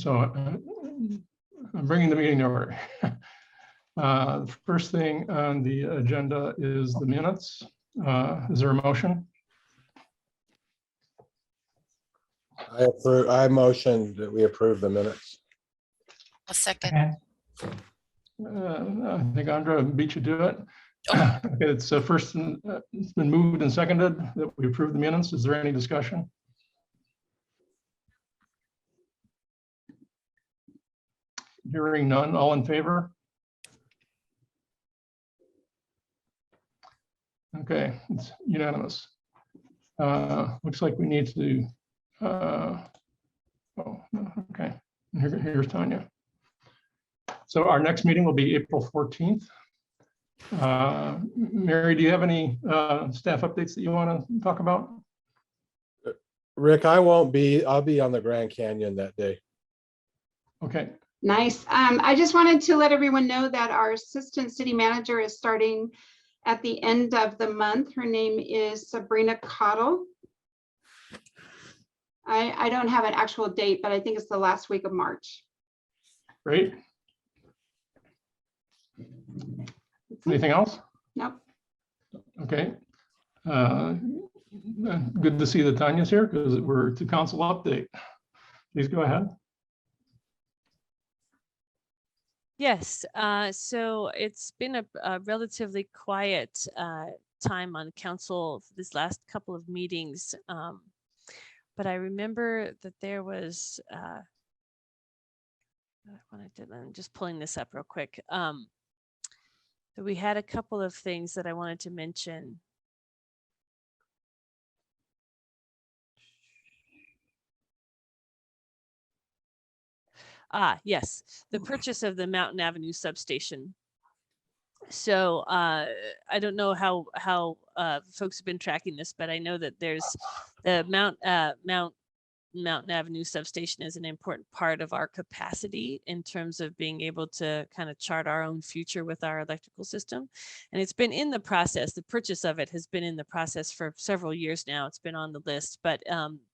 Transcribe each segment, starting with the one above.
So I'm bringing the meeting to order. First thing on the agenda is the minutes. Is there a motion? I motion that we approve the minutes. A second. I think Andrea beat you to it. Okay, it's first, it's been moved and seconded that we approve the minutes. Is there any discussion? Hearing none, all in favor? Okay, it's unanimous. Looks like we need to, okay, here's Tanya. So our next meeting will be April 14th. Mary, do you have any staff updates that you want to talk about? Rick, I'll be on the Grand Canyon that day. Okay. Nice. I just wanted to let everyone know that our assistant city manager is starting at the end of the month. Her name is Sabrina Cottle. I don't have an actual date, but I think it's the last week of March. Great. Anything else? Nope. Okay. Good to see that Tanya's here because we're to council update. Please go ahead. Yes, so it's been a relatively quiet time on council for this last couple of meetings, but I remember that there was, I'm just pulling this up real quick. So we had a couple of things that I wanted to mention. Yes, the purchase of the Mountain Avenue substation. So I don't know how folks have been tracking this, but I know that there's the Mountain Avenue substation is an important part of our capacity in terms of being able to kind of chart our own future with our electrical system. And it's been in the process. The purchase of it has been in the process for several years now. It's been on the list, but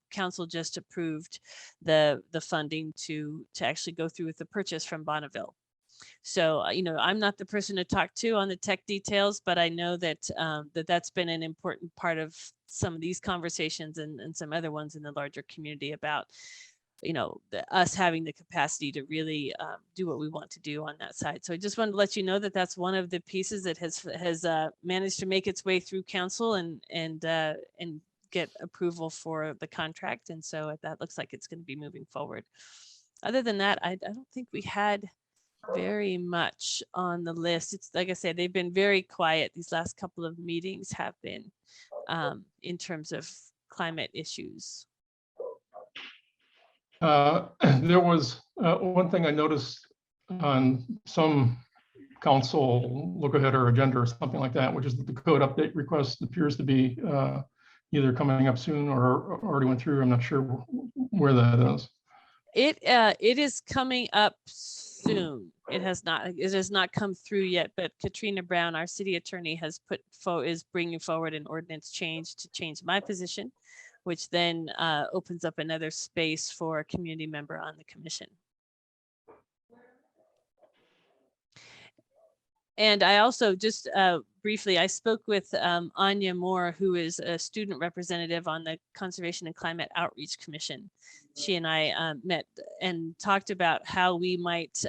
council just approved the funding to actually go through with the purchase from Bonneville. So, you know, I'm not the person to talk to on the tech details, but I know that that's been an important part of some of these conversations and some other ones in the larger community about, you know, us having the capacity to really do what we want to do on that side. So I just wanted to let you know that that's one of the pieces that has managed to make its way through council and get approval for the contract. And so that looks like it's going to be moving forward. Other than that, I don't think we had very much on the list. It's like I said, they've been very quiet. These last couple of meetings have been in terms of climate issues. There was one thing I noticed on some council look ahead or agenda or something like that, which is that the code update request appears to be either coming up soon or already went through. I'm not sure where that is. It is coming up soon. It has not come through yet, but Katrina Brown, our city attorney, is bringing forward an ordinance change to change my position, which then opens up another space for a community member on the commission. And I also just briefly, I spoke with Anya Moore, who is a student representative on the Conservation and Climate Outreach Commission. She and I met and talked about how we might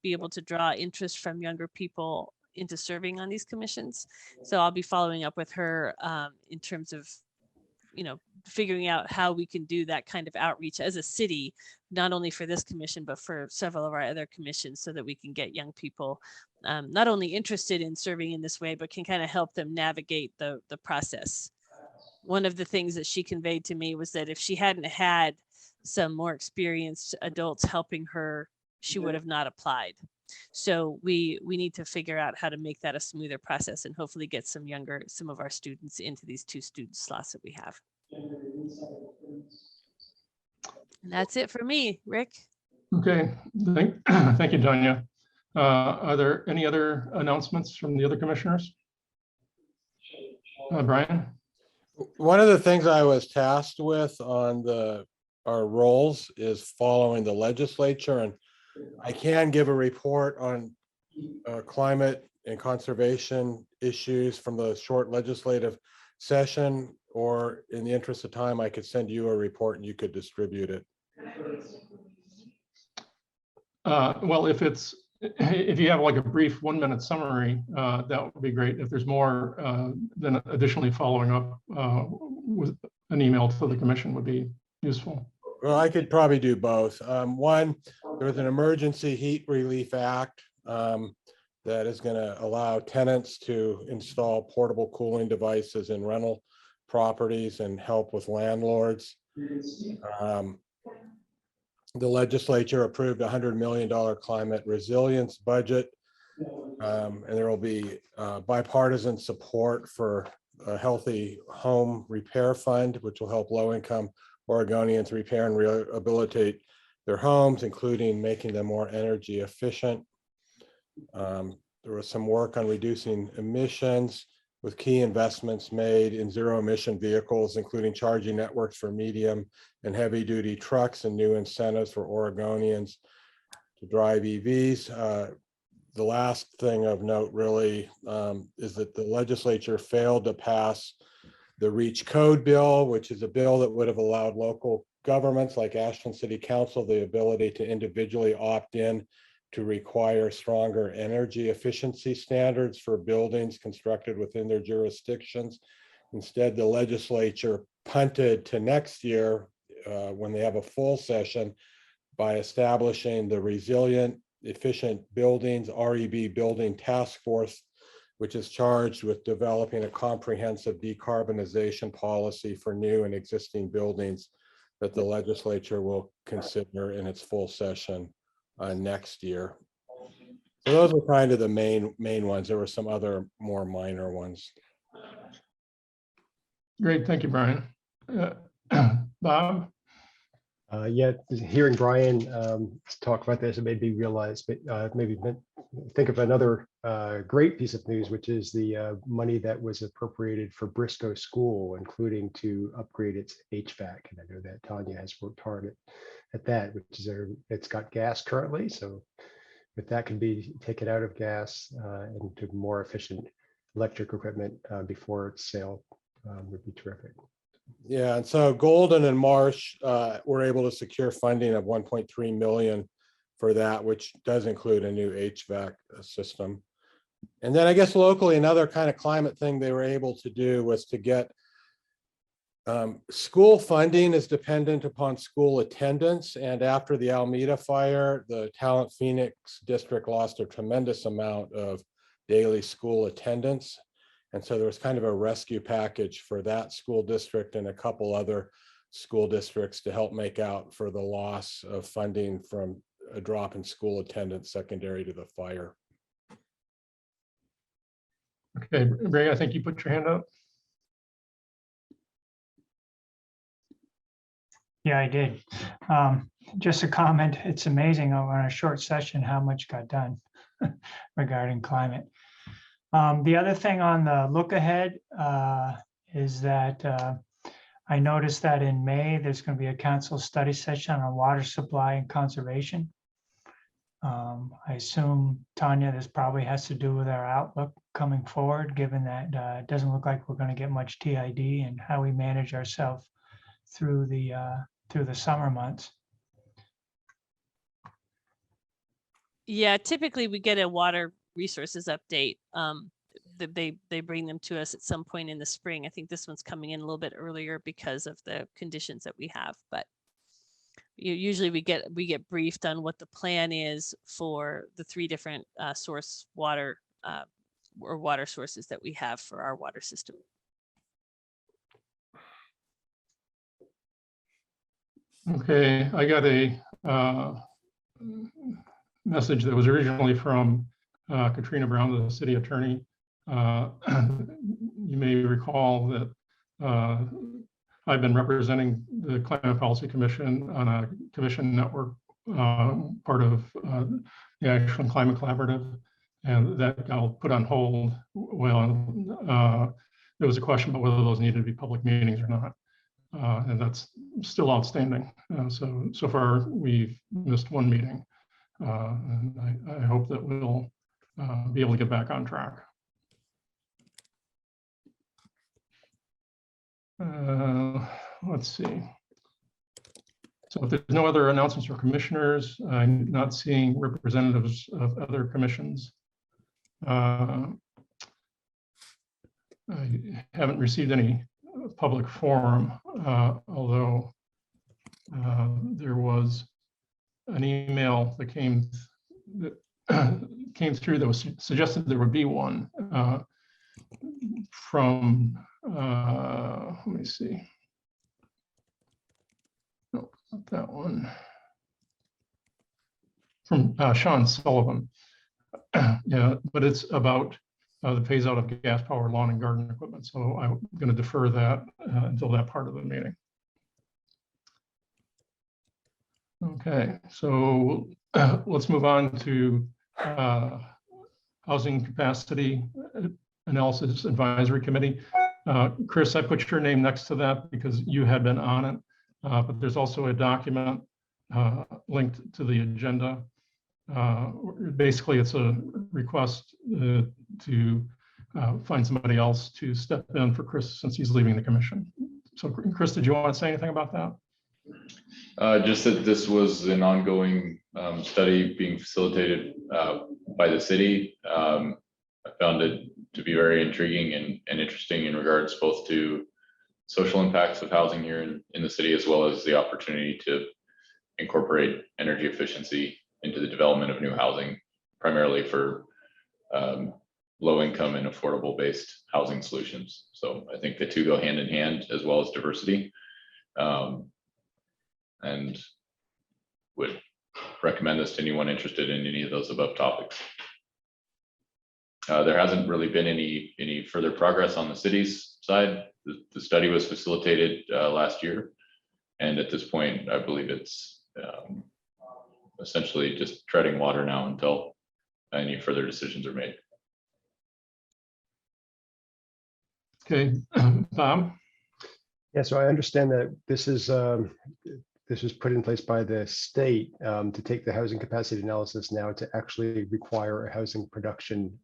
be able to draw interest from younger people into serving on these commissions. So I'll be following up with her in terms of, you know, figuring out how we can do that kind of outreach as a city, not only for this commission, but for several of our other commissions, so that we can get young people not only interested in serving in this way, but can kind of help them navigate the process. One of the things that she conveyed to me was that if she hadn't had some more experienced adults helping her, she would have not applied. So we need to figure out how to make that a smoother process and hopefully get some of our students into these 2 student slots that we have. And that's it for me, Rick. Okay, thank you, Tanya. Are there any other announcements from the other commissioners? Brian? One of the things I was tasked with on the our roles is following the legislature, and I can give a report on climate and conservation issues from the short legislative session, or in the interest of time, I could send you a report and you could distribute it. Well, if you have like a brief 1-minute summary, that would be great. If there's more, then additionally following up with an email to the commission would be useful. Well, I could probably do both. One, there was an emergency heat relief act that is going to allow tenants to install portable cooling devices in rental properties and help with landlords. The legislature approved a $100 million climate resilience budget, and there will be bipartisan support for a healthy home repair fund, which will help low-income Oregonians repair and rehabilitate their homes, including making them more energy efficient. There was some work on reducing emissions with key investments made in zero emission vehicles, including charging networks for medium and heavy duty trucks and new incentives for Oregonians to drive EVs. The last thing of note really is that the legislature failed to pass the REACH code bill, which is a bill that would have allowed local governments like Ashland City Council the ability to individually opt in to require stronger energy efficiency standards for buildings constructed within their jurisdictions. Instead, the legislature punted to next year when they have a full session by establishing the Resilient Efficient Buildings REB Building Task Force, which is charged with developing a comprehensive decarbonization policy for new and existing buildings that the legislature will consider in its full session next year. So those were kind of the main ones. There were some other more minor ones. Great, thank you, Brian. Bob? Yeah, hearing Brian talk about this, it made me realize, maybe think of another great piece of news, which is the money that was appropriated for Briscoe School, including to upgrade its HVAC. And I know that Tanya has worked hard at that, which is it's got gas currently. So if that can be taken out of gas and to more efficient electric equipment before its sale would be terrific. Yeah, and so Golden and Marsh were able to secure funding of 1.3 million for that, which does include a new HVAC system. And then I guess locally, another kind of climate thing they were able to do was to get school funding is dependent upon school attendance. And after the Alameda fire, the Talent Phoenix district lost a tremendous amount of daily school attendance. And so there was kind of a rescue package for that school district and a couple other school districts to help make out for the loss of funding from a drop in school attendance secondary to the fire. Okay, Ray, I think you put your hand up. Yeah, I did. Just a comment. It's amazing on a short session how much got done regarding climate. The other thing on the look ahead is that I noticed that in May, there's going to be a council study session on water supply and conservation. I assume, Tanya, this probably has to do with our outlook coming forward, given that it doesn't look like we're going to get much TID and how we manage ourselves through the summer months. Yeah, typically we get a water resources update. They bring them to us at some point in the spring. I think this one's coming in a little bit earlier because of the conditions that we have, but usually we get briefed on what the plan is for the 3 different source water or water sources that we have for our water system. Okay, I got a message that was originally from Katrina Brown, the city attorney. You may recall that I've been representing the Climate Policy Commission on a commission network, part of the Ashland Climate Collaborative, and that got put on hold. Well, there was a question about whether those needed to be public meetings or not. And that's still outstanding. So far, we've missed one meeting. And I hope that we'll be able to get back on track. Let's see. So if there's no other announcements for commissioners, I'm not seeing representatives of other commissions. I haven't received any public forum, although there was an email that came through that was suggested there would be one from, let me see. No, not that one. From Sean Sullivan. Yeah, but it's about the phase out of gas powered lawn and garden equipment. So I'm going to defer that until that part of the meeting. Okay, so let's move on to Housing Capacity Analysis Advisory Committee. Chris, I put your name next to that because you had been on it, but there's also a document linked to the agenda. Basically, it's a request to find somebody else to step in for Chris since he's leaving the commission. So Chris, did you want to say anything about that? Just that this was an ongoing study being facilitated by the city. I found it to be very intriguing and interesting in regards both to social impacts of housing here in the city, as well as the opportunity to incorporate energy efficiency into the development of new housing, primarily for low income and affordable based housing solutions. So I think the two go hand in hand, as well as diversity. And would recommend this to anyone interested in any of those above topics. There hasn't really been any further progress on the city's side. The study was facilitated last year, and at this point, I believe it's essentially just treading water now until any further decisions are made. Okay, Bob. Yeah, so I understand that this was put in place by the state to take the housing capacity analysis now to actually require a housing production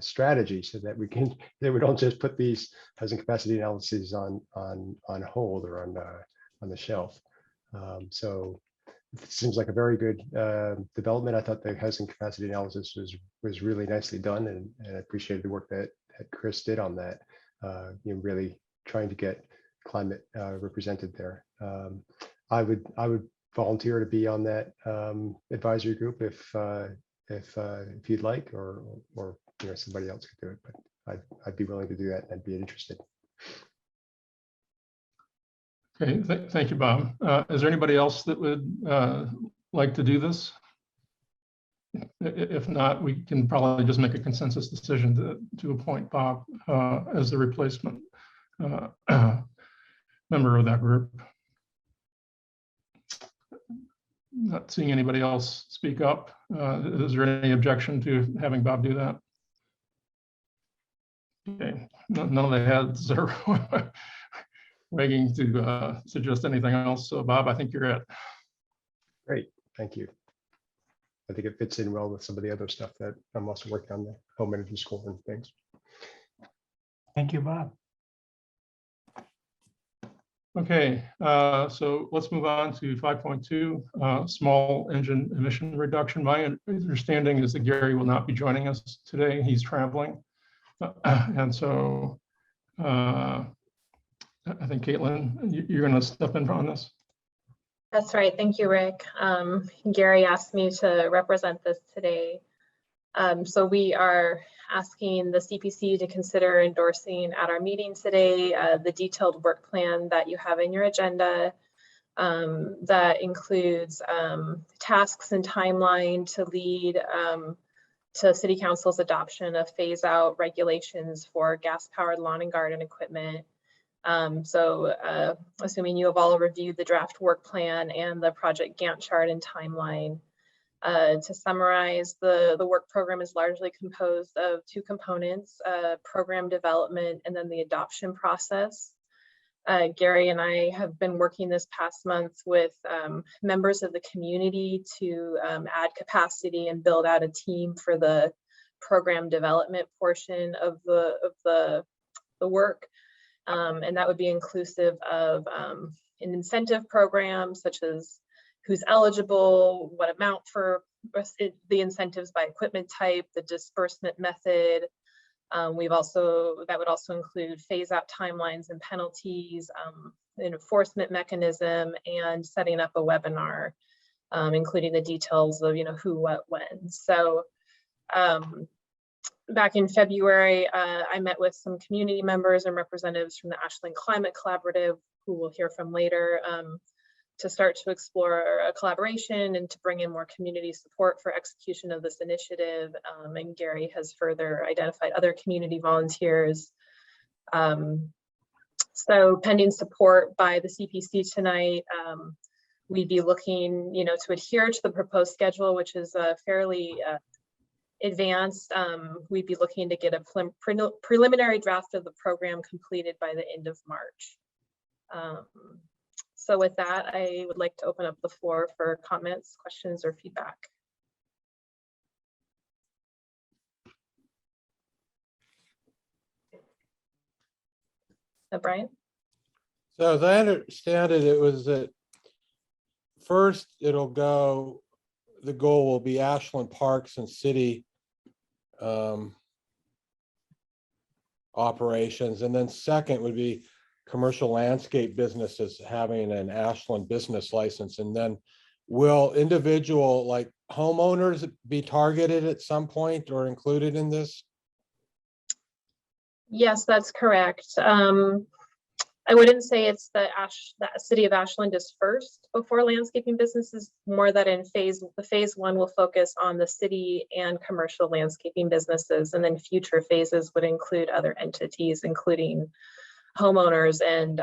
strategy, so that we don't just put these housing capacity analyses on hold or on the shelf. So it seems like a very good development. I thought the housing capacity analysis was really nicely done, and I appreciated the work that Chris did on that. Really trying to get climate represented there. I would volunteer to be on that advisory group if you'd like, or somebody else could do it, but I'd be willing to do that and I'd be interested. Okay, thank you, Bob. Is there anybody else that would like to do this? If not, we can probably just make a consensus decision to appoint Bob as the replacement member of that group. Not seeing anybody else speak up. Is there any objection to having Bob do that? Okay, none of the heads are wagging to suggest anything else. So Bob, I think you're it. Great, thank you. I think it fits in well with some of the other stuff that I'm also working on, the home energy score and things. Thank you, Bob. Okay, so let's move on to 5.2, small engine emission reduction. My understanding is that Gary will not be joining us today. He's traveling. And so I think, Caitlin, you're going to step in on this. That's right. Thank you, Rick. Gary asked me to represent this today. So we are asking the CPC to consider endorsing at our meeting today the detailed work plan that you have in your agenda that includes tasks and timeline to lead to City Council's adoption of phase out regulations for gas powered lawn and garden equipment. Assuming you have all reviewed the draft work plan and the project Gantt chart and timeline, to summarize, the work program is largely composed of two components, program development and then the adoption process. Gary and I have been working this past month with members of the community to add capacity and build out a team for the program development portion of the work. And that would be inclusive of an incentive program, such as who's eligible, what amount for the incentives by equipment type, the disbursement method. That would also include phase out timelines and penalties, an enforcement mechanism, and setting up a webinar, including the details of, who, what, when. So back in February, I met with some community members and representatives from the Ashland Climate Collaborative, who we'll hear from later, to start to explore a collaboration and to bring in more community support for execution of this initiative. And Gary has further identified other community volunteers. So pending support by the CPC tonight, we'd be looking, to adhere to the proposed schedule, which is fairly advanced. We'd be looking to get a preliminary draft of the program completed by the end of March. So with that, I would like to open up the floor for comments, questions, or feedback. Brian? So as I understand it, it was that first the goal will be Ashland Parks and City operations. And then second would be commercial landscape businesses having an Ashland business license. And then will individual like homeowners be targeted at some point or included in this? Yes, that's correct. I wouldn't say it's the city of Ashland is first before landscaping businesses, more that in phase one will focus on the city and commercial landscaping businesses, and then future phases would include other entities, including homeowners, and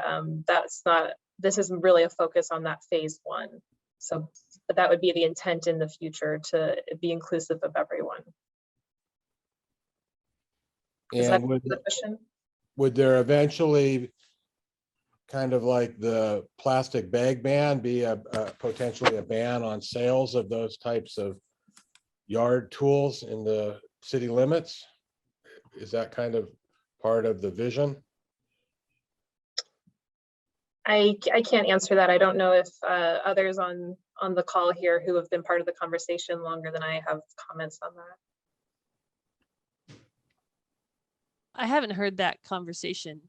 this isn't really a focus on that phase one. So, but that would be the intent in the future, to be inclusive of everyone. And would there eventually, kind of like the plastic bag ban, be potentially a ban on sales of those types of yard tools in the city limits? Is that kind of part of the vision? I can't answer that. I don't know if others on the call here who have been part of the conversation longer than I have comments on that. I haven't heard that conversation.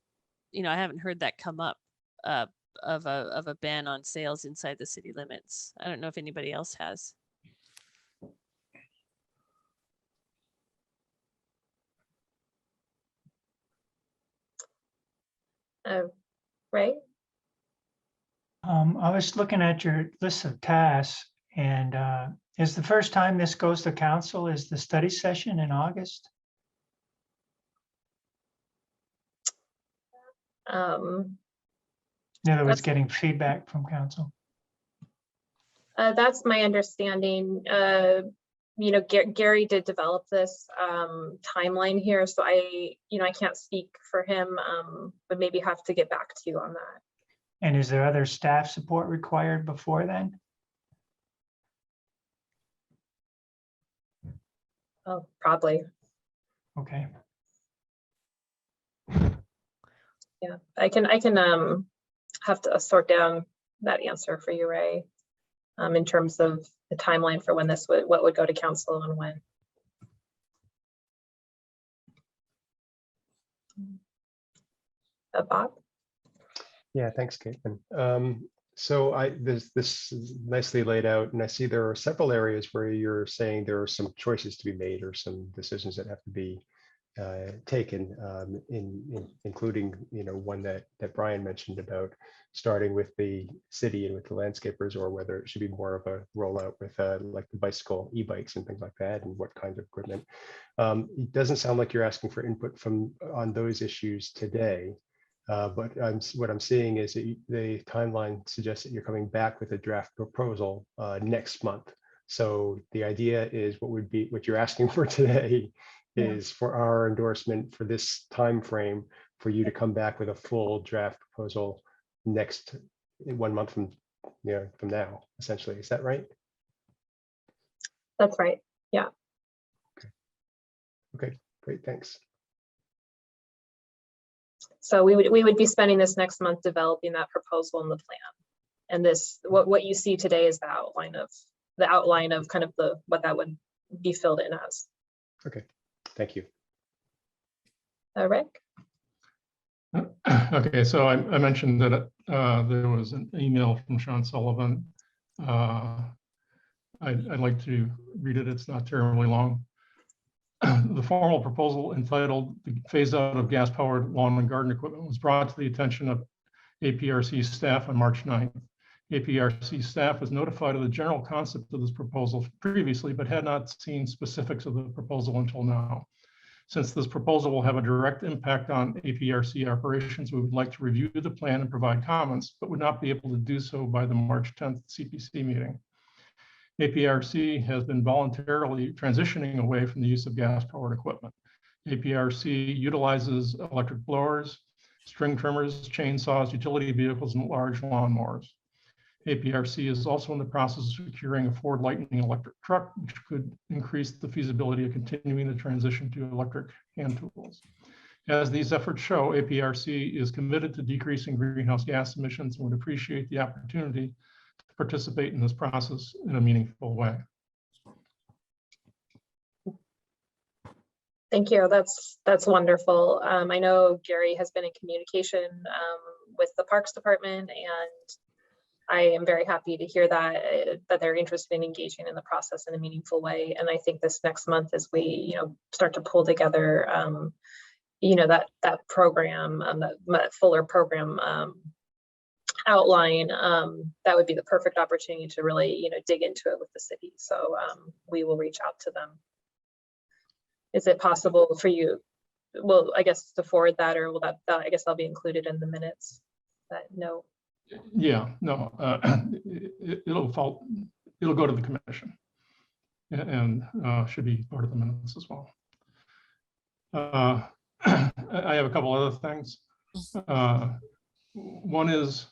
I haven't heard that come up of a ban on sales inside the city limits. I don't know if anybody else has. Right? I was looking at your list of tasks, and is the first time this goes to council is the study session in August? In other words, getting feedback from council. That's my understanding. Gary did develop this timeline here, so I can't speak for him, but maybe have to get back to you on that. And is there other staff support required before then? Oh, probably. Okay. Yeah, I can have to sort down that answer for you, Ray, in terms of the timeline for when what would go to council and when. Bob? Yeah, thanks, Caitlin. So this is nicely laid out, and I see there are several areas where you're saying there are some choices to be made or some decisions that have to be taken, including one that Brian mentioned about starting with the city and with the landscapers, or whether it should be more of a rollout with like the bicycle, e-bikes and things like that, and what kinds of equipment. It doesn't sound like you're asking for input on those issues today. But what I'm seeing is that the timeline suggests that you're coming back with a draft proposal next month. So the idea is what you're asking for today is for our endorsement for this time frame for you to come back with a full draft proposal next, in 1 month from, from now, essentially. Is that right? That's right. Okay, great, thanks. So we would be spending this next month developing that proposal and the plan. And this, what you see today is the outline of kind of what that would be filled in as. Okay, thank you. Rick? Okay, so I mentioned that there was an email from Sean Sullivan. I'd like to read it. It's not terribly long. The formal proposal entitled "The Phase Out of Gas-Powered Lawn and Garden Equipment" was brought to the attention of APRC staff on March 9th. APRC staff was notified of the general concept of this proposal previously, but had not seen specifics of the proposal until now. Since this proposal will have a direct impact on APRC operations, we would like to review the plan and provide comments, but would not be able to do so by the March 10th CPC meeting. APRC has been voluntarily transitioning away from the use of gas-powered equipment. APRC utilizes electric blowers, string trimmers, chainsaws, utility vehicles, and large lawnmowers. APRC is also in the process of securing a Ford Lightning electric truck, which could increase the feasibility of continuing the transition to electric hand tools. As these efforts show, APRC is committed to decreasing greenhouse gas emissions and would appreciate the opportunity to participate in this process in a meaningful way. Thank you. That's wonderful. I know Gary has been in communication with the Parks Department, and I am very happy to hear that they're interested in engaging in the process in a meaningful way. And I think this next month, as we start to pull together that program, that fuller program outline, that would be the perfect opportunity to really dig into it with the city. So we will reach out to them. Is it possible for you, well, I guess, to forward that, or will that, I guess I'll be included in the minutes? No. Yeah, no, it'll go to the commission and should be part of the minutes as well. I have a couple other things. One is,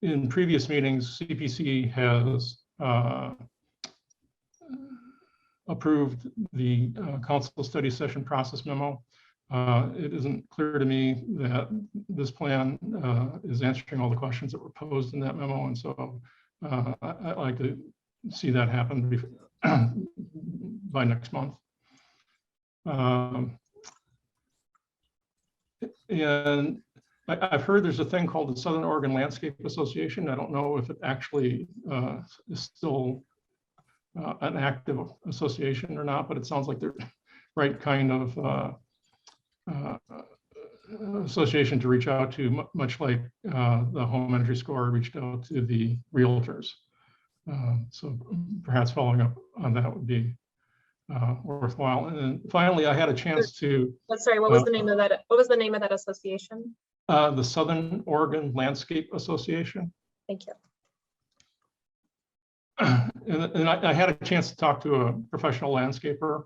in previous meetings, CPC has approved the council study session process memo. It isn't clear to me that this plan is answering all the questions that were posed in that memo, and so I'd like to see that happen by next month. And I've heard there's a thing called the Southern Oregon Landscape Association. I don't know if it actually is still an active association or not, but it sounds like they're the right kind of association to reach out to, much like the home energy score reached out to the realtors. So perhaps following up on that would be worthwhile. And then finally, I had a chance to. Sorry, what was the name of that? What was the name of that association? The Southern Oregon Landscape Association. Thank you. And I had a chance to talk to a professional landscaper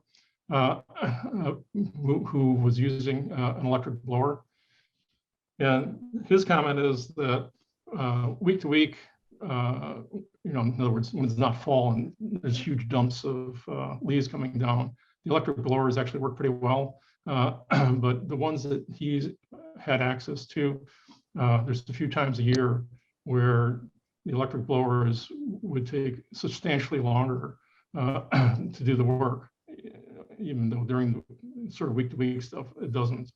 who was using an electric blower. And his comment is that week to week, in other words, when it's not fall and there's huge dumps of leaves coming down, the electric blowers actually work pretty well. But the ones that he's had access to, there's a few times a year where the electric blowers would take substantially longer to do the work, even though during the sort of week-to-week stuff, it doesn't.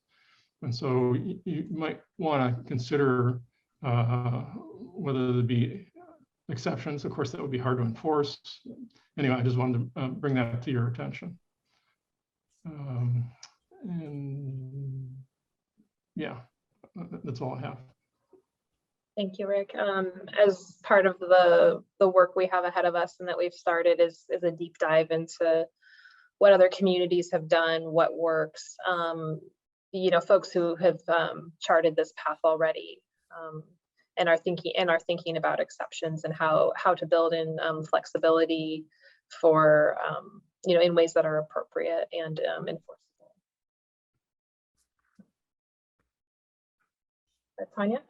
And so you might want to consider whether there'd be exceptions. Of course, that would be hard to enforce. Anyway, I just wanted to bring that to your attention. And yeah, that's all I have. Thank you, Rick. As part of the work we have ahead of us and that we've started is a deep dive into what other communities have done, what works, folks who have charted this path already, and are thinking about exceptions and how to build in flexibility for in ways that are appropriate and enforceable. Tanya?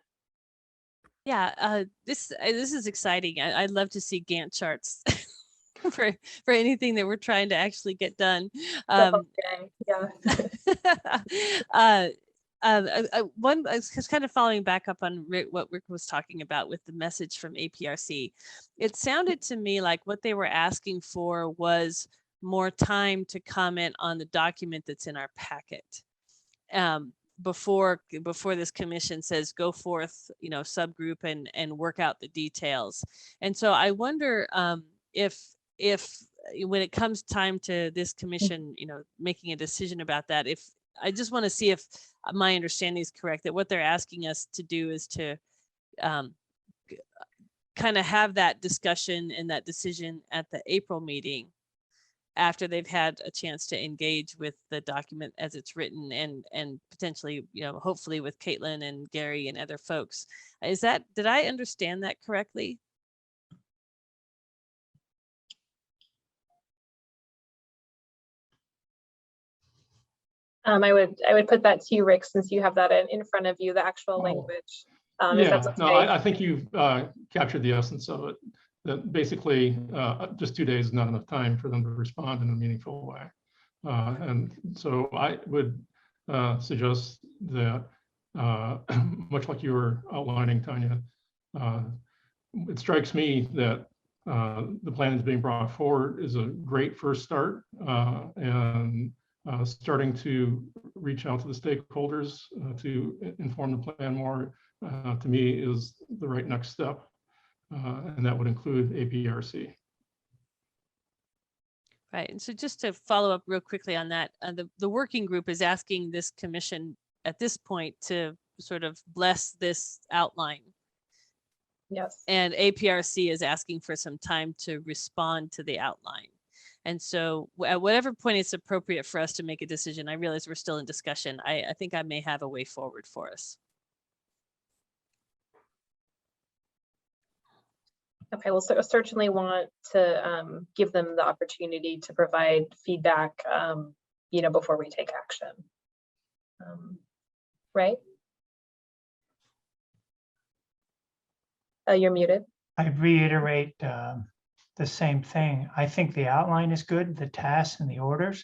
Yeah, this is exciting. I'd love to see Gantt charts for anything that we're trying to actually get done. Yeah. One is kind of following back up on what Rick was talking about with the message from APRC. It sounded to me like what they were asking for was more time to comment on the document that's in our packet. Before this commission says go forth, subgroup and work out the details. And so I wonder if when it comes time to this commission, making a decision about that, if I just want to see if my understanding is correct, that what they're asking us to do is to kind of have that discussion and that decision at the April meeting, after they've had a chance to engage with the document as it's written, and potentially, hopefully with Caitlin and Gary and other folks. Did I understand that correctly? I would put that to you, Rick, since you have that in front of you, the actual language. If that's okay. No, I think you've captured the essence of it. That basically just 2 days is not enough time for them to respond in a meaningful way. And so I would suggest that, much like you were outlining, Tanya, it strikes me that the plan is being brought forward is a great first start, and starting to reach out to the stakeholders to inform the plan more, to me, is the right next step. And that would include APRC. Right. And so just to follow up real quickly on that, the working group is asking this commission at this point to sort of bless this outline. Yes. And APRC is asking for some time to respond to the outline. And so at whatever point it's appropriate for us to make a decision, I realize we're still in discussion. I think I may have a way forward for us. Okay, well, so certainly want to give them the opportunity to provide feedback, before we take action. Right? You're muted. I reiterate the same thing. I think the outline is good, the tasks and the orders.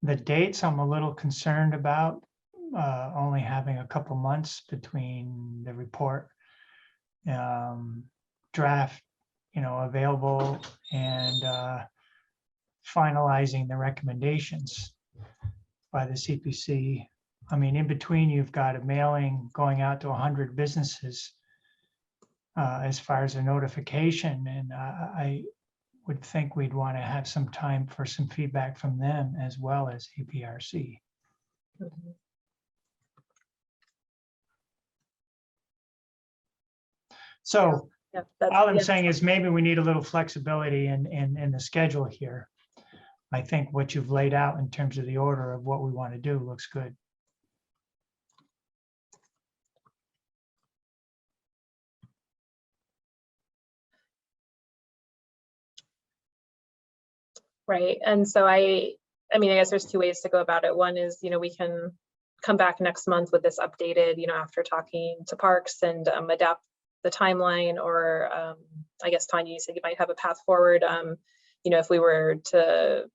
The dates I'm a little concerned about, only having a couple months between the report draft, available, and finalizing the recommendations by the CPC. I mean, in between, you've got a mailing going out to 100 businesses as far as a notification, and I would think we'd want to have some time for some feedback from them as well as APRC. Mm-hmm. So Yeah, all I'm saying is maybe we need a little flexibility in the schedule here. I think what you've laid out in terms of the order of what we want to do looks good. Right. And so I guess there's two ways to go about it. One is, we can come back next month with this updated, after talking to Parks, and adapt the timeline, or I guess, Tanya, you said you might have a path forward. If we were to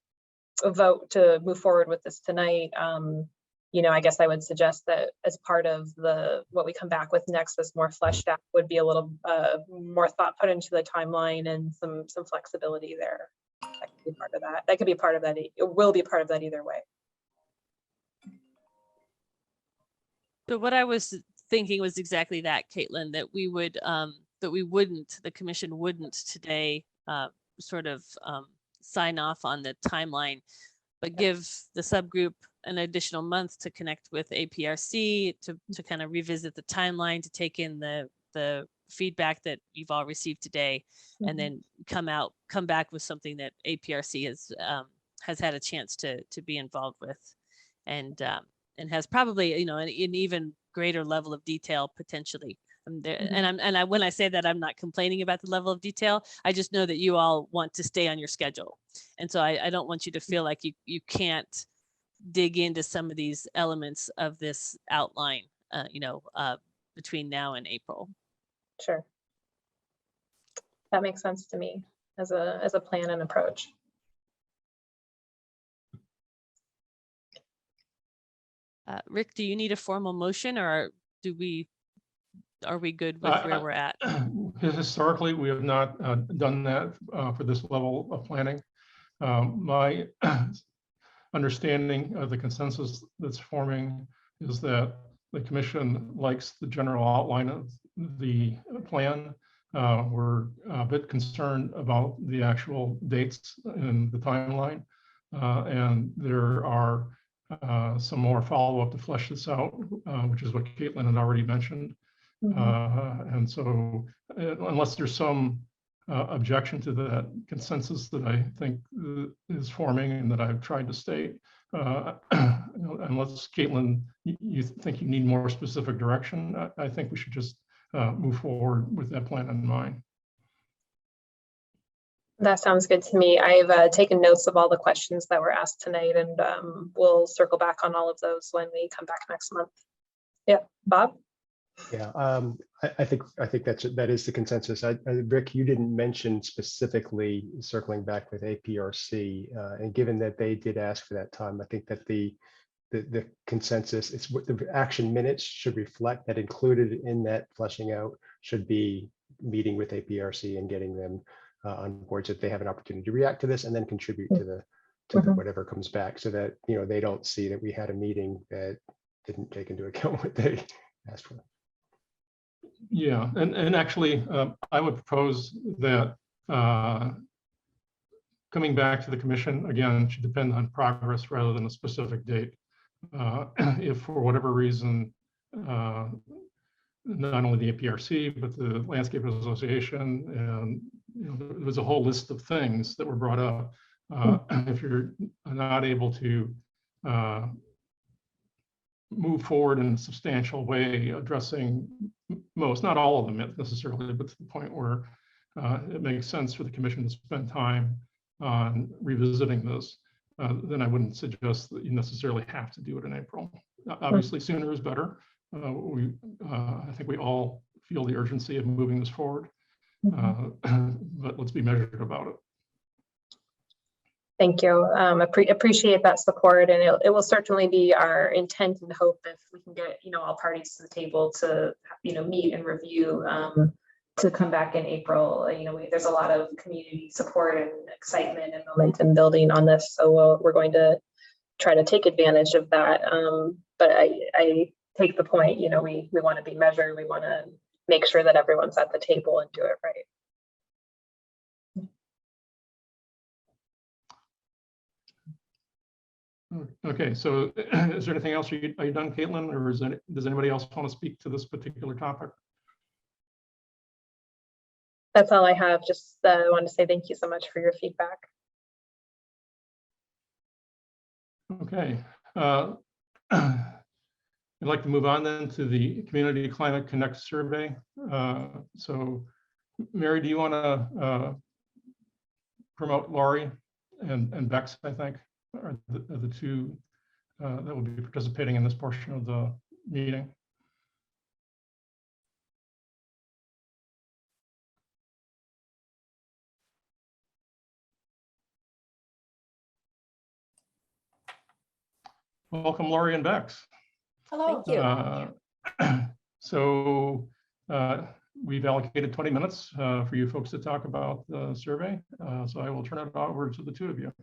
vote to move forward with this tonight, I guess I would suggest that as part of what we come back with next is more fleshed out, would be a little more thought put into the timeline and some flexibility there. That could be part of that. That could be part of that. It will be part of that either way. So what I was thinking was exactly that, Caitlin, that we would, the commission wouldn't today sort of sign off on the timeline, but give the subgroup an additional month to connect with APRC, to kind of revisit the timeline, to take in the feedback that you've all received today, Mm-hmm. and then come back with something that APRC has had a chance to be involved with, and has probably, an even greater level of detail potentially. And when I say that, I'm not complaining about the level of detail. I just know that you all want to stay on your schedule, and so I don't want you to feel like you can't dig into some of these elements of this outline, between now and April. Sure. That makes sense to me as a plan and approach. Rick, do you need a formal motion, or are we good with where we're at? Historically, we have not done that for this level of planning. My understanding of the consensus that's forming is that the commission likes the general outline of the plan. We're a bit concerned about the actual dates and the timeline. And there are some more follow-up to flesh this out, which is what Caitlin had already mentioned. And so unless there's some objection to that consensus that I think is forming and that I've tried to state, unless Caitlin, you think you need more specific direction, I think we should just move forward with that plan in mind. That sounds good to me. I've taken notes of all the questions that were asked tonight, and we'll circle back on all of those when we come back next month. Yeah, Bob? Yeah, I think that is the consensus. Rick, you didn't mention specifically circling back with APRC, and given that they did ask for that time, I think that the consensus, it's what the action minutes should reflect, that included in that fleshing out should be meeting with APRC and getting them on board so that they have an opportunity to react to this and then contribute to the whatever comes back, so that they don't see that we had a meeting that didn't take into account what they asked for. Yeah, and actually, I would propose that coming back to the commission again should depend on progress rather than a specific date. If for whatever reason, not only the APRC but the Landscape Association, and there was a whole list of things that were brought up. If you're not able to move forward in a substantial way, addressing most, not all of them necessarily, but to the point where it makes sense for the commission to spend time on revisiting this, then I wouldn't suggest that you necessarily have to do it in April. Obviously, sooner is better. I think we all feel the urgency of moving this forward, but let's be measured about it. Thank you. Appreciate that support, and it will certainly be our intent and hope if we can get all parties to the table to meet and review to come back in April. There's a lot of community support and excitement and momentum building on this, so we're going to try to take advantage of that. But I take the point. We want to be measured. We want to make sure that everyone's at the table and do it right. Okay, so is there anything else? Are you done, Caitlin, or does anybody else want to speak to this particular topic? That's all I have. Just want to say thank you so much for your feedback. Okay. I'd like to move on then to the Community Climate Connect survey. So Mary, do you want to promote Laurie and Bex, I think, are the two that will be participating in this portion of the meeting? Welcome, Laurie and Bex. Hello. Thank you. So we've allocated 20 minutes for you folks to talk about the survey. So I will turn it over to the two of you.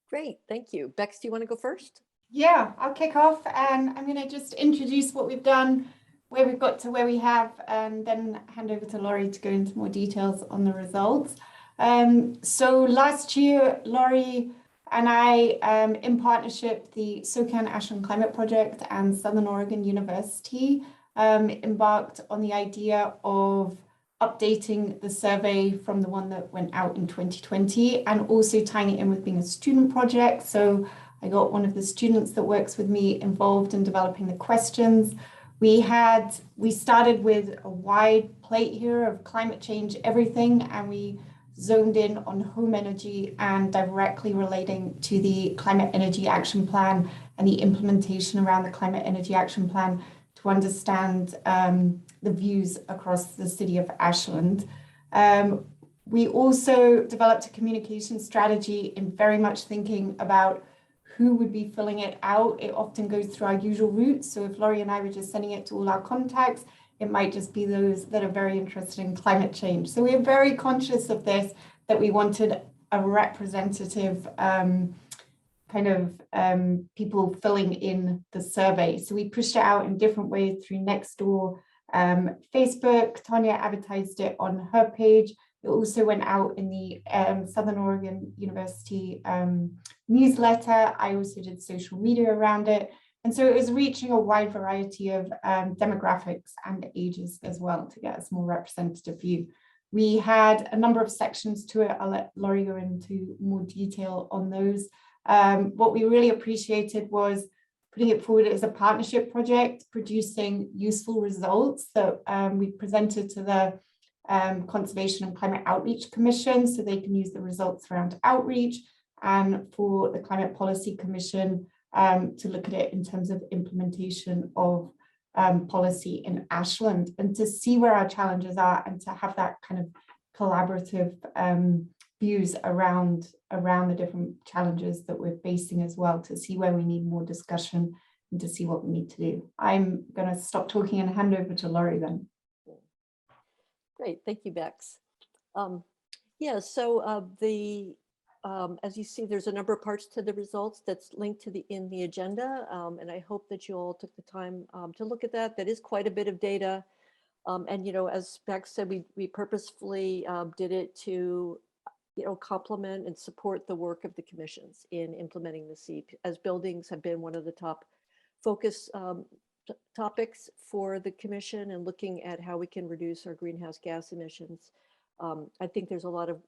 Great, thank you. Bex, do you want to go first? Yeah, I'll kick off, and I'm going to just introduce what we've done, where we've got to where we have, and then hand over to Laurie to go into more details on the results. So last year, Laurie and I, in partnership, the SoCan Ashland Climate Project and Southern Oregon University, embarked on the idea of updating the survey from the one that went out in 2020, and also tying it in with being a student project. So I got one of the students that works with me involved in developing the questions. We started with a wide plate here of climate change everything, and we zoned in on home energy and directly relating to the Climate Energy Action Plan and the implementation around the Climate Energy Action Plan to understand the views across the city of Ashland. We also developed a communication strategy in very much thinking about who would be filling it out. It often goes through our usual routes. So if Laurie and I were just sending it to all our contacts, it might just be those that are very interested in climate change. So we're very conscious of this, that we wanted a representative people filling in the survey. So we pushed it out in different ways through Nextdoor, Facebook. Tanya advertised it on her page. It also went out in the Southern Oregon University newsletter. I also did social media around it. And so it was reaching a wide variety of demographics and ages as well to get a more representative view. We had a number of sections to it. I'll let Laurie go into more detail on those. What we really appreciated was putting it forward as a partnership project, producing useful results that we presented to the Conservation and Climate Outreach Commission, so they can use the results around outreach, and for the Climate Policy Commission to look at it in terms of implementation of policy in Ashland, and to see where our challenges are and to have that kind of collaborative views around the different challenges that we're facing as well, to see where we need more discussion and to see what we need to do. I'm going to stop talking and hand over to Laurie then. Great, thank you, Bex. Yeah, so as you see, there's a number of parts to the results that's linked to in the agenda, and I hope that you all took the time to look at that. That is quite a bit of data, and as Bex said, we purposefully did it to complement and support the work of the commissions in implementing the CEAP, as buildings have been one of the top focus topics for the commission, and looking at how we can reduce our greenhouse gas emissions. I think there's a lot of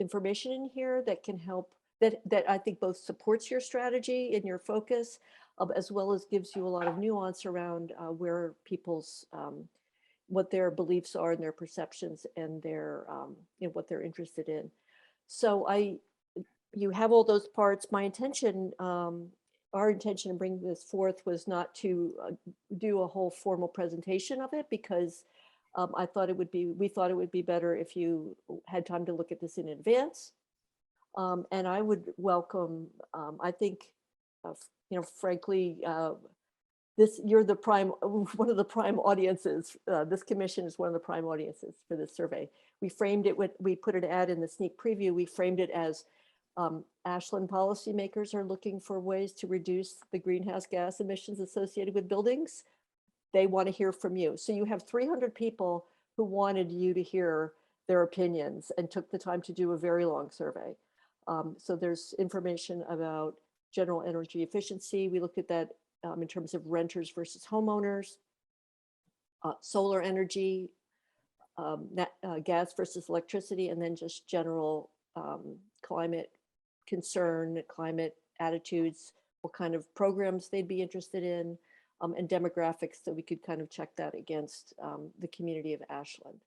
information in here that can help, that I think both supports your strategy and your focus, as well as gives you a lot of nuance around where people's, what their beliefs are and their perceptions and their, what they're interested in. So you have all those parts. My intention, our intention in bringing this forth was not to do a whole formal presentation of it, because we thought it would be better if you had time to look at this in advance. And I would welcome, I think, frankly, you're the one of the prime audiences. This commission is one of the prime audiences for this survey. We framed it we put an ad in the sneak preview. We framed it as Ashland policymakers are looking for ways to reduce the greenhouse gas emissions associated with buildings. They want to hear from you. So you have 300 people who wanted you to hear their opinions and took the time to do a very long survey. So there's information about general energy efficiency. We looked at that in terms of renters versus homeowners, solar energy, gas versus electricity, and then just general climate concern, climate attitudes, what kind of programs they'd be interested in, and demographics, so we could kind of check that against the community of Ashland.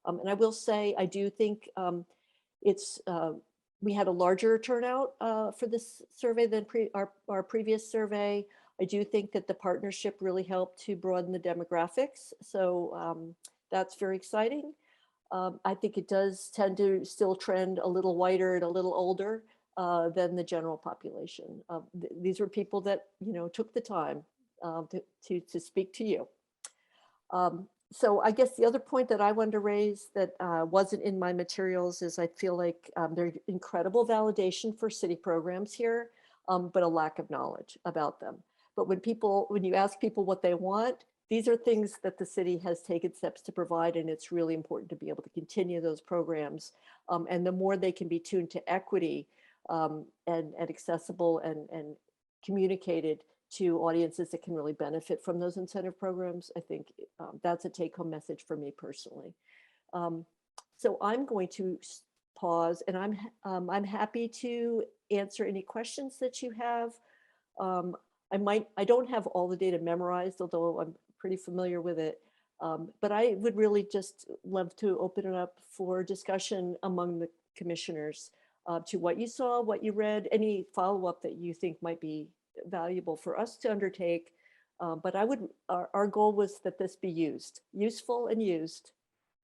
And I will say, I do think we had a larger turnout for this survey than our previous survey. I do think that the partnership really helped to broaden the demographics. So that's very exciting. I think it does tend to still trend a little whiter and a little older than the general population. These were people that, took the time to speak to you. So I guess the other point that I wanted to raise that wasn't in my materials is I feel like there's incredible validation for city programs here, but a lack of knowledge about them. But when you ask people what they want, these are things that the city has taken steps to provide, and it's really important to be able to continue those programs. And the more they can be tuned to equity and accessible and communicated to audiences that can really benefit from those incentive programs, I think that's a take-home message for me personally. So I'm going to pause, and I'm happy to answer any questions that you have. I don't have all the data memorized, although I'm pretty familiar with it. But I would really just love to open it up for discussion among the commissioners to what you saw, what you read, any follow-up that you think might be valuable for us to undertake, But our goal was that this be useful and used.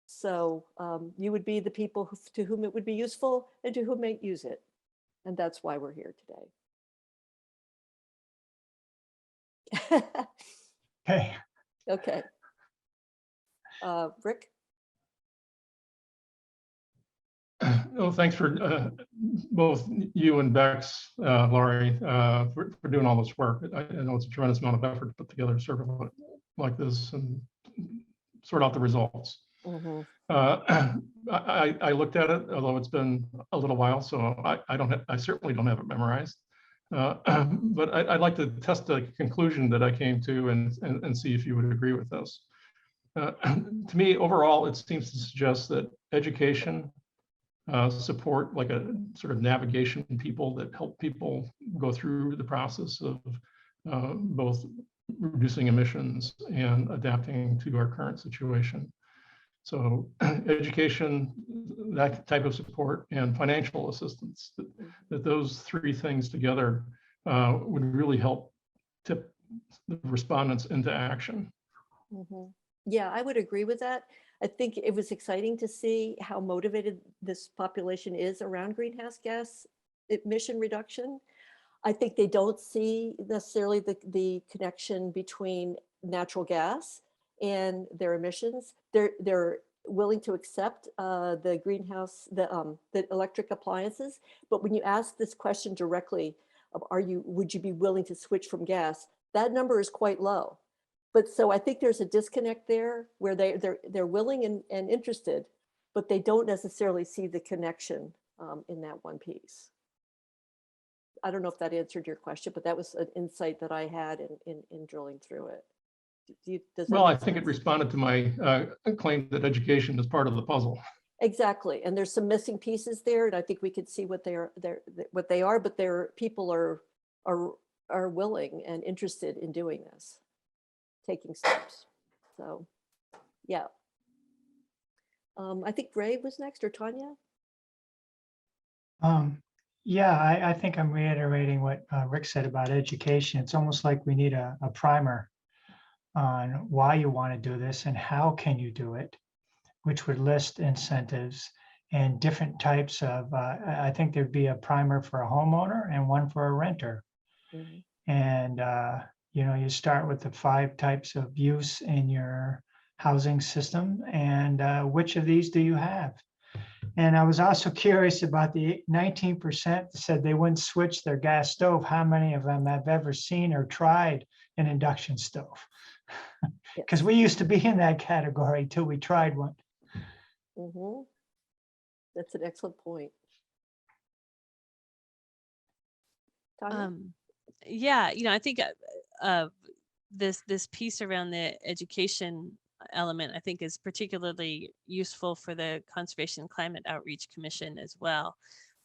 So you would be the people to whom it would be useful and to whom may use it. And that's why we're here today. Okay. Okay. Rick? No, thanks for both you and Bex, Laurie, for doing all this work. I know it's a tremendous amount of effort to put together a survey like this and sort out the results. Mm-hmm. I looked at it, although it's been a little while, so I certainly don't have it memorized. But I'd like to test the conclusion that I came to and see if you would agree with this. To me, overall, it seems to suggest that education, support, like a sort of navigation people that help people go through the process of both reducing emissions and adapting to our current situation. So education, that type of support, and financial assistance, that those three things together would really help tip the respondents into action. Mm-hmm. Yeah, I would agree with that. I think it was exciting to see how motivated this population is around greenhouse gas emission reduction. I think they don't see necessarily the connection between natural gas and their emissions. They're willing to accept the greenhouse, the electric appliances, but when you ask this question directly of would you be willing to switch from gas, that number is quite low. But so I think there's a disconnect there where they're willing and interested, but they don't necessarily see the connection in that one piece. I don't know if that answered your question, but that was an insight that I had in drilling through it. Well, I think it responded to my claim that education is part of the puzzle. Exactly, and there's some missing pieces there, and I think we could see what they are, but their people are willing and interested in doing this, taking steps. So, yeah. I think Ray was next, or Tanya. Yeah, I think I'm reiterating what Rick said about education. It's almost like we need a primer on why you want to do this and how can you do it, which would list incentives and different types of, I think there'd be a primer for a homeowner and one for a renter. Mm-hmm. And, you start with the 5 types of use in your housing system and which of these do you have? And I was also curious about the 19% that said they wouldn't switch their gas stove. How many of them have ever seen or tried an induction stove? Because we used to be in that category till we tried one. Mm-hmm. That's an excellent point. Yeah, I think this piece around the education element, I think, is particularly useful for the Conservation and Climate Outreach Commission as well.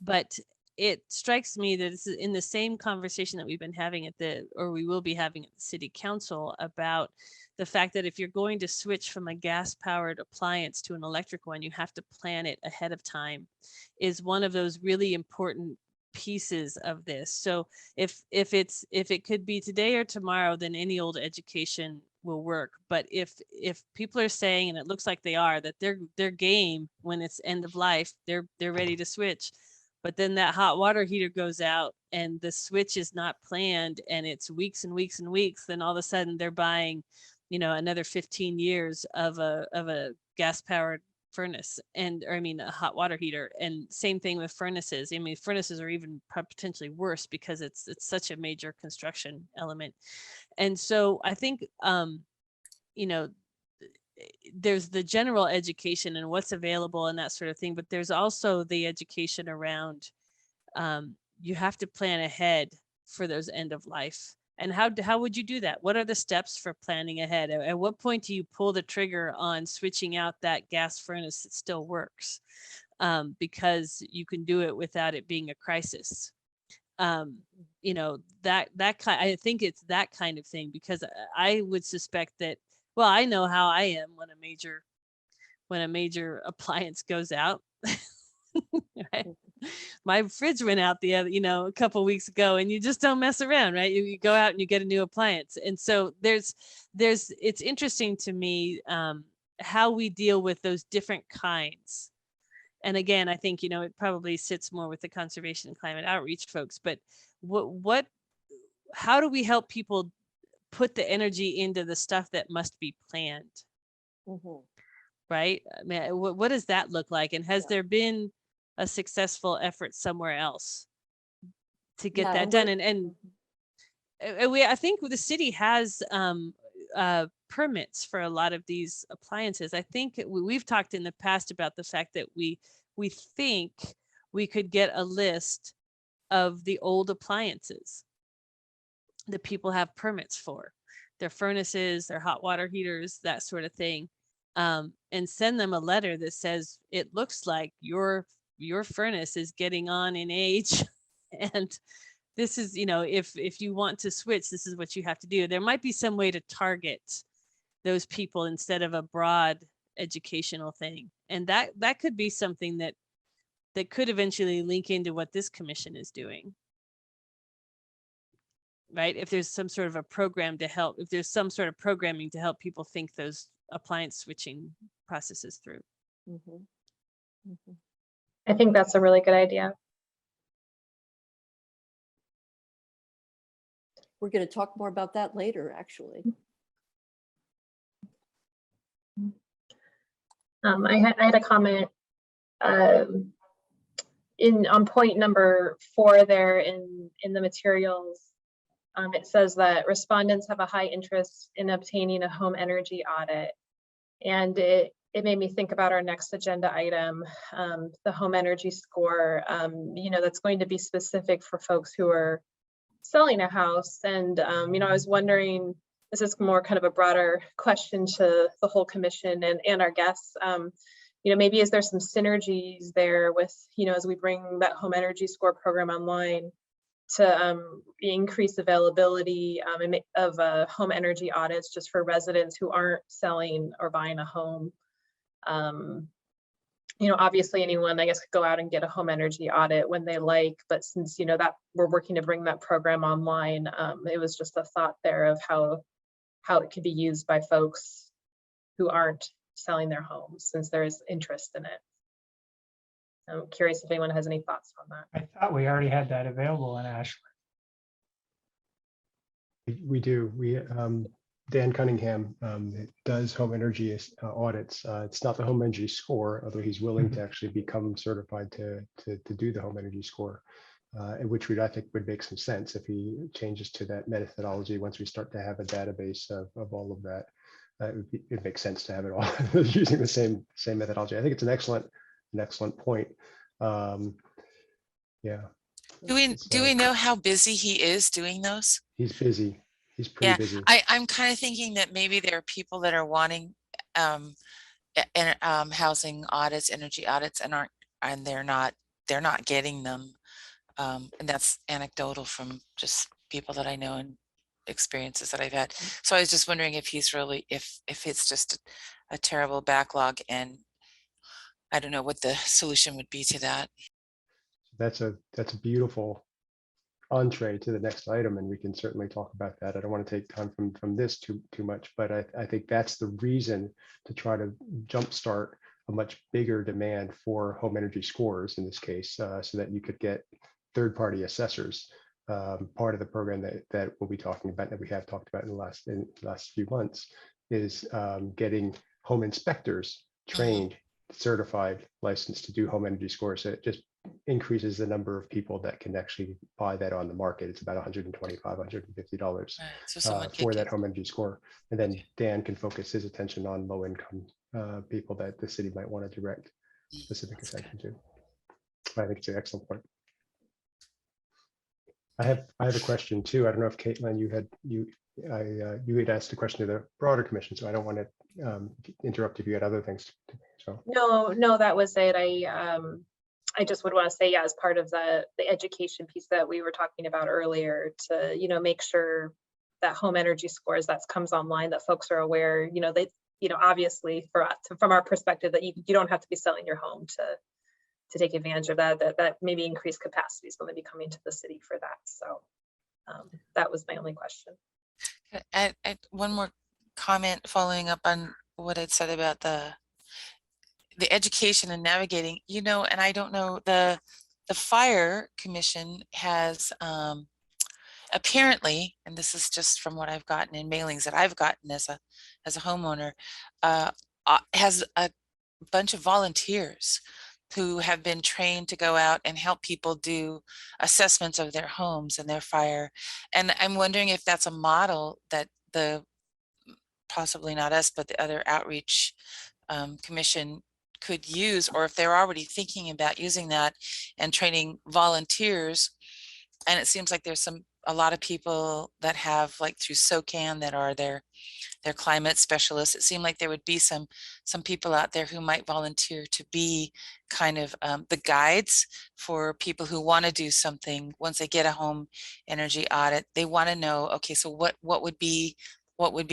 But it strikes me that this is in the same conversation that we've been having we will be having at the City Council about the fact that if you're going to switch from a gas-powered appliance to an electric one, you have to plan it ahead of time, is one of those really important pieces of this. So if it could be today or tomorrow, then any old education will work. But if people are saying, and it looks like they are, that they're game when it's end of life, they're ready to switch. But then that hot water heater goes out and the switch is not planned and it's weeks and weeks and weeks, then all of a sudden they're buying, another 15 years of a gas powered furnace a hot water heater. And same thing with furnaces. Furnaces are even potentially worse because it's such a major construction element. And so I think, there's the general education and what's available and that sort of thing, but there's also the education around, you have to plan ahead for those end of life. And how would you do that? What are the steps for planning ahead? At what point do you pull the trigger on switching out that gas furnace that still works? Because you can do it without it being a crisis. I think it's that kind of thing, because I would suspect that, well, I know how I am when a major appliance goes out. Right? my fridge went out the other, a couple weeks ago, and you just don't mess around, right? You go out and you get a new appliance. And so it's interesting to me how we deal with those different kinds. And again, I think, it probably sits more with the conservation and climate outreach folks, but how do we help people put the energy into the stuff that must be planned? Mhm. Right? I mean, what does that look like? And has there been a successful effort somewhere else to get Yeah, that and done? we're- And I think the city has permits for a lot of these appliances. I think we've talked in the past about the fact that we think we could get a list of the old appliances that people have permits for, their furnaces, their hot water heaters, that sort of thing, and send them a letter that says, it looks like your furnace is getting on in age, and this is, if you want to switch, this is what you have to do. There might be some way to target those people instead of a broad educational thing, and that could be something that could eventually link into what this commission is doing. Right? If there's some sort of a program to help, if there's some sort of programming to help people think those appliance switching processes through. Mhm. Mhm. I think that's a really good idea. We're going to talk more about that later, actually. I had a comment on point number 4 there in the materials. It says that respondents have a high interest in obtaining a home energy audit. And it made me think about our next agenda item, the home energy score, that's going to be specific for folks who are selling a house. And, I was wondering, this is more kind of a broader question to the whole commission and our guests. Maybe is there some synergies there with, as we bring that home energy score program online, to increase availability of home energy audits just for residents who aren't selling or buying a home. Obviously anyone, I guess, could go out and get a home energy audit when they like, but since, that we're working to bring that program online, it was just a thought there of how it could be used by folks who aren't selling their homes, since there is interest in it. I'm curious if anyone has any thoughts on that. I thought we already had that available in Ashland. We do. Dan Cunningham does home energy audits. It's not the home energy score, although he's willing to actually become certified to do the home energy score, which I think would make some sense if he changes to that methodology. Once we start to have a database of all of that, it makes sense to have it all using the same methodology. I think it's an excellent point. Yeah. Do we know how busy he is doing those? He's busy. He's pretty busy. I'm kind of thinking that maybe there are people that are wanting housing audits, energy audits, and they're not getting them. And that's anecdotal from just people that I know and experiences that I've had. So I was just wondering if he's really, if it's just a terrible backlog, and I don't know what the solution would be to that. That's a beautiful entree to the next item, and we can certainly talk about that. I don't want to take time from this too much, but I think that's the reason to try to jumpstart a much bigger demand for home energy scores in this case, so that you could get third-party assessors. Part of the program that we'll be talking about, that we have talked about in the last few months, is getting home inspectors trained, certified, licensed to do home energy scores. So it just increases the number of people that can actually buy that on the market. It's about $125, $150 for that home energy score. And then Dan can focus his attention on low income people that the city might want to direct specific attention to. I think it's an excellent point. I have a question too. I don't know if Caitlin, you had asked a question to the broader commission, so I don't want to interrupt if you had other things to do. So No, that was it. I just would want to say, as part of the education piece that we were talking about earlier, to make sure that home energy scores that comes online, that folks are aware, they, obviously from our perspective, that you don't have to be selling your home take advantage of that maybe increased capacity is going to be coming to the city for that. So that was my only question. One more comment following up on what I'd said about the education and navigating, you know, and I don't know, the fire commission has apparently, and this is just from what I've gotten in mailings that I've gotten as a homeowner, has a bunch of volunteers who have been trained to go out and help people do assessments of their homes and their fire. And I'm wondering if that's a model that possibly not us, but the other outreach commission could use, or if they're already thinking about using that and training volunteers. And it seems like there's a lot of people that have, like through SOCAN, that are their climate specialists. It seemed like there would be some people out there who might volunteer to be kind of the guides for people who want to do something. Once they get a home energy audit, they want to know, okay, so what would be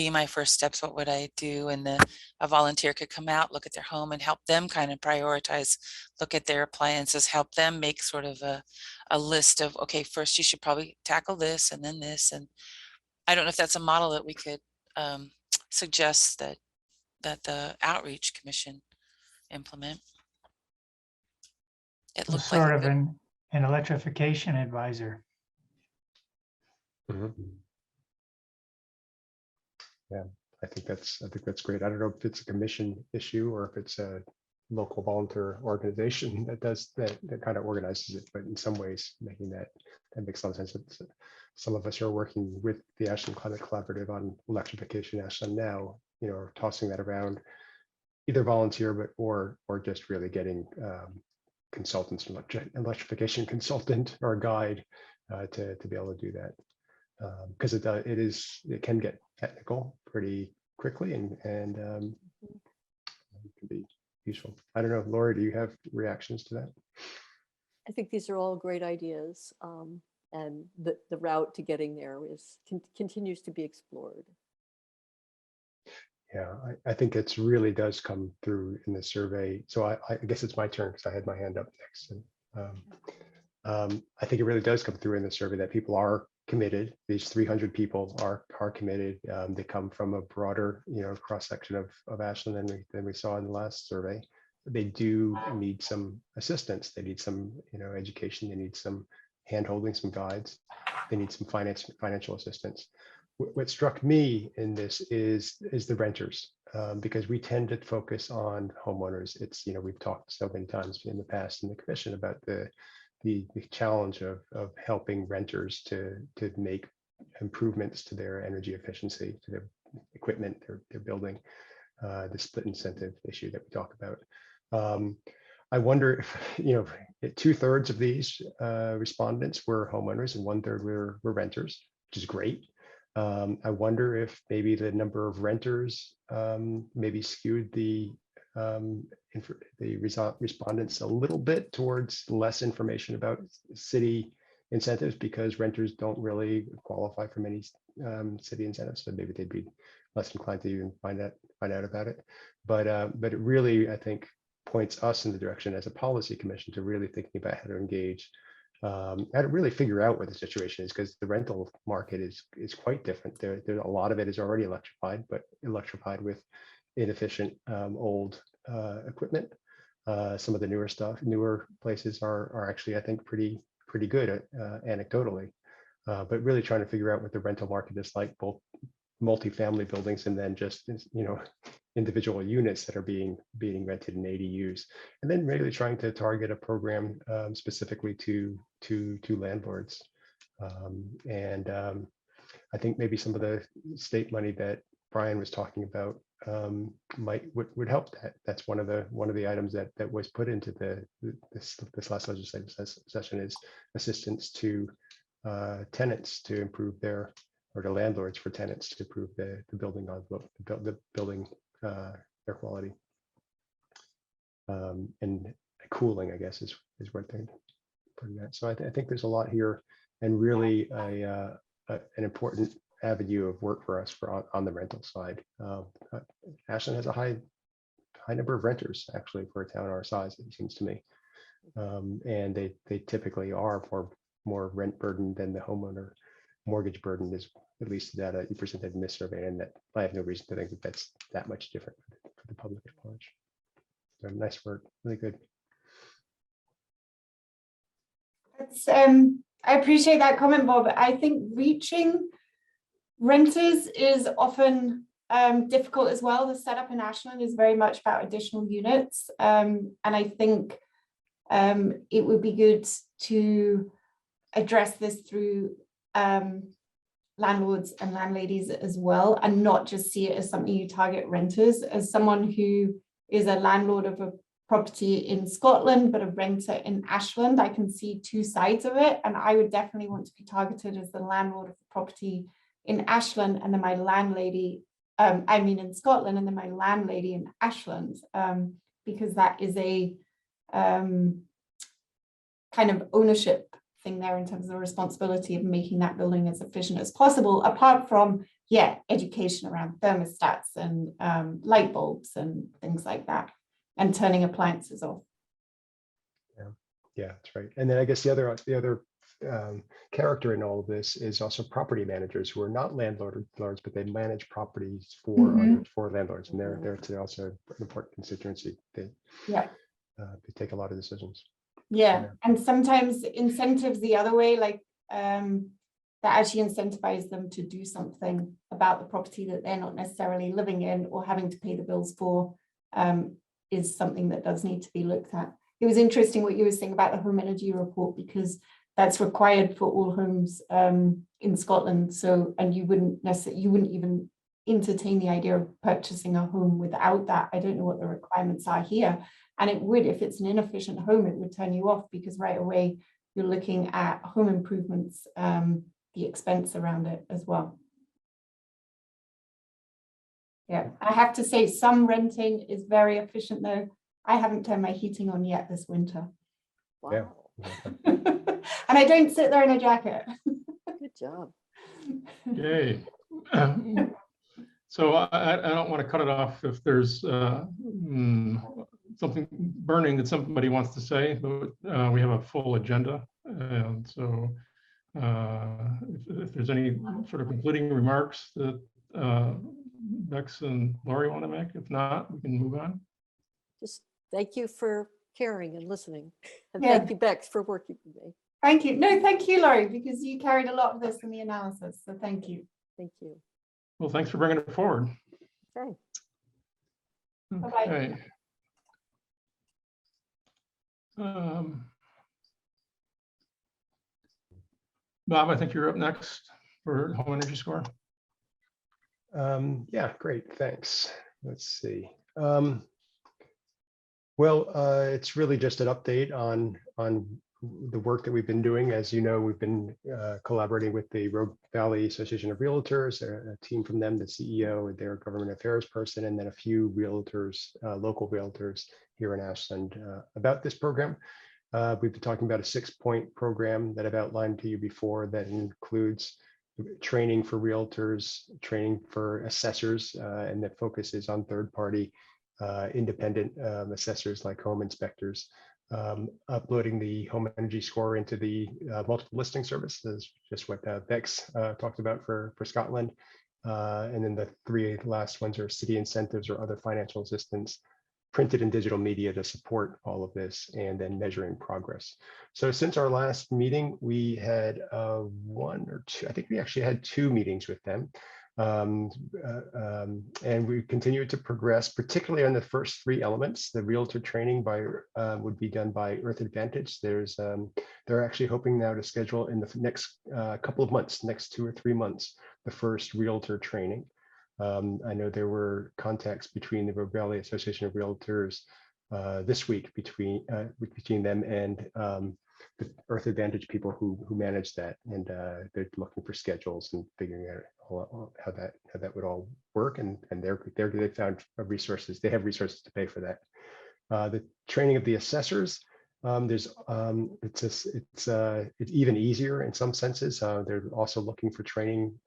my first steps? What would I do? And a volunteer could come out, look at their home, and help them kind of prioritize, look at their appliances, help them make sort of a list of, okay, first you should probably tackle this and then this. And I don't know if that's a model that we could suggest that the outreach commission implement. It looked like Sort of an electrification advisor. Mhm. Yeah, I think that's great. I don't know if it's a commission issue or if it's a local volunteer organization that does that kind of organizes it, but in some ways making that makes a lot of sense. Some of us are working with the Ashland Climate Collaborative on electrification Ashland now, you know, tossing that around, either volunteer or just really getting consultants, electrification consultant or a guide to be able to do that, because it can get technical pretty quickly and it can be useful. I don't know, Laura, do you have reactions to that? I think these are all great ideas, and the route to getting there continues to be explored. Yeah, I think it's really does come through in the survey. So I guess it's my turn because I had my hand up next. And, I think it really does come through in the survey that people are committed. These 300 people are committed. They come from a broader, you know, cross section of Ashland than we saw in the last survey. They do need some assistance. They need some, you know, education. They need some hand-holding, some guides. They need some financial assistance. What struck me in this is the renters, because we tend to focus on homeowners. It's, you know, we've talked so many times in the past in the commission about the challenge of helping renters to make improvements to their energy efficiency, to their equipment they're building, the split incentive issue that we talk about. I wonder if, you know, 2/3 of these respondents were homeowners and 1/3 were renters, which is great. I wonder if maybe the number of renters maybe skewed the respondents a little bit towards less information about city incentives, because renters don't really qualify for many city incentives, so maybe they'd be less inclined to even find out about it. But it really, I think, points us in the direction as a policy commission to really thinking about how to engage, how to really figure out what the situation is, because the rental market is quite different. There a lot of it is already electrified, but electrified with inefficient old equipment. Some of the newer places are actually, I think, pretty good anecdotally, but really trying to figure out what the rental market is like, both multifamily buildings and then just, you know, individual units that are being rented in ADUs, and then really trying to target a program specifically to landlords. I think maybe some of the state money that Brian was talking about would help that. That's one of the items that was put into this last legislative session, is assistance to tenants to improve their, or to landlords for tenants to improve the building envelope, the building air quality, and cooling, I guess, is what they're putting that. So I think there's a lot here, and really an important avenue of work for us on the rental side. Ashland has a high number of renters, actually, for a town our size, it seems to me. And they typically are more rent burden than the homeowner. Mortgage burden is at least that you presented in this survey, and that I have no reason to think that that's that much different for the public at large. So nice work, really good. That's, I appreciate that comment, Bob. I think reaching renters is often difficult as well. The setup in Ashland is very much about additional units. And I think it would be good to address this through landlords and landladies as well, and not just see it as something you target renters. As someone who is a landlord of a property in Scotland, but a renter in Ashland, I can see two sides of it. And I would definitely want to be targeted as the landlord of the property in Ashland, and then my landlady, in Scotland, and then my landlady in Ashland, because that is a kind of ownership thing there in terms of the responsibility of making that building as efficient as possible, apart from, education around thermostats and light bulbs and things like that, and turning appliances off. Yeah, that's right. And then I guess the other character in all of this is also property managers who are not landlords, but they manage properties for landlords, and they're also an important constituency. They take a lot of decisions. Yeah, and sometimes incentives the other way, like that actually incentivize them to do something about the property that they're not necessarily living in or having to pay the bills for, is something that does need to be looked at. It was interesting what you were saying about the home energy report, because that's required for all homes in Scotland. So, and you wouldn't even entertain the idea of purchasing a home without that. I don't know what the requirements are here. And it would, if it's an inefficient home, it would turn you off, because right away you're looking at home improvements, the expense around it as well. Yeah, I have to say some renting is very efficient though. I haven't turned my heating on yet this winter. Wow. And I don't sit there in a jacket. Good job. Yay. So I don't want to cut it off if there's something burning that somebody wants to say, but we have a full agenda. And so if there's any sort of concluding remarks that Bex and Lori want to make, if not, we can move on. Just thank you for caring and listening. And Yeah. thank you, Bex, for working today. Thank you. No, thank you, Laurie, because you carried a lot of this in the analysis. So thank you. Thank you. Well, thanks for bringing it forward. Okay. Bye-bye. Okay. Bob, I think you're up next for home energy score. Yeah, great, thanks. Let's see. It's really just an update on the work that we've been doing. As you know, we've been collaborating with the Rogue Valley Association of Realtors, a team from them, the CEO, their government affairs person, and then a few realtors, local realtors here in Ashland about this program. We've been talking about a 6-point program that I've outlined to you before that includes training for realtors, training for assessors, and the focus is on third-party independent assessors like home inspectors, uploading the home energy score into the multiple listing service. That's just what Bex talked about for Scotland. And then the 3 last ones are city incentives or other financial assistance, printed and digital media to support all of this, and then measuring progress. So since our last meeting, we had 1 or 2, I think we actually had 2 meetings with them. And we continue to progress, particularly on the first 3 elements. The realtor training would be done by Earth Advantage. They're actually hoping now to schedule in the next couple of months, next 2 or 3 months, the first realtor training. I know there were contacts between the Rogue Valley Association of Realtors this week between them and the Earth Advantage people who manage that, and they're looking for schedules and figuring out how that would all work. And they found resources. They have resources to pay for that. The training of the assessors. It's even easier in some senses. They're also looking for training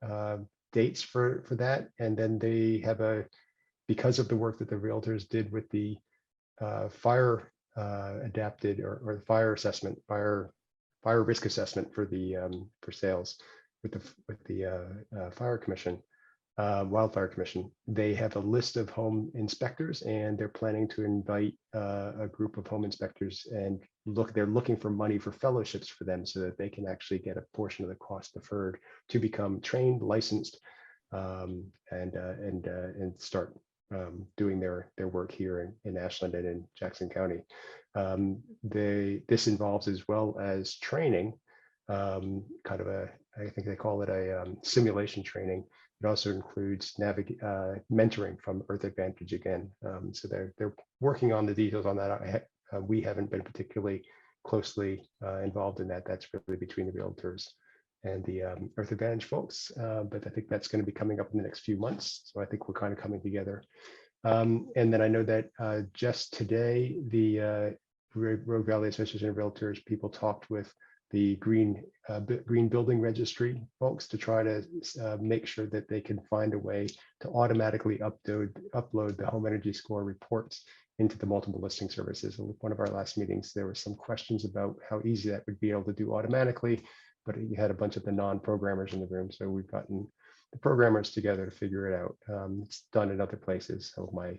dates for that, and then they have because of the work that the realtors did with the fire adapted or the fire assessment, fire risk assessment for the for sales with the fire commission, wildfire commission. They have a list of home inspectors, and they're planning to invite a group of home inspectors, and they're looking for money for fellowships for them so that they can actually get a portion of the cost deferred to become trained, licensed, and start doing their work here in Ashland and in Jackson County. This involves, as well as training, kind of I think they call it a simulation training. It also includes mentoring from Earth Advantage again. So they're working on the details on that. We haven't been particularly closely involved in that. That's really between the realtors and the Earth Advantage folks. But I think that's going to be coming up in the next few months. So I think we're kind of coming together. And then I know that just today, the Rogue Valley Association of Realtors people talked with the Green Building Registry folks to try to make sure that they can find a way to automatically upload the home energy score reports into the multiple listing services. In one of our last meetings, there were some questions about how easy that would be able to do automatically, but you had a bunch of the non-programmers in the room. So we've gotten the programmers together to figure it out. It's done in other places. So my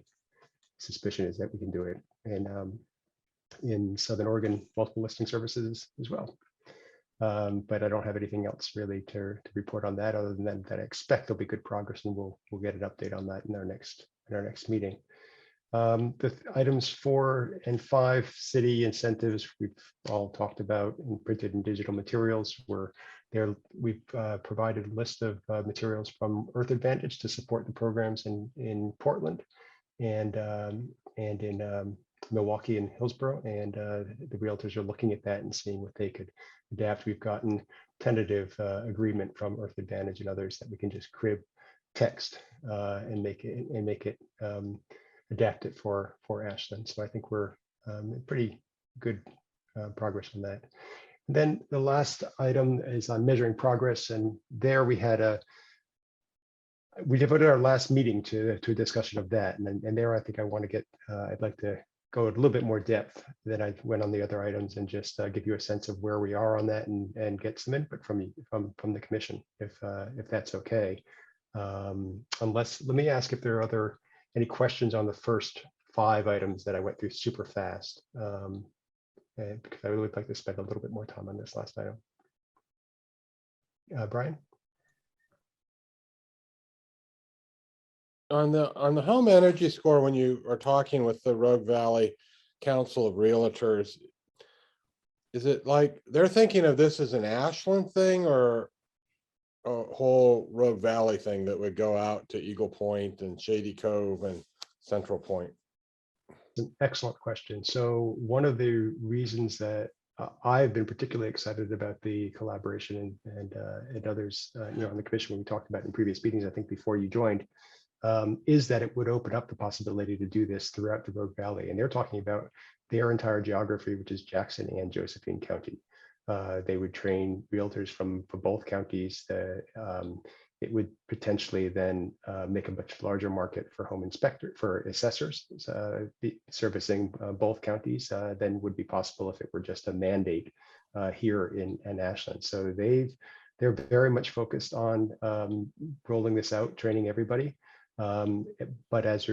suspicion is that we can do it in Southern Oregon, multiple listing services as well. But I don't have anything else really to report on that, other than that I expect there'll be good progress, and we'll get an update on that in our next meeting. The items 4 and 5, city incentives, we've all talked about in printed and digital materials. We've provided a list of materials from Earth Advantage to support the programs in Portland and in Milwaukee and Hillsborough, and the realtors are looking at that and seeing what they could adapt. We've gotten tentative agreement from Earth Advantage and others that we can just crib text and make it adapt it for Ashland. So I think we're pretty good progress on that. And then the last item is on measuring progress, and there we devoted our last meeting to a discussion of that, and there I think I want to get I'd like to go a little bit more depth than I went on the other items, and just give you a sense of where we are on that, and get some input from the commission, if that's okay. Let me ask if there are any questions on the first 5 items that I went through super fast, because I would like to spend a little bit more time on this last item. Brian? On the home energy score, when you are talking with the Rogue Valley Council of Realtors, is it like they're thinking of this as an Ashland thing, or a whole Rogue Valley thing that would go out to Eagle Point and Shady Cove and Central Point? It's an excellent question. So one of the reasons that I've been particularly excited about the collaboration and others, on the commission, when we talked about in previous meetings, I think before you joined, is that it would open up the possibility to do this throughout the Rogue Valley. And they're talking about their entire geography, which is Jackson and Josephine County. They would train realtors from both counties. It would potentially then make a much larger market for assessors servicing both counties than would be possible if it were just a mandate here in Ashland. So they're very much focused on rolling this out, training everybody. But as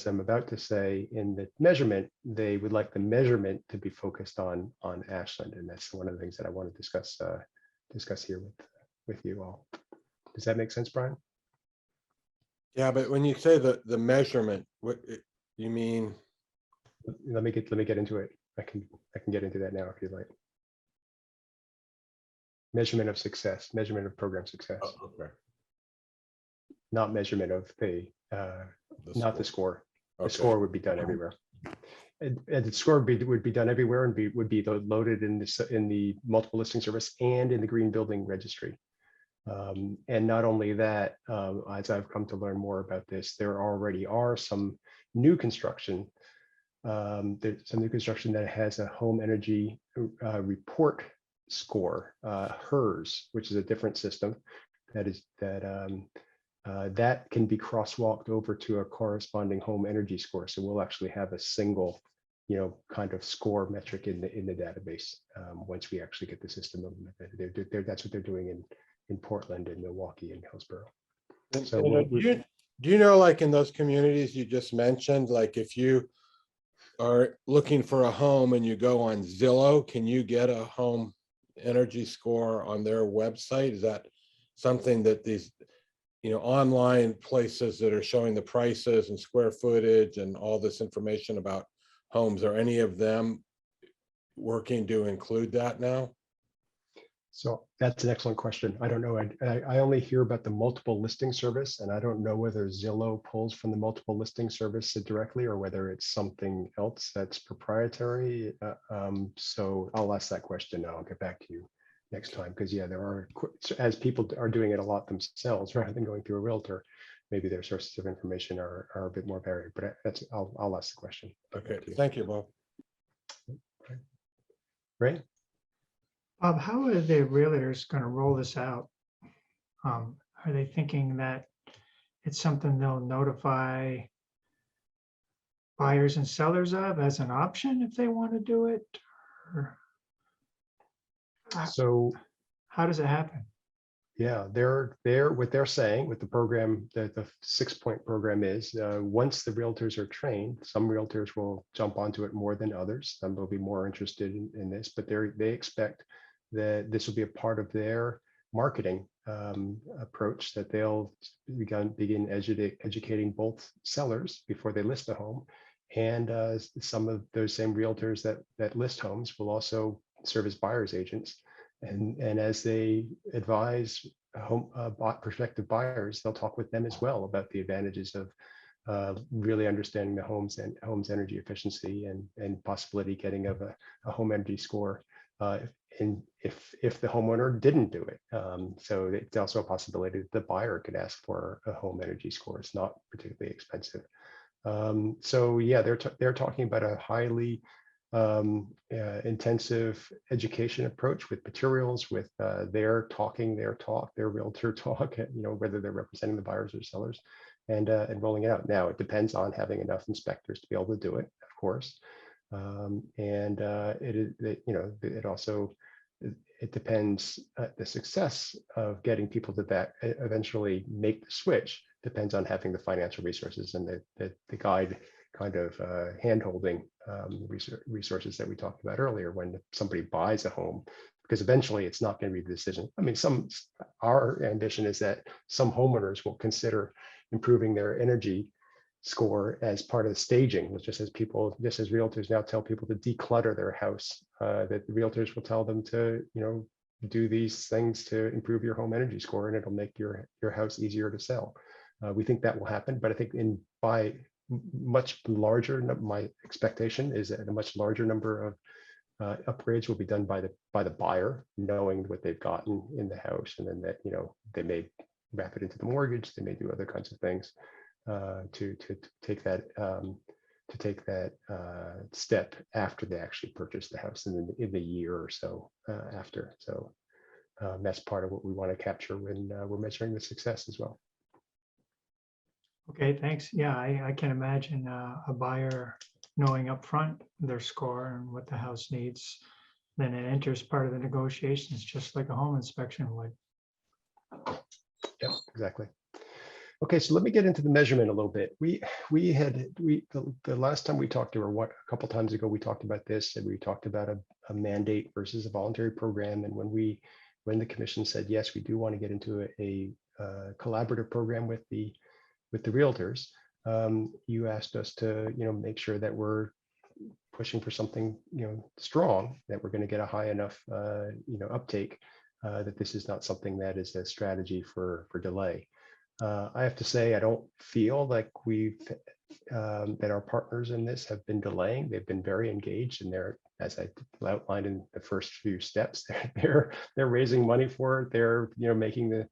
I'm about to say, in the measurement, they would like the measurement to be focused on Ashland, and that's one of the things that I want to discuss here with you all. Does that make sense, Brian? Yeah, but when you say the measurement, what you mean? Let me get into it. I can get into that now if you'd like. Measurement of success, measurement of program success. Oh, okay. Not measurement of not the score. The score would be done everywhere. And the score would be done everywhere, and would be loaded in the multiple listing service and in the Green Building Registry. And not only that, as I've come to learn more about this, there already are some new construction. There's some new construction that has a home energy report score, HERS, which is a different system that can be crosswalked over to a corresponding home energy score. So we'll actually have a single kind of score metric in the database once we actually get the system implemented. That's what they're doing in Portland and Milwaukee and Hillsborough. So do you know, like in those communities you just mentioned, like if you are looking for a home and you go on Zillow, can you get a home energy score on their website? Is that something that these, online places that are showing the prices and square footage and all this information about homes, are any of them working to include that now? So that's an excellent question. I don't know. I only hear about the multiple listing service, and I don't know whether Zillow pulls from the multiple listing service directly or whether it's something else that's proprietary. So I'll ask that question and I'll get back to you next time, because yeah, there are, as people are doing it a lot themselves rather than going through a realtor, maybe their sources of information are a bit more varied, but I'll ask the question. Okay, thank you, Bob. Ray? Bob, how are the realtors going to roll this out? Are they thinking that it's something they'll notify buyers and sellers of as an option if they want to do it? Or So how does it happen? yeah, they're what they're saying with the program, that the 6-point program is, once the realtors are trained, some realtors will jump onto it more than others. Some will be more interested in this, but they expect that this will be a part of their marketing approach, that they'll begin educating both sellers before they list a home, and some of those same realtors that list homes will also serve as buyer's agents. And as they advise prospective buyers, they'll talk with them as well about the advantages of really understanding the home's energy efficiency and possibility getting of a home energy score. And if the homeowner didn't do it, so it's also a possibility that the buyer could ask for a home energy score. It's not particularly expensive. So yeah, they're talking about a highly intensive education approach with materials, with their realtor talk, whether they're representing the buyers or sellers, and rolling it out. Now it depends on having enough inspectors to be able to do it, of course, and it depends. The success of getting people to that eventually make the switch depends on having the financial resources and the guide kind of hand-holding resources that we talked about earlier when somebody buys a home, because eventually it's not going to be the decision. I mean, our ambition is that some homeowners will consider improving their energy score as part of the staging, just as realtors now tell people to declutter their house, that the realtors will tell them to, do these things to improve your home energy score, and it'll make your house easier to sell. We think that will happen, but I think by much larger, my expectation is that a much larger number of upgrades will be done by the buyer, knowing what they've gotten in the house, and then that they may wrap it into the mortgage, they may do other kinds of things to take that step after they actually purchase the house, and in the year or so after. So that's part of what we want to capture when we're measuring the success as well. Okay, thanks. Yeah, I can imagine a buyer knowing upfront their score and what the house needs. Then it enters part of the negotiations, just like a home inspection would. Yeah, exactly. Okay, so let me get into the measurement a little bit. The last time we talked, or a couple times ago, we talked about this, and we talked about a mandate versus a voluntary program. And when the commission said yes, we do want to get into a collaborative program with the realtors, you asked us to make sure that we're pushing for something strong, that we're going to get a high enough uptake, that this is not something that is a strategy for delay. I have to say, I don't feel like that our partners in this have been delaying. They've been very engaged, and they're, as I outlined in the first few steps, they're raising money for it. They're making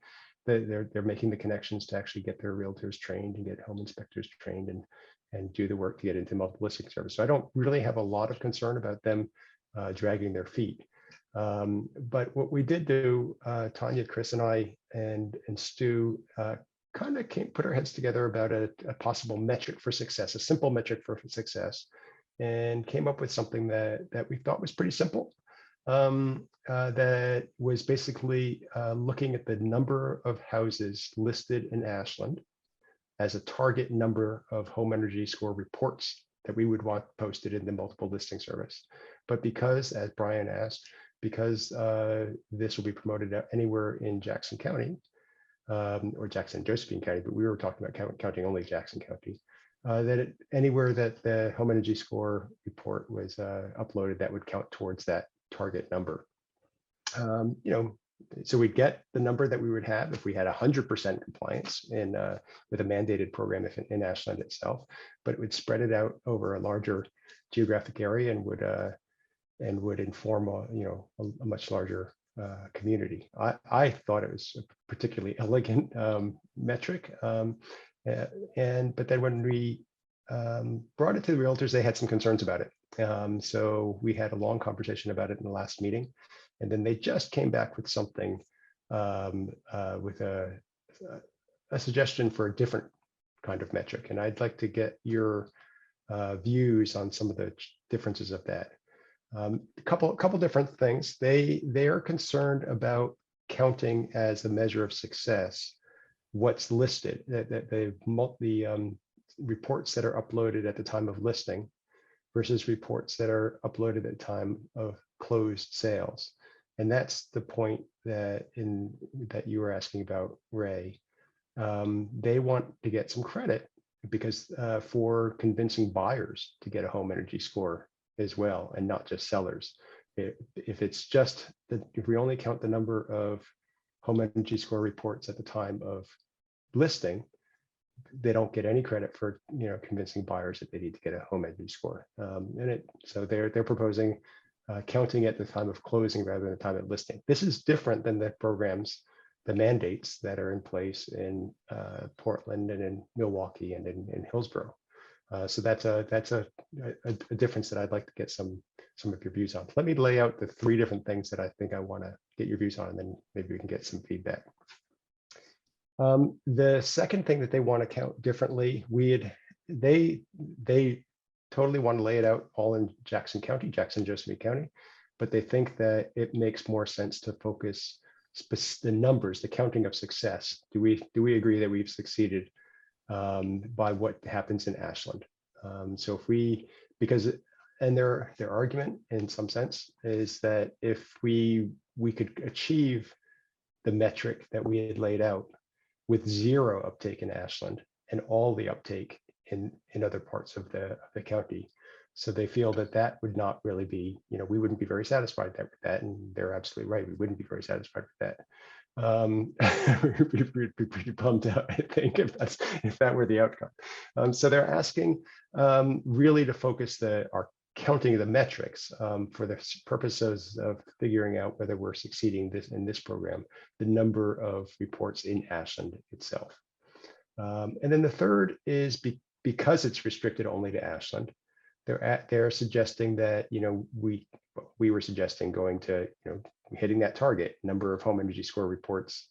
they're making the connections to actually get their realtors trained and get home inspectors trained and do the work to get into multiple listing service. So I don't really have a lot of concern about them dragging their feet. But what we did do, Tanya, Chris, and I, and Stu, kind of put our heads together about a possible metric for success, a simple metric for success, and came up with something that we thought was pretty simple. That was basically looking at the number of houses listed in Ashland as a target number of home energy score reports that we would want posted in the multiple listing service. But because, as Brian asked, because this will be promoted anywhere in Jackson County, or Jackson Josephine County, but we were talking about counting only Jackson County, anywhere that the home energy score report was uploaded, that would count towards that target number. So we'd get the number that we would have if we had 100% compliance with a mandated program in Ashland itself, but it would spread it out over a larger geographic area and would inform a much larger community. I thought it was a particularly elegant metric, but then when we brought it to the realtors, they had some concerns about it. So we had a long conversation about it in the last meeting, and then they just came back with something with a suggestion for a different kind of metric. And I'd like to get your views on some of the differences of that. A couple different things. They are concerned about counting as a measure of success what's listed, that the reports that are uploaded at the time of listing versus reports that are uploaded at the time of closed sales. And that's the point that you were asking about, Ray. They want to get some credit because for convincing buyers to get a home energy score as well, and not just sellers. If it's just that, if we only count the number of home energy score reports at the time of listing, they don't get any credit for convincing buyers that they need to get a home energy score. So they're proposing counting at the time of closing rather than the time of listing. This is different than the programs, the mandates that are in place in Portland and in Milwaukee and in Hillsborough. So that's a difference that I'd like to get some of your views on. Let me lay out the three different things that I think I want to get your views on, and then maybe we can get some feedback. The second thing that they want to count differently, they totally want to lay it out all in Jackson County, Jackson Josephine County, but they think that it makes more sense to focus the numbers, the counting of success. Do we agree that we've succeeded by what happens in Ashland? So and their argument in some sense is that if we could achieve the metric that we had laid out with zero uptake in Ashland and all the uptake in other parts of the county. So they feel that would not really be, we wouldn't be very satisfied with that. And they're absolutely right. We wouldn't be very satisfied with that. We'd be pretty bummed out, I think, if that were the outcome. So they're asking really to focus our counting of the metrics for the purposes of figuring out whether we're succeeding in this program, the number of reports in Ashland itself. And then the third is because it's restricted only to Ashland, they're suggesting that we were suggesting going to hitting that target number of home energy score reports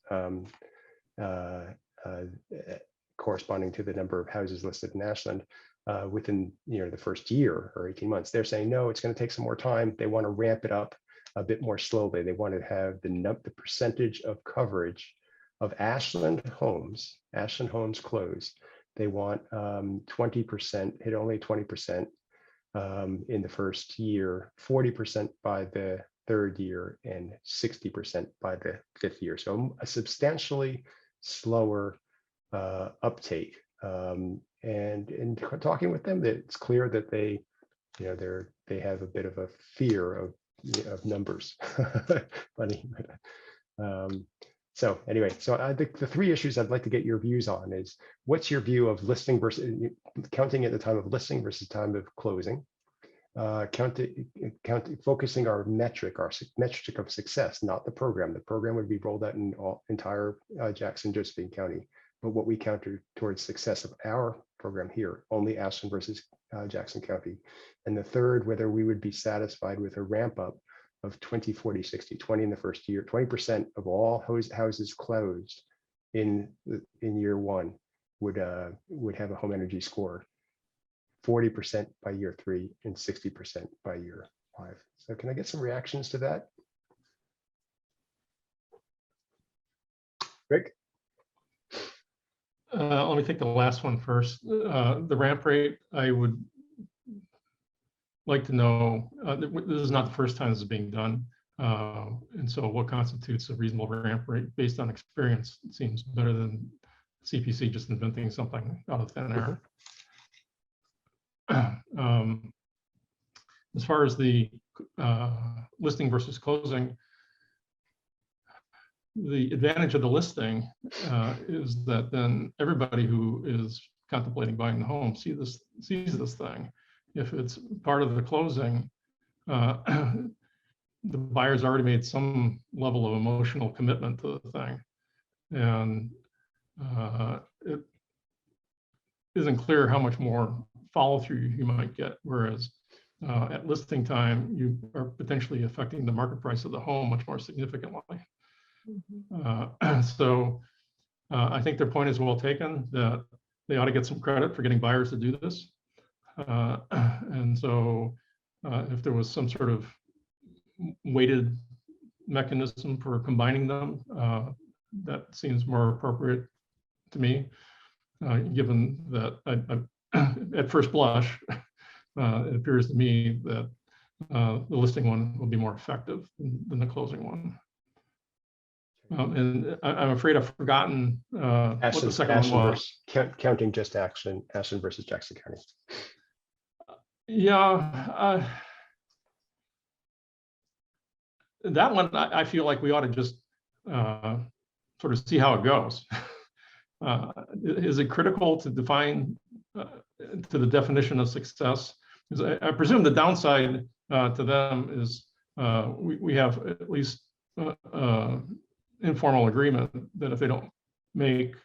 corresponding to the number of houses listed in Ashland within the first year or 18 months. They're saying no, it's going to take some more time. They want to ramp it up a bit more slowly. They want to have the percentage of coverage of Ashland homes closed. They want 20%, hit only 20% in the first year, 40% by the third year, and 60% by the fifth year. So a substantially slower uptake. And in talking with them, it's clear that they have a bit of a fear of numbers. Funny. So anyway, so I think the three issues I'd like to get your views on is, what's your view of listing versus counting at the time of listing versus time of closing? Focusing our metric of success, not the program. The program would be rolled out in entire Jackson Josephine County, but what we counter towards success of our program here, only Ashland versus Jackson County. And the third, whether we would be satisfied with a ramp up of 20, 40, 60, 20 in the first year, 20% of all houses closed in year one would have a home energy score. 40% by year 3, and 60% by year 5. So can I get some reactions to that? Rick? Let me take the last one first. The ramp rate, I would like to know, this is not the first time this is being done. And so what constitutes a reasonable ramp rate based on experience? It seems better than CPC just inventing something out of thin air. As far as the listing versus closing, the advantage of the listing is that then everybody who is contemplating buying the home sees this thing. If it's part of the closing, the buyer's already made some level of emotional commitment to the thing, and it isn't clear how much more follow through you might get. Whereas at listing time, you are potentially affecting the market price of the home much more significantly. So I think their point is well taken, that they ought to get some credit for getting buyers to do this. And so if there was some sort of weighted mechanism for combining them, that seems more appropriate to me, given that at first blush, it appears to me that the listing one will be more effective than the closing one. And I'm afraid I've forgotten what the second one was. Counting just Ashland versus Jackson County. Yeah, that one I feel like we ought to just sort of see how it goes. Is it critical to define to the definition of success? Because I presume the downside to them is we have at least informal agreement that if they don't make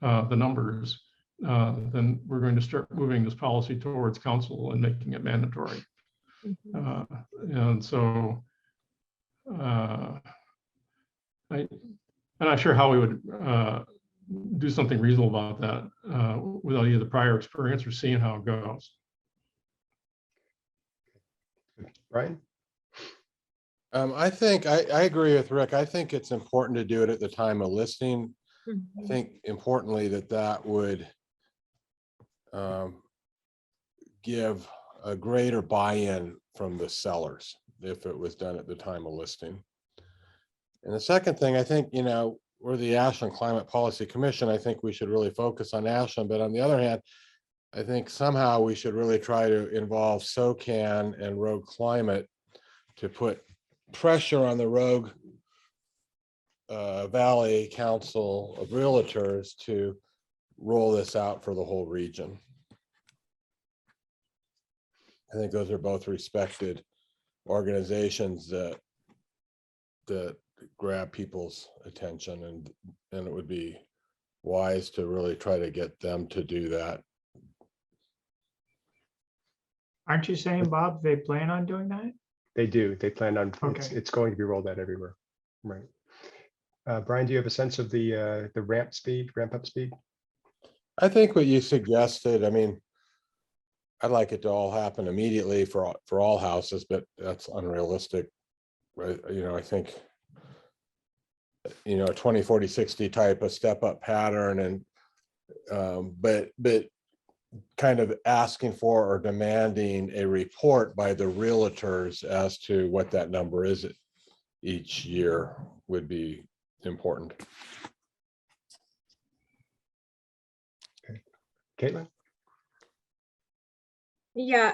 the numbers, then we're going to start moving this policy towards council and making it mandatory. And so I'm not sure how we would do something reasonable about that without either prior experience or seeing how it goes. Brian? I think I agree with Rick. I think it's important to do it at the time of listing. I think importantly that would give a greater buy-in from the sellers if it was done at the time of listing. And the second thing, I think, we're the Ashland Climate Policy Commission. I think we should really focus on Ashland, but on the other hand, I think somehow we should really try to involve SOCAN and Rogue Climate to put pressure on the Rogue Valley Council of Realtors to roll this out for the whole region. I think those are both respected organizations that grab people's attention, and it would be wise to really try to get them to do that. Aren't you saying, Bob, they plan on doing that? They do. They plan on, Okay. it's going to be rolled out everywhere. Right. Brian, do you have a sense of the ramp up speed? I think what you suggested, I mean, I'd like it to all happen immediately for all houses, but that's unrealistic. Right? I think, a 20, 40, 60 type of step up pattern, and but kind of asking for or demanding a report by the realtors as to what that number is each year would be important. Okay. Caitlin? Yeah,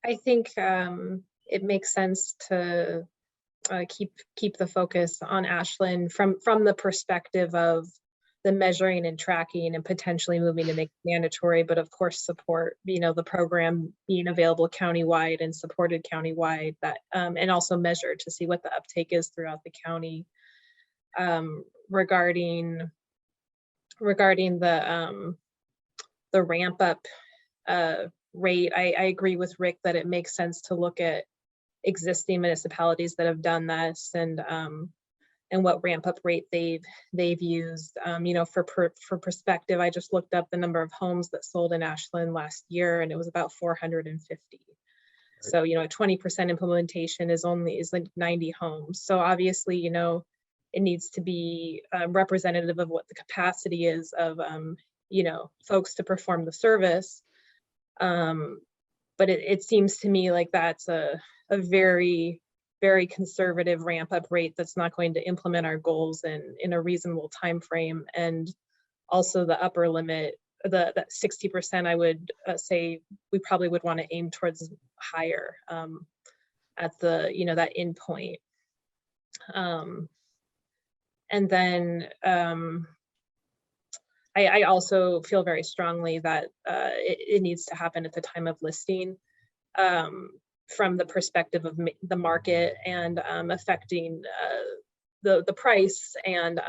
I think it makes sense to keep the focus on Ashland from the perspective of the measuring and tracking and potentially moving to make it mandatory, but of course support the program being available countywide and supported countywide, that and also measure to see what the uptake is throughout the county. Regarding the ramp up rate, I agree with Rick that it makes sense to look at existing municipalities that have done this and what ramp up rate they've used. You know, for perspective, I just looked up the number of homes that sold in Ashland last year, and it was about 450. So, you know, a 20% implementation is like 90 homes. So obviously, you know, it needs to be representative of what the capacity is of, you know, folks to perform the service. But it seems to me like that's a very, very conservative ramp up rate that's not going to implement our goals in a reasonable time frame. And also the upper limit, that 60%, I would say we probably would want to aim towards higher at the, you know, that end point. And then I also feel very strongly that it needs to happen at the time of listing, from the perspective of the market and affecting the price and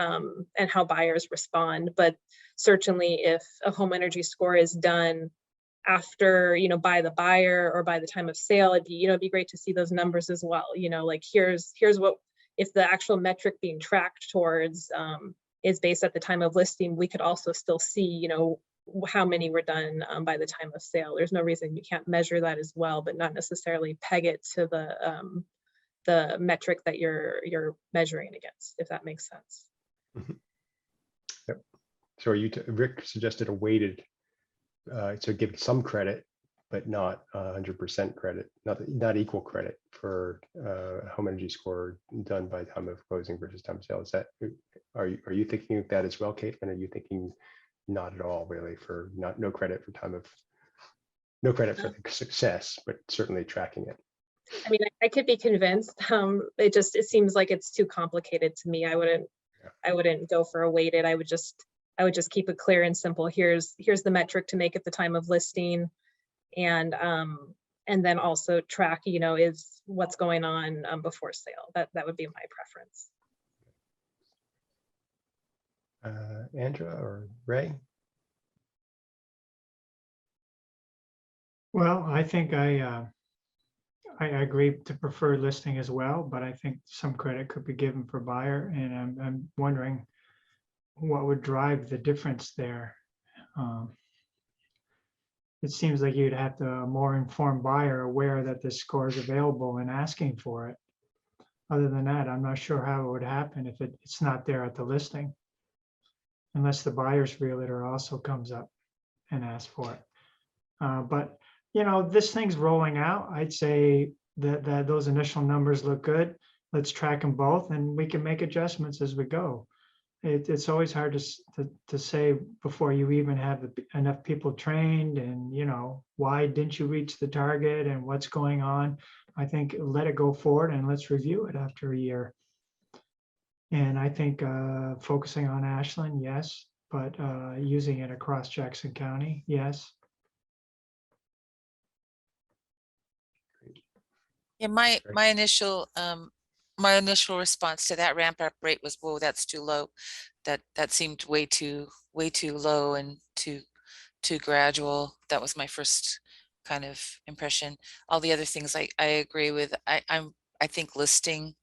how buyers respond. But certainly if a home energy score is done after, you know, by the buyer or by the time of sale, it'd be, you know, it'd be great to see those numbers as well. You know, like here's what, if the actual metric being tracked towards is based at the time of listing, we could also still see, you know, how many were done by the time of sale. There's no reason you can't measure that as well, but not necessarily peg it to the metric that you're measuring against, if that makes sense. Mhm. Yep. So Rick suggested a weighted, to give some credit, but not 100% credit, not equal credit for home energy score done by time of closing versus time of sale. Is that, are you thinking of that as well, Caitlin? Are you thinking not at all, really, for no credit for no credit for the success, but certainly tracking it? I mean, I could be convinced. It seems like it's too complicated to me. I wouldn't go for a weighted. I would just keep it clear and simple. Here's the metric to make at the time of listing, and then also track, you know, is what's going on before sale. That would be my preference. Andrea or Ray? Well, I think I agree to prefer listing as well, but I think some credit could be given for buyer, and I'm wondering what would drive the difference there. It seems like you'd have to a more informed buyer aware that this score is available and asking for it. Other than that, I'm not sure how it would happen if it's not there at the listing, unless the buyer's realtor also comes up and asks for it. But you know, this thing's rolling out. I'd say that those initial numbers look good. Let's track them both, and we can make adjustments as we go. It's always hard to say before you even have enough people trained, and you know, why didn't you reach the target and what's going on. I think let it go forward and let's review it after a year. And I think focusing on Ashland, yes, but using it across Jackson County, yes. Yeah, my initial response to that ramp up rate was, whoa, that's too low. That seemed way too low and too gradual. That was my first kind of impression. All the other things I agree with. I think listing,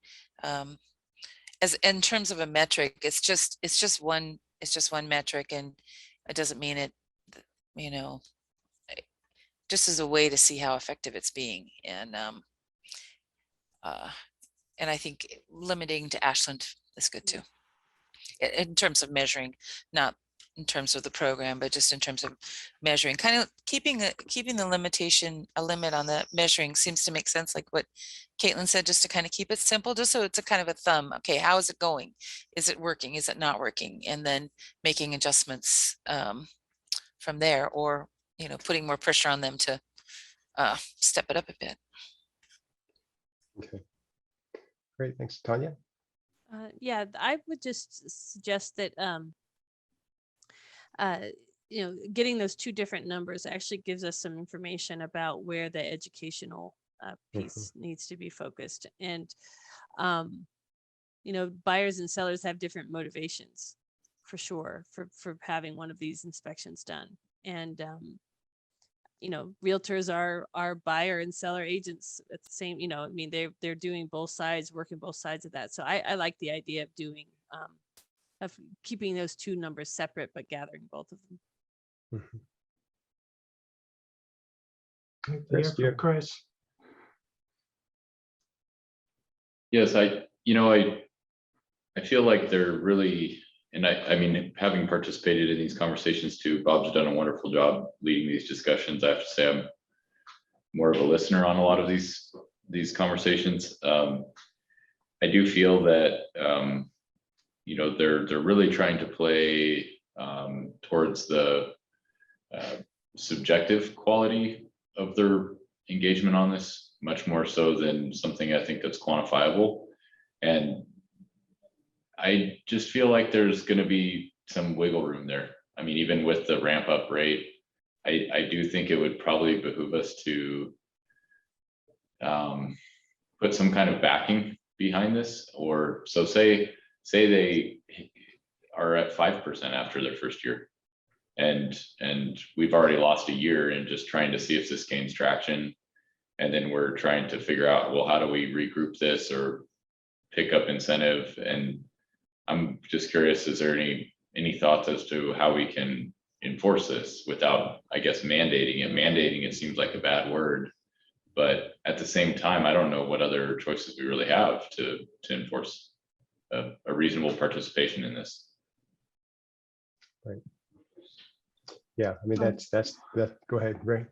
as in terms of a metric, it's just one metric, and it doesn't mean it, you know, just as a way to see how effective it's being. And I think limiting to Ashland is good too, in terms of measuring, not in terms of the program, but just in terms of measuring. Kind of keeping the limitation, a limit on the measuring seems to make sense, like what Caitlin said, just to kind of keep it simple, just so it's a kind of a thumb. Okay, how is it going? Is it working? Is it not working? And then making adjustments from there, or you know, putting more pressure on them to step it up a bit. Okay, great, thanks. Tanya? Yeah, I would just suggest that you know, getting those two different numbers actually gives us some information about where the educational piece needs to be focused. And you know, buyers and sellers have different motivations, for sure, for having one of these inspections done. And realtors are buyer and seller agents at the same, I mean, they're doing both sides, working both sides of that. So I like the idea of doing, of keeping those two numbers separate, but gathering both of them. Chris, do you- Chris. Yes, I feel like they're really, and I mean, having participated in these conversations too, Bob's done a wonderful job leading these discussions. I have to say I'm more of a listener on a lot of these conversations. I do feel that they're really trying to play towards the subjective quality of their engagement on this, much more so than something I think that's quantifiable. And I just feel like there's going to be some wiggle room there. I mean, even with the ramp up rate, I do think it would probably behoove us to put some kind of backing behind this. Or so say they are at 5% after their first year, and we've already lost a year in just trying to see if this gains traction. And then we're trying to figure out, well, how do we regroup this or pick up incentive? And I'm just curious, is there any thoughts as to how we can enforce this without, I guess, mandating it? Mandating it seems like a bad word, but at the same time, I don't know what other choices we really have to enforce a reasonable participation in this. Right. Yeah, I mean, that's go ahead, Ray.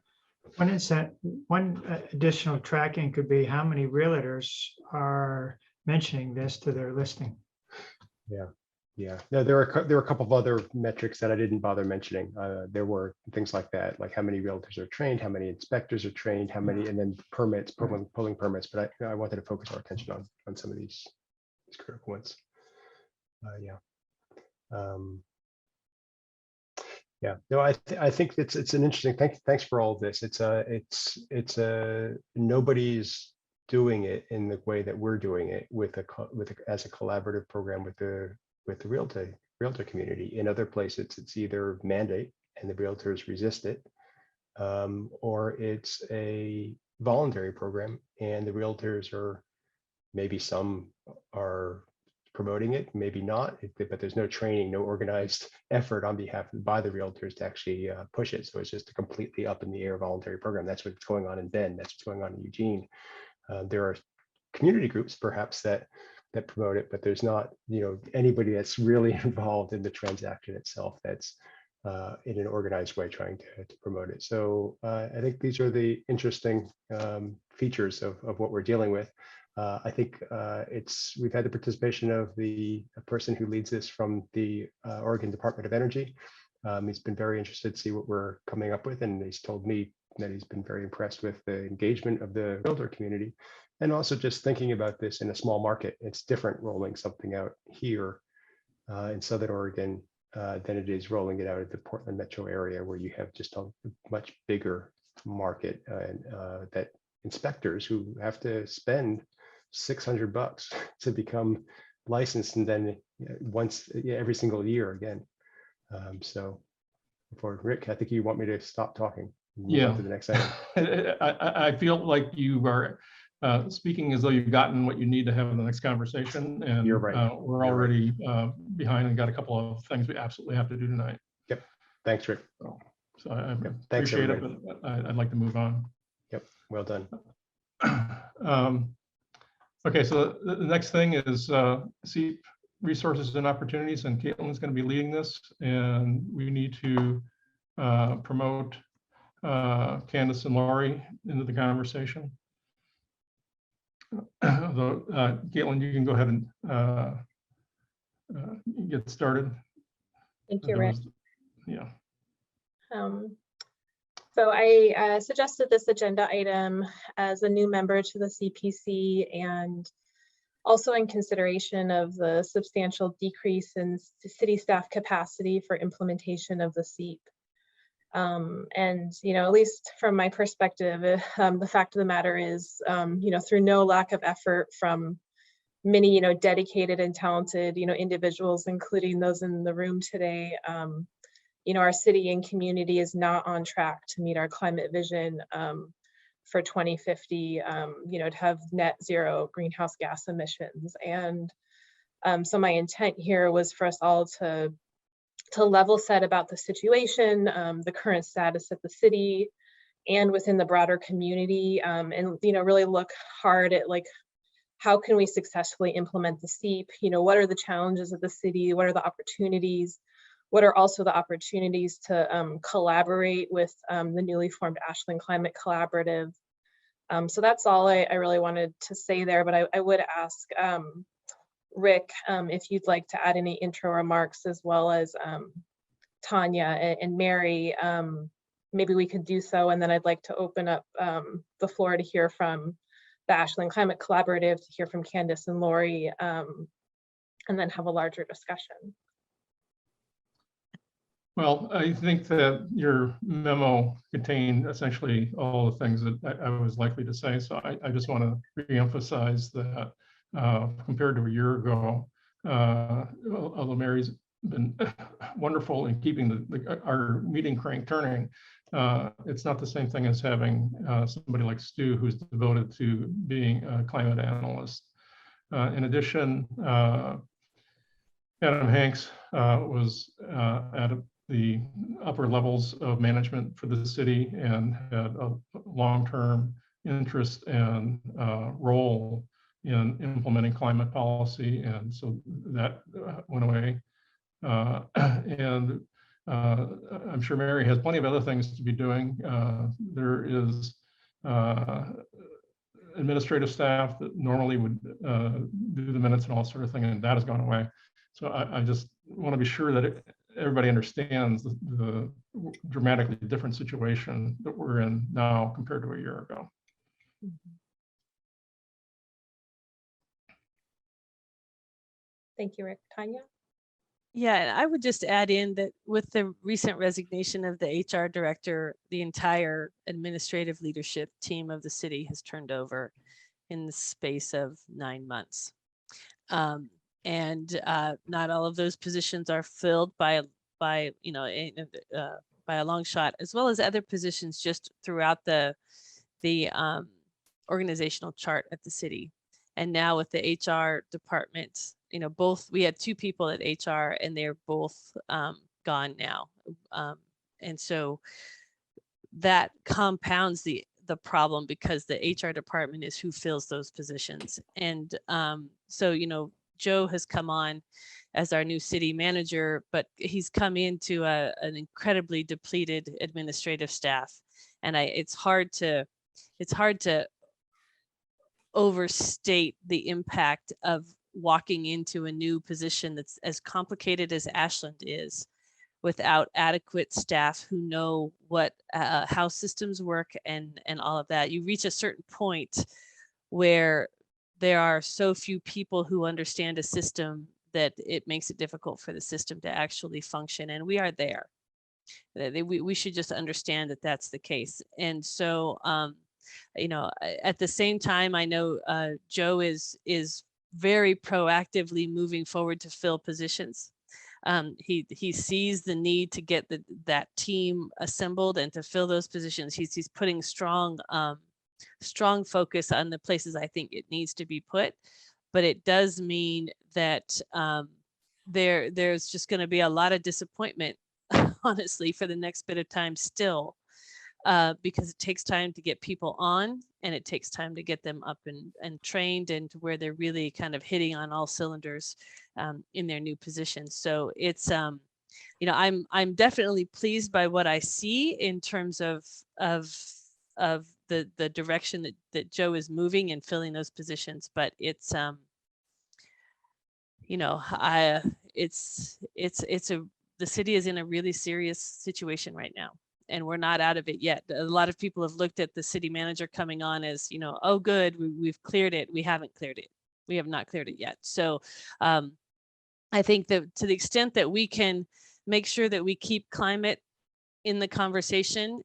One additional tracking could be how many realtors are mentioning this to their listing. Yeah. No, there are a couple of other metrics that I didn't bother mentioning. There were things like that, like how many realtors are trained, how many inspectors are trained, how many, and then permits, pulling permits. But I wanted to focus our attention on some of these critical ones. Yeah, no, I think it's an interesting. Thanks for all of this. It's nobody's doing it in the way that we're doing it as a collaborative program with the realtor community. In other places, it's either mandate and the realtors resist it, or it's a voluntary program and the realtors are, maybe some are promoting it, maybe not, but there's no training, no organized effort on behalf by the realtors to actually push it. So it's just a completely up in the air voluntary program. That's what's going on in Bend. That's what's going on in Eugene. There are community groups perhaps that promote it, but there's not, anybody that's really involved in the transaction itself that's in an organized way trying to promote it. So I think these are the interesting features of what we're dealing with. I think we've had the participation of the person who leads this from the Oregon Department of Energy. He's been very interested to see what we're coming up with, and he's told me that he's been very impressed with the engagement of the realtor community, and also just thinking about this in a small market. It's different rolling something out here in Southern Oregon than it is rolling it out at the Portland metro area, where you have just a much bigger market, and that inspectors who have to spend $600 to become licensed, and then once every single year again. So for Rick, I think you want me to stop talking. Yeah. To the next item. I feel like you are speaking as though you've gotten what you need to have in the next conversation, and You're right. We're already behind and got a couple of things we absolutely have to do tonight. Yep. Thanks, Rick. So I Thanks, appreciate everybody. it, but I'd like to move on. Yep. Well done. Okay, so the next thing is SEEP resources and opportunities, and Caitlin's going to be leading this, and we need to promote Candace and Laurie into the conversation. Although, Caitlin, you can go ahead and get started. Thank you, Rick. Yeah. So I suggested this agenda item as a new member to the CPC, and also in consideration of the substantial decrease in city staff capacity for implementation of the SEEP. And, at least from my perspective, the fact of the matter is, through no lack of effort from many, dedicated and talented, individuals, including those in the room today, our city and community is not on track to meet our climate vision for 2050, to have net zero greenhouse gas emissions. And so my intent here was for us all to level set about the situation, the current status of the city and within the broader community, and really look hard at like, how can we successfully implement the SEEP? What are the challenges of the city? What are the opportunities? What are also the opportunities to collaborate with the newly formed Ashland Climate Collaborative? So that's all I really wanted to say there, but I would ask Rick if you'd like to add any intro remarks, as well as Tanya and Mary. Maybe we could do so, and then I'd like to open up the floor to hear from the Ashland Climate Collaborative, to hear from Candace and Lori, and then have a larger discussion. Well, I think that your memo contained essentially all the things that I was likely to say. So I just want to reemphasize that compared to a year ago, although Mary's been wonderful in keeping our meeting crank turning, it's not the same thing as having somebody like Stu, who's devoted to being a climate analyst. In addition, Adam Hanks was at the upper levels of management for the city and had a long-term interest and role in implementing climate policy. And so that went away. And I'm sure Mary has plenty of other things to be doing. There is administrative staff that normally would do the minutes and all sort of thing, and that has gone away. So I just want to be sure that everybody understands the dramatically different situation that we're in now compared to a year ago. Thank you, Rick. Tanya? Yeah, and I would just add in that with the recent resignation of the HR director, the entire administrative leadership team of the city has turned over in the space of 9 months. And not all of those positions are filled by a long shot, as well as other positions just throughout the organizational chart at the city. And now with the HR department, we had 2 people at HR and they're both gone now. And so that compounds the problem, because the HR department is who fills those positions. And so, Joe has come on as our new city manager, but he's come into an incredibly depleted administrative staff. And it's hard to overstate the impact of walking into a new position that's as complicated as Ashland is, without adequate staff who know how systems work and all of that. You reach a certain point where there are so few people who understand a system that it makes it difficult for the system to actually function. And we are there. We should just understand that that's the case. And so, at the same time, I know Joe is very proactively moving forward to fill positions. He sees the need to get that team assembled and to fill those positions. He's putting strong focus on the places I think it needs to be put, but it does mean that there's just going to be a lot of disappointment, honestly, for the next bit of time still, because it takes time to get people on, and it takes time to get them up and trained, and to where they're really kind of hitting on all cylinders in their new positions. So it's I'm definitely pleased by what I see in terms of the direction that Joe is moving and filling those positions, but it's the city is in a really serious situation right now, and we're not out of it yet. A lot of people have looked at the city manager coming on as, oh, good, we've cleared it. We haven't cleared it. We have not cleared it yet. So I think that to the extent that we can make sure that we keep climate in the conversation,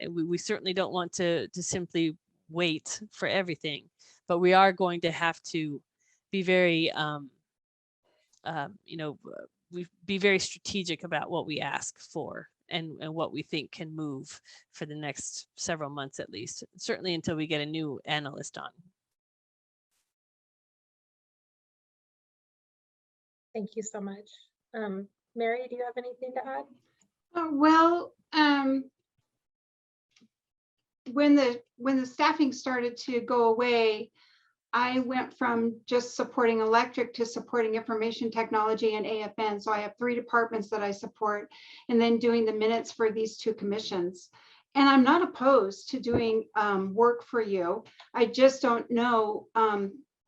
we certainly don't want to simply wait for everything, but we are going to have to be very, we be very strategic about what we ask for and what we think can move for the next several months at least, certainly until we get a new analyst on. Thank you so much. Mary, do you have anything to add? Well, when the staffing started to go away, I went from just supporting electric to supporting information technology and AFN. So I have 3 departments that I support, and then doing the minutes for these 2 commissions. And I'm not opposed to doing work for you. I just don't know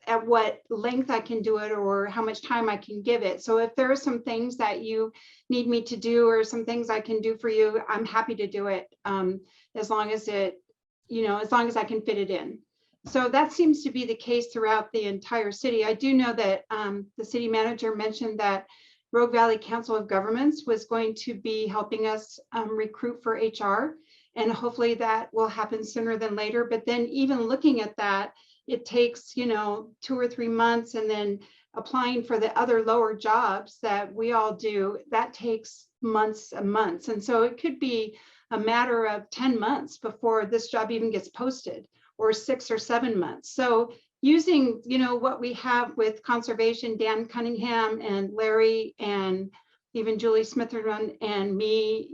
at what length I can do it or how much time I can give it. So if there are some things that you need me to do or some things I can do for you, I'm happy to do it as long as it, as long as I can fit it in. So that seems to be the case throughout the entire city. I do know that the city manager mentioned that Rogue Valley Council of Governments was going to be helping us recruit for HR, and hopefully that will happen sooner than later. But then even looking at that, it takes, 2 or 3 months, and then applying for the other lower jobs that we all do, that takes months and months. And so it could be a matter of 10 months before this job even gets posted, or 6 or 7 months. So using, what we have with conservation, Dan Cunningham and Larry and even Julie Smitherman and me,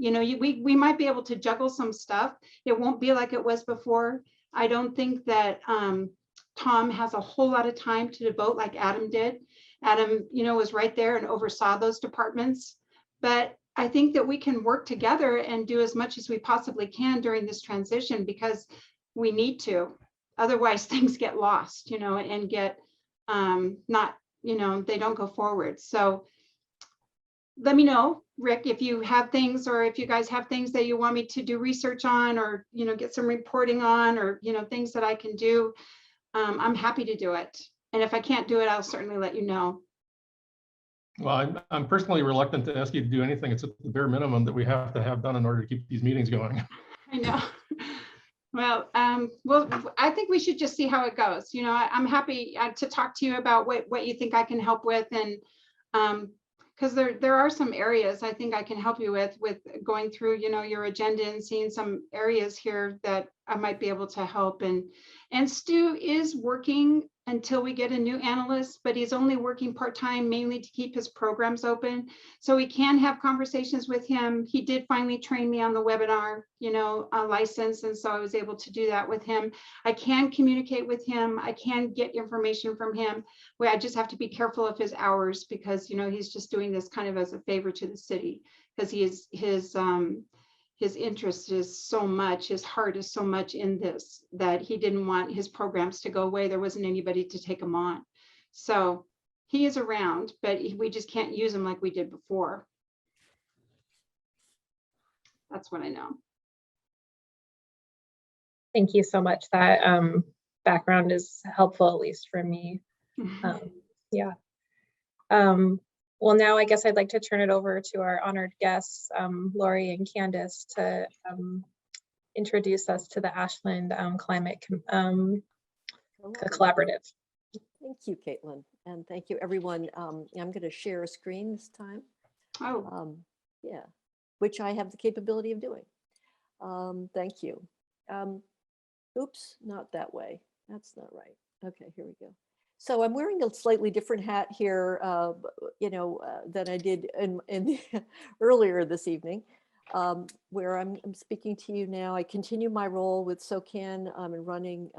we might be able to juggle some stuff. It won't be like it was before. I don't think that Tom has a whole lot of time to devote like Adam did. Adam, was right there and oversaw those departments. But I think that we can work together and do as much as we possibly can during this transition, because we need to. Otherwise, things get lost, and get not, they don't go forward. So let me know, Rick, if you have things, or if you guys have things that you want me to do research on, or, get some reporting on, or, things that I can do. I'm happy to do it. And if I can't do it, I'll certainly let you know. Well, I'm personally reluctant to ask you to do anything. It's at the bare minimum that we have to have done in order to keep these meetings going. I know. Well, I think we should just see how it goes. I'm happy to talk to you about what you think I can help with, and because there are some areas I think I can help you with going through, your agenda and seeing some areas here that I might be able to help. And Stu is working until we get a new analyst, but he's only working part-time, mainly to keep his programs open. So we can have conversations with him. He did finally train me on the webinar, license. And so I was able to do that with him. I can communicate with him. I can get information from him. I just have to be careful of his hours, because, he's just doing this kind of as a favor to the city, because his interest is so much, his heart is so much in this, that he didn't want his programs to go away. There wasn't anybody to take him on. So he is around, but we just can't use him like we did before. That's what I know. Thank you so much. That background is helpful, at least for me. Yeah. Well, now I guess I'd like to turn it over to our honored guests, Lori and Candace, to introduce us to the Ashland Climate Collaborative. Thank you, Caitlin, and thank you, everyone. I'm going to share a screen this time. Oh, yeah, which I have the capability of doing. Thank you. Oops, not that way. That's not right. Okay, here we go. So I'm wearing a slightly different hat here, than I did earlier this evening, where I'm speaking to you now. I continue my role with SOCAN and running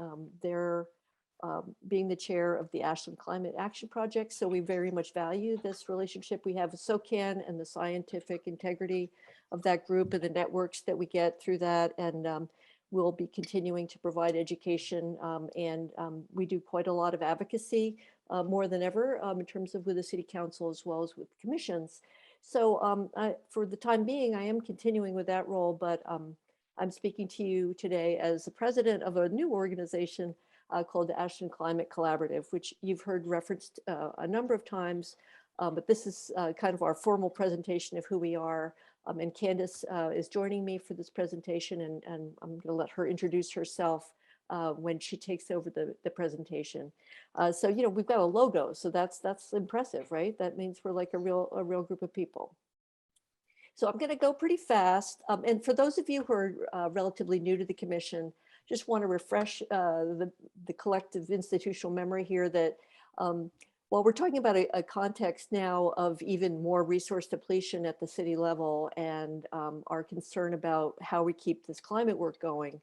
being the chair of the Ashland Climate Action Project. So we very much value this relationship we have with SOCAN and the scientific integrity of that group and the networks that we get through that. And we'll be continuing to provide education, and we do quite a lot of advocacy, more than ever, in terms of with the city council as well as with commissions. So for the time being, I am continuing with that role, but I'm speaking to you today as the president of a new organization called the Ashland Climate Collaborative, which you've heard referenced a number of times, but this is kind of our formal presentation of who we are. And Candace is joining me for this presentation, and I'm going to let her introduce herself when she takes over the presentation. So, you know, we've got a logo, so that's impressive, right? That means we're like a real group of people. So I'm going to go pretty fast. And for those of you who are relatively new to the commission, just want to refresh the collective institutional memory here that while we're talking about a context now of even more resource depletion at the city level and our concern about how we keep this climate work going,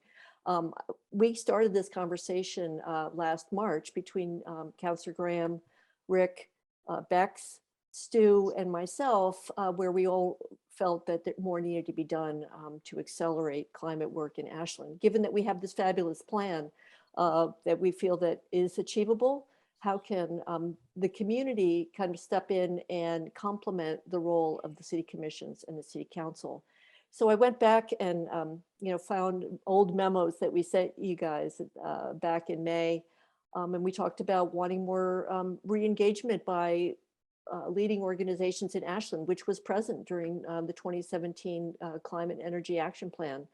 we started this conversation last March between Councillor Graham, Rick, Bex, Stu, and myself, where we all felt that more needed to be done to accelerate climate work in Ashland. Given that we have this fabulous plan that we feel that is achievable, how can the community kind of step in and complement the role of the city commissions and the city council? So I went back and you know, found old memos that we sent you guys back in May, and we talked about wanting more re-engagement by leading organizations in Ashland, which was present during the 2017 Climate Energy Action Plan.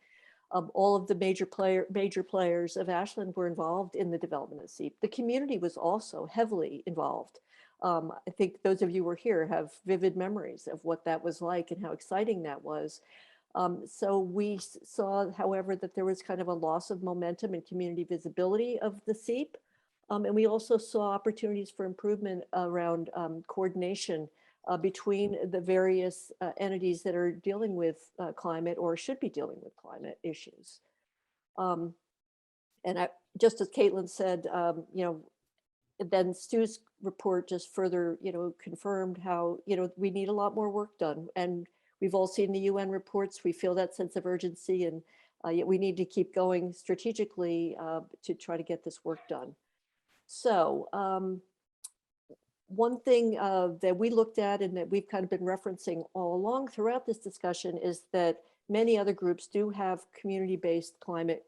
All of the major players of Ashland were involved in the development of SEEP. The community was also heavily involved. I think those of you who were here have vivid memories of what that was like and how exciting that was. So we saw, however, that there was kind of a loss of momentum and community visibility of the SEEP. And we also saw opportunities for improvement around coordination between the various entities that are dealing with climate or should be dealing with climate issues. And just as Caitlin said, you know, then Stu's report just further, you know, confirmed how, you know, we need a lot more work done. And we've all seen the UN reports. We feel that sense of urgency, and yet we need to keep going strategically to try to get this work done. So one thing that we looked at and that we've kind of been referencing all along throughout this discussion is that many other groups do have community-based climate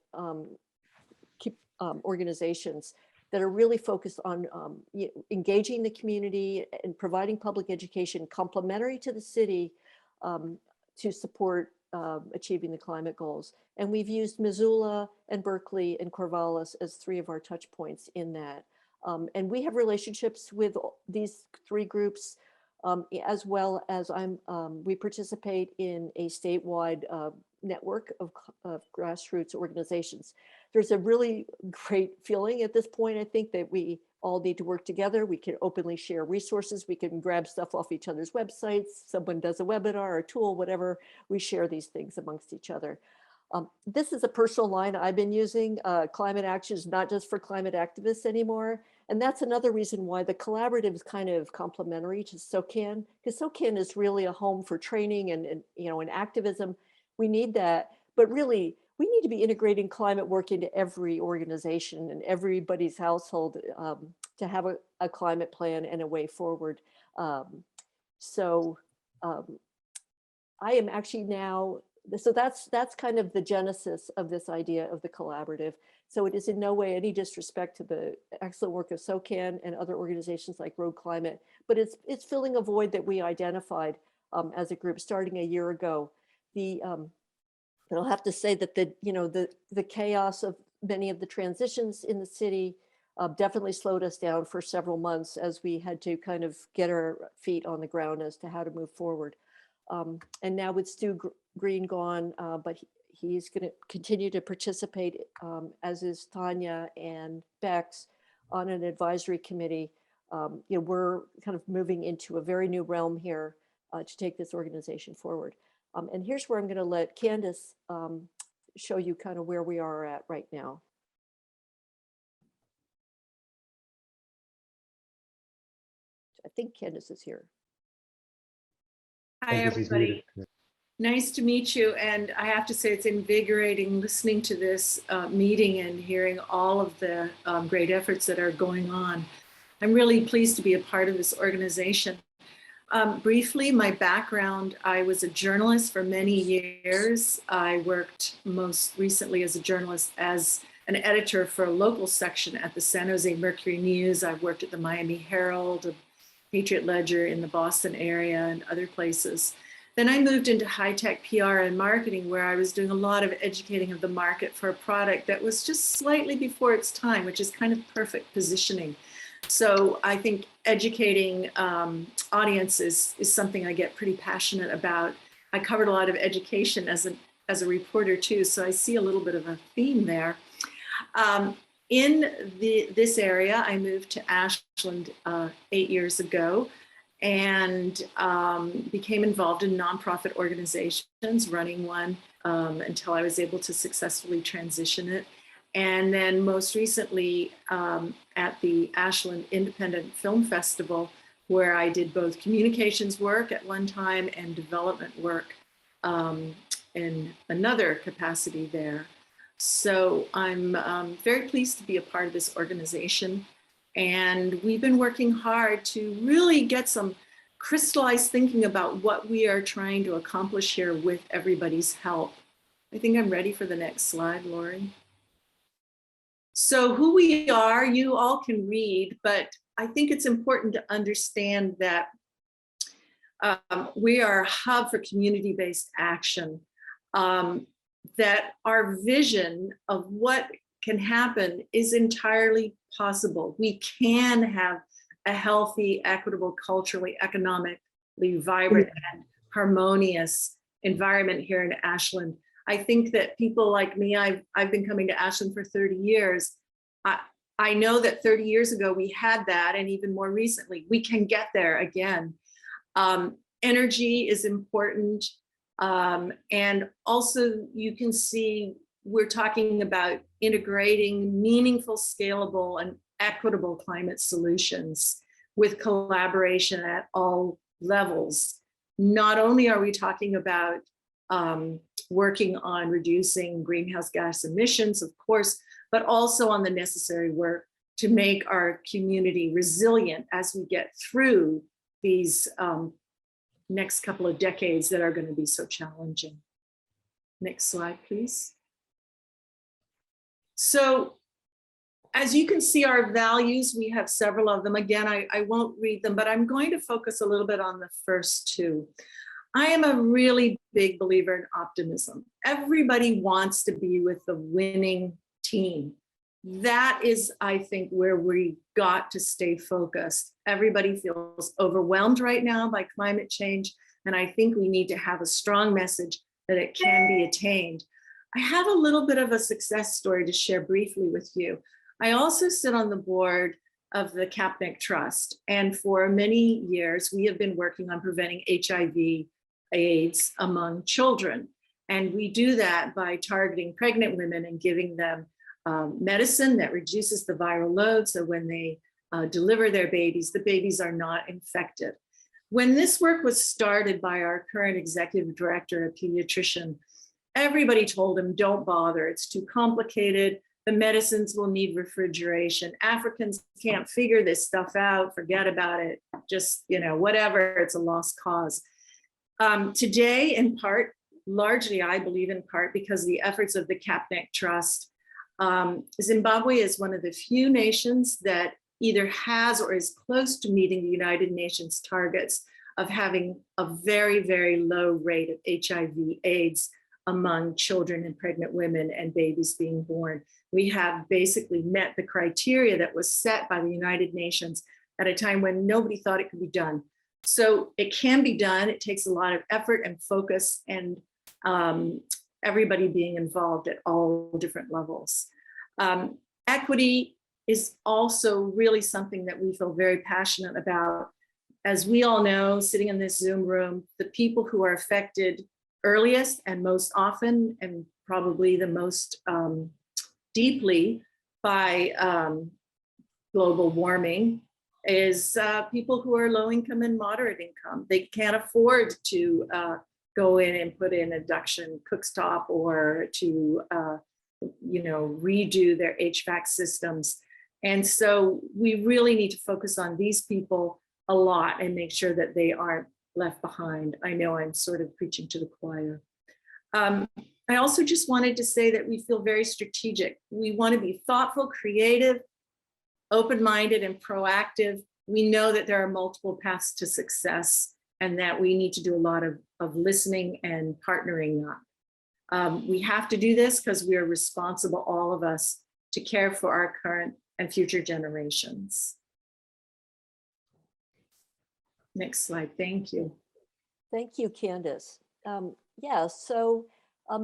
organizations that are really focused on engaging the community and providing public education complementary to the city to support achieving the climate goals. And we've used Missoula and Berkeley and Corvallis as three of our touch points in that. And we have relationships with these three groups, as well as we participate in a statewide network of grassroots organizations. There's a really great feeling at this point, I think, that we all need to work together. We can openly share resources. We can grab stuff off each other's websites. Someone does a webinar or a tool, whatever, we share these things amongst each other. This is a personal line I've been using. Climate action is not just for climate activists anymore. And that's another reason why the collaborative is kind of complementary to SOCAN, because SOCAN is really a home for training and you know, and activism. We need that, but really we need to be integrating climate work into every organization and everybody's household to have a climate plan and a way forward. I am actually now, so that's kind of the genesis of this idea of the collaborative. So it is in no way any disrespect to the excellent work of SOCAN and other organizations like Road Climate, but it's filling a void that we identified as a group starting a year ago. And I'll have to say that the chaos of many of the transitions in the city definitely slowed us down for several months as we had to kind of get our feet on the ground as to how to move forward. And now with Stu Green gone, but he's going to continue to participate, as is Tanya and Bex, on an advisory committee. You know, we're kind of moving into a very new realm here to take this organization forward. And here's where I'm going to let Candace show you kind of where we are at right now. I think Candace is here. Hi, everybody. Nice to meet you. And I have to say it's invigorating listening to this meeting and hearing all of the great efforts that are going on. I'm really pleased to be a part of this organization. Briefly, my background, I was a journalist for many years. I worked most recently as a journalist as an editor for a local section at the San Jose Mercury News. I've worked at the Miami Herald, Patriot Ledger in the Boston area and other places. Then I moved into high-tech PR and marketing, where I was doing a lot of educating of the market for a product that was just slightly before its time, which is kind of perfect positioning. So I think educating audiences is something I get pretty passionate about. I covered a lot of education as a reporter too, so I see a little bit of a theme there. In this area, I moved to Ashland 8 years ago, and became involved in nonprofit organizations, running one until I was able to successfully transition it. And then most recently at the Ashland Independent Film Festival, where I did both communications work at one time and development work in another capacity there. So I'm very pleased to be a part of this organization. And we've been working hard to really get some crystallized thinking about what we are trying to accomplish here with everybody's help. I think I'm ready for the next slide, Lori. So who we are, you all can read, but I think it's important to understand that we are a hub for community-based action, that our vision of what can happen is entirely possible. We can have a healthy, equitable, culturally, economically vibrant and harmonious environment here in Ashland. I think that people like me, I've been coming to Ashland for 30 years. I know that 30 years ago we had that, and even more recently, we can get there again. Energy is important. And also you can see we're talking about integrating meaningful, scalable, and equitable climate solutions with collaboration at all levels. Not only are we talking about working on reducing greenhouse gas emissions, of course, but also on the necessary work to make our community resilient as we get through these next couple of decades that are going to be so challenging. Next slide, please. So as you can see, our values, we have several of them. Again, I won't read them, but I'm going to focus a little bit on the first two. I am a really big believer in optimism. Everybody wants to be with the winning team. That is, I think, where we got to stay focused. Everybody feels overwhelmed right now by climate change, and I think we need to have a strong message that it can be attained. I have a little bit of a success story to share briefly with you. I also sit on the board of the CAPNIC Trust, and for many years we have been working on preventing HIV/AIDS among children. And we do that by targeting pregnant women and giving them medicine that reduces the viral load, so when they deliver their babies, the babies are not infected. When this work was started by our current executive director, a pediatrician, everybody told him, don't bother, it's too complicated, the medicines will need refrigeration, Africans can't figure this stuff out, forget about it, just, you know, whatever, it's a lost cause. Today, in part, largely I believe in part because of the efforts of the CAPNIC Trust, Zimbabwe is one of the few nations that either has or is close to meeting the United Nations targets of having a very, very low rate of HIV/AIDS among children and pregnant women and babies being born. We have basically met the criteria that was set by the United Nations at a time when nobody thought it could be done. So it can be done. It takes a lot of effort and focus and everybody being involved at all different levels. Equity is also really something that we feel very passionate about. As we all know, sitting in this Zoom room, the people who are affected earliest and most often, and probably the most deeply by global warming, is people who are low income and moderate income. They can't afford to go in and put in induction cooktop or to redo their HVAC systems. And so we really need to focus on these people a lot and make sure that they aren't left behind. I know I'm sort of preaching to the choir. I also just wanted to say that we feel very strategic. We want to be thoughtful, creative, open-minded, and proactive. We know that there are multiple paths to success. and that we need to do a lot of listening and partnering up. We have to do this because we are responsible, all of us, to care for our current and future generations. Next slide, thank you. Thank you, Candace. Yeah, so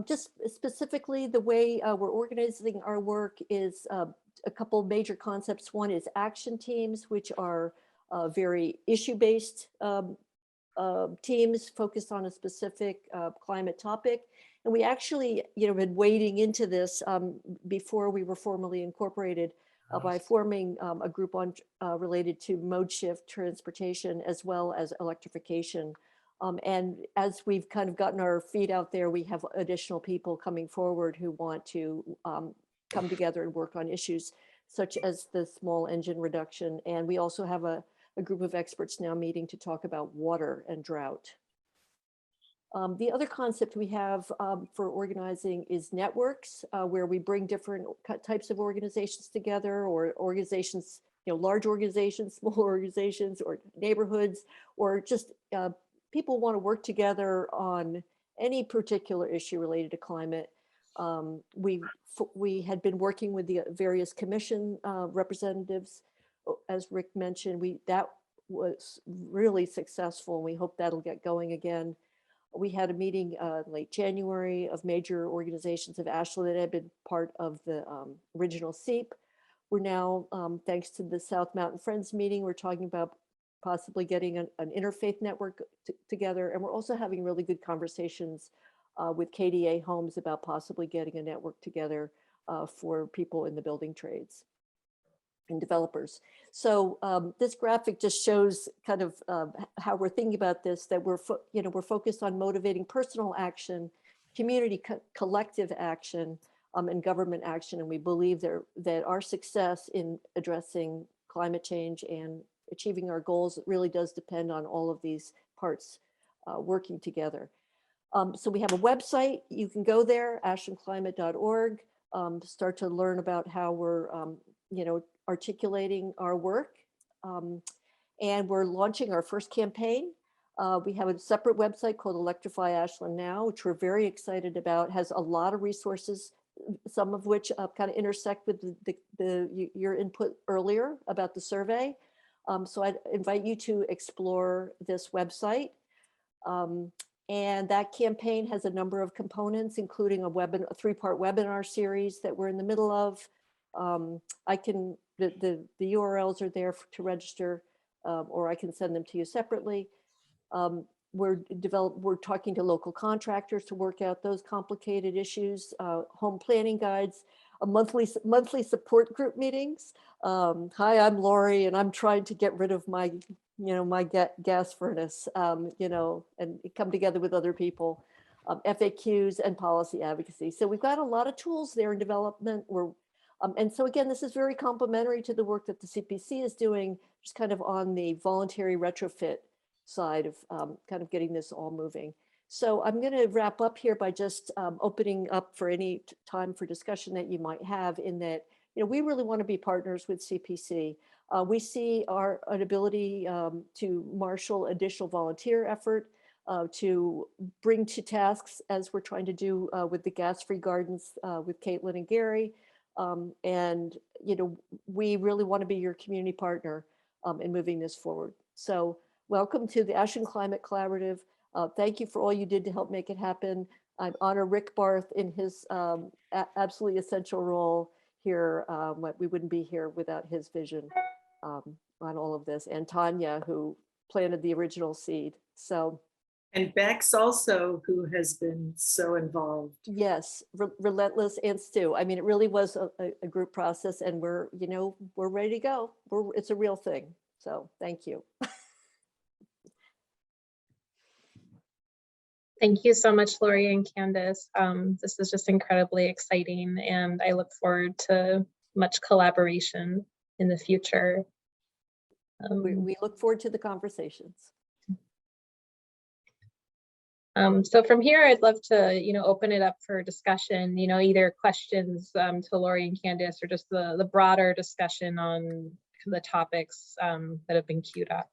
just specifically the way we're organizing our work is a couple of major concepts. One is action teams, which are very issue-based teams focused on a specific climate topic. And we actually, been wading into this before we were formally incorporated by forming a group on related to mode shift transportation as well as electrification. And as we've kind of gotten our feet out there, we have additional people coming forward who want to come together and work on issues such as the small engine reduction. And we also have a group of experts now meeting to talk about water and drought. The other concept we have for organizing is networks, where we bring different types of organizations together, or organizations, large organizations, small organizations, or neighborhoods, or just people want to work together on any particular issue related to climate. We had been working with the various commission representatives. As Rick mentioned, that was really successful, and we hope that'll get going again. We had a meeting late January of major organizations of Ashland that had been part of the original SEEP. We're now, thanks to the South Mountain Friends meeting, we're talking about possibly getting an interfaith network together. And we're also having really good conversations with KDA Homes about possibly getting a network together for people in the building trades and developers. So this graphic just shows kind of how we're thinking about this, that we're focused on motivating personal action, community collective action, and government action. And we believe that our success in addressing climate change and achieving our goals really does depend on all of these parts working together. So we have a website. You can go there, ashlandclimate.org, start to learn about how we're articulating our work. And we're launching our first campaign. We have a separate website called Electrify Ashland Now, which we're very excited about, has a lot of resources, some of which kind of intersect with your input earlier about the survey. So I'd invite you to explore this website. And that campaign has a number of components, including a three-part webinar series that we're in the middle of. The URLs are there to register, or I can send them to you separately. We're talking to local contractors to work out those complicated issues, home planning guides, a monthly support group meetings. Hi, I'm Lori, and I'm trying to get rid of my gas furnace, and come together with other people, FAQs and policy advocacy. So we've got a lot of tools there in development. And so again, this is very complementary to the work that the CPC is doing, just kind of on the voluntary retrofit side of kind of getting this all moving. So I'm going to wrap up here by just opening up for any time for discussion that you might have, in that, we really want to be partners with CPC. We see our ability to marshal additional volunteer effort, to bring to tasks, as we're trying to do with the gas-free gardens with Caitlin and Gary. And, we really want to be your community partner in moving this forward. So welcome to the Ashland Climate Collaborative. Thank you for all you did to help make it happen. I honor Rick Barth in his absolutely essential role here. We wouldn't be here without his vision on all of this, and Tanya, who planted the original seed. So. And Bex also, who has been so involved. Yes, relentless, and Stu. I mean, it really was a group process, and we're ready to go. It's a real thing. So thank you. Thank you so much, Lori and Candace. This is just incredibly exciting, and I look forward to much collaboration in the future. We look forward to the conversations. So from here, I'd love to, open it up for discussion, either questions to Lori and Candace, or just the broader discussion on the topics that have been queued up.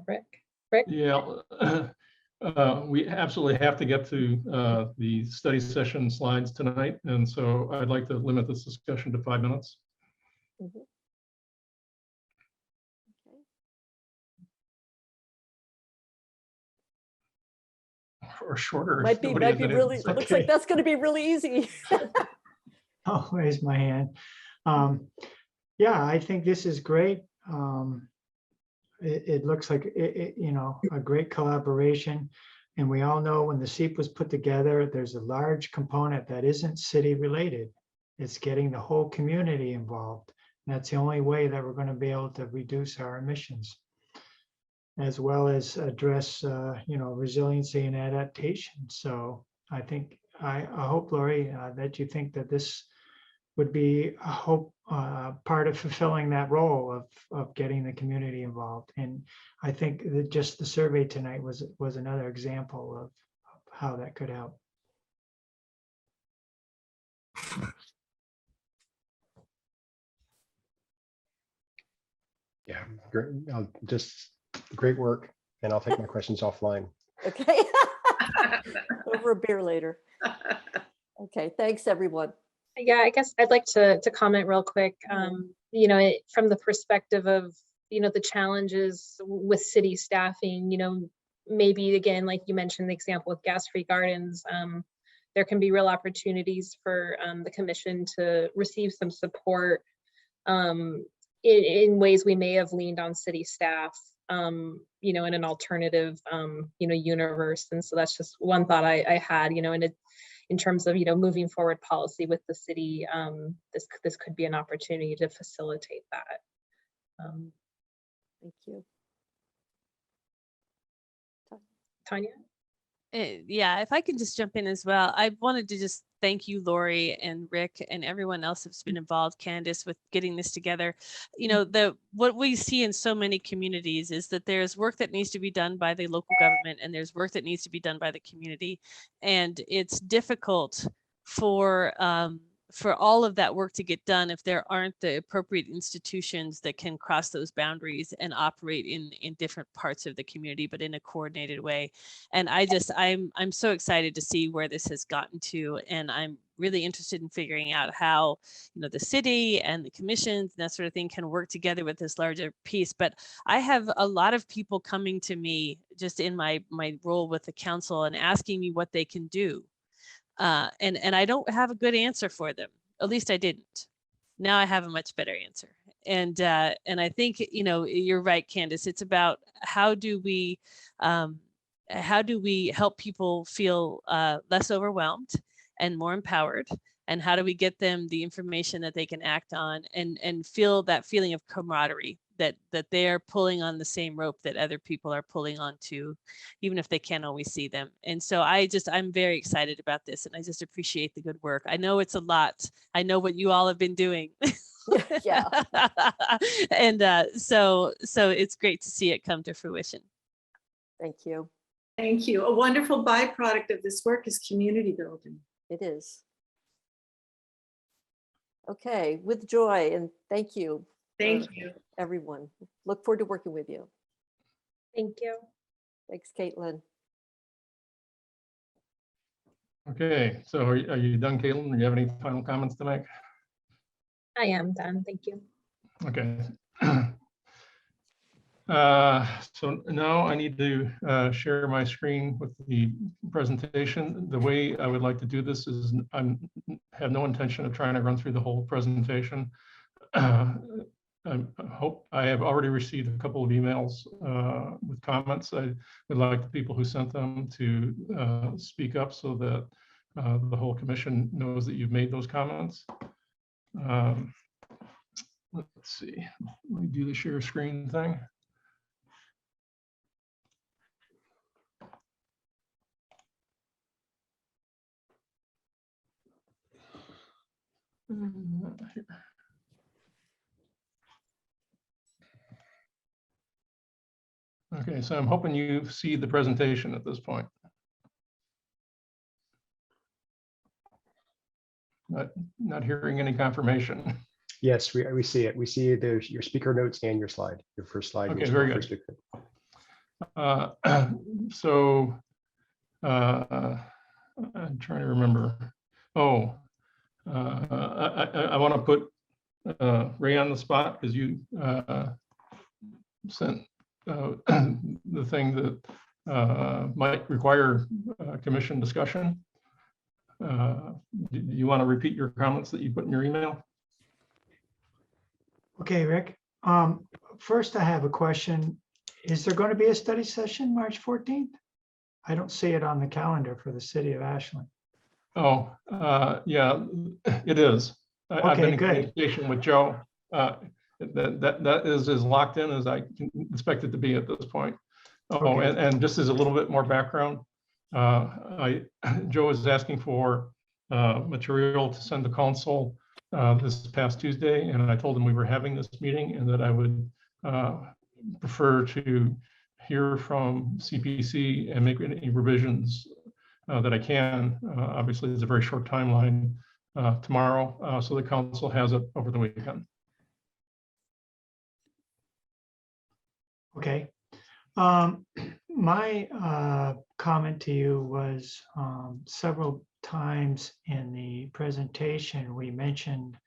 Rick. Yeah, we absolutely have to get to the study session slides tonight, and so I'd like to limit this discussion to 5 minutes. Mhm. Okay. Or shorter. if Might be nobody has any- really, it's looks like okay. that's going to be really easy. I'll raise my hand. Yeah, I think this is great. It looks like, you know, a great collaboration. And we all know when the SEEP was put together, there's a large component that isn't city related. It's getting the whole community involved. And that's the only way that we're going to be able to reduce our emissions, as well as address, you know, resiliency and adaptation. So I think, I hope, Lori, that you think that this would be, I hope, part of fulfilling that role of getting the community involved. And I think that just the survey tonight was another example of how that could help. Yeah, great. Just great work. And I'll take my questions offline. Okay. Over a beer later. Okay, thanks, everyone. Yeah, I guess I'd like to comment real quick. You know, from the perspective of, you know, the challenges with city staffing, you know, maybe again, like you mentioned, the example with gas-free gardens, there can be real opportunities for the commission to receive some support in ways we may have leaned on city staff, you know, in an alternative, you know, universe. And so that's just one thought I had, you know, in terms of, you know, moving forward policy with the city, this could be an opportunity to facilitate that. Thank you. Tanya? Yeah, if I can just jump in as well, I wanted to just thank you, Lori and Rick and everyone else that's been involved, Candace, with getting this together. You know, what we see in so many communities is that there's work that needs to be done by the local government and there's work that needs to be done by the community. And it's difficult for all of that work to get done if there aren't the appropriate institutions that can cross those boundaries and operate in different parts of the community, but in a coordinated way. And I'm so excited to see where this has gotten to, and I'm really interested in figuring out how, you know, the city and the commissions and that sort of thing can work together with this larger piece. But I have a lot of people coming to me just in my role with the council and asking me what they can do. And I don't have a good answer for them. At least I didn't. Now I have a much better answer. And I think, you know, you're right, Candace. It's about how do we help people feel less overwhelmed and more empowered, and how do we get them the information that they can act on and feel that feeling of camaraderie, that they are pulling on the same rope that other people are pulling on too, even if they can't always see them. And so I'm very excited about this, and I just appreciate the good work. I know it's a lot. I know what you all have been doing. Yeah. And so it's great to see it come to fruition. Thank you. Thank you. A wonderful byproduct of this work is community building. It is. Okay, with joy, and thank you. Thank you. Everyone. Look forward to working with you. Thank you. Thanks, Caitlin. Okay, so are you done, Caitlin? Do you have any final comments to make? I am done. Thank you. Okay. So now I need to share my screen with the presentation. The way I would like to do this is I have no intention of trying to run through the whole presentation. I hope I have already received a couple of emails with comments. I would like the people who sent them to speak up so that the whole commission knows that you've made those comments. Let's see, let me do the share screen thing. Here. Okay, so I'm hoping you see the presentation at this point. Not hearing any confirmation. Yes, we see it. We see your speaker notes and your slide, your first slide. Okay, which is very your good. first speaker. So I'm trying to remember. Oh, I want to put Ray on the spot because you sent the thing that might require commission discussion. Do you want to repeat your comments that you put in your email? Okay, Rick. First, I have a question. Is there going to be a study session March 14th? I don't see it on the calendar for the city of Ashland. Oh, yeah, it is. I've been Okay, in good. communication with Joe. That is as locked in as I can expect it to be at this point. Oh, Okay. and just as a little bit more background, Joe is asking for material to send to council this past Tuesday, and I told him we were having this meeting and that I would prefer to hear from CPC and make any revisions that I can. Obviously, there's a very short timeline tomorrow, so the council has it over the weekend. Okay. My comment to you was several times in the presentation, we mentioned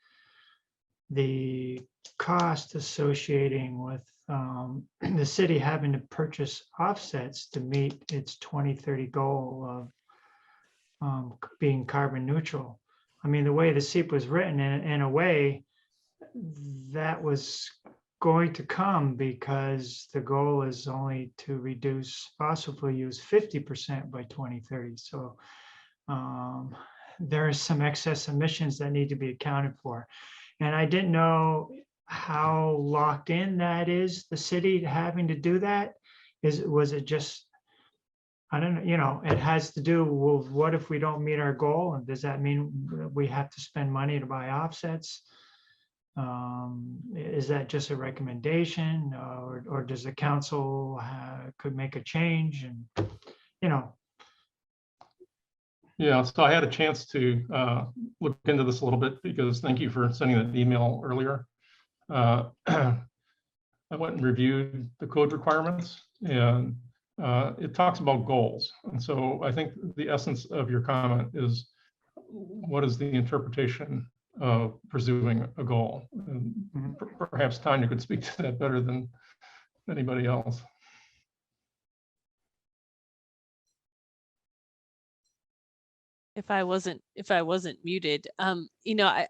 the cost associating with the city having to purchase offsets to meet its 2030 goal of being carbon neutral. I mean, the way the SEEP was written, in a way, that was going to come because the goal is only to reduce fossil fuel use 50% by 2030. So there is some excess emissions that need to be accounted for. And I didn't know how locked in that is, the city having to do that. Was it just, I don't know, you know, it has to do with what if we don't meet our goal? And does that mean we have to spend money to buy offsets? Is that just a recommendation, or does the council could make a change? And, you know. Yeah, so I had a chance to look into this a little bit because thank you for sending that email earlier. I went and reviewed the code requirements, and it talks about goals. And so I think the essence of your comment is, what is the interpretation of pursuing a goal? And perhaps Tanya could speak to that better than anybody else. If I wasn't muted, you know,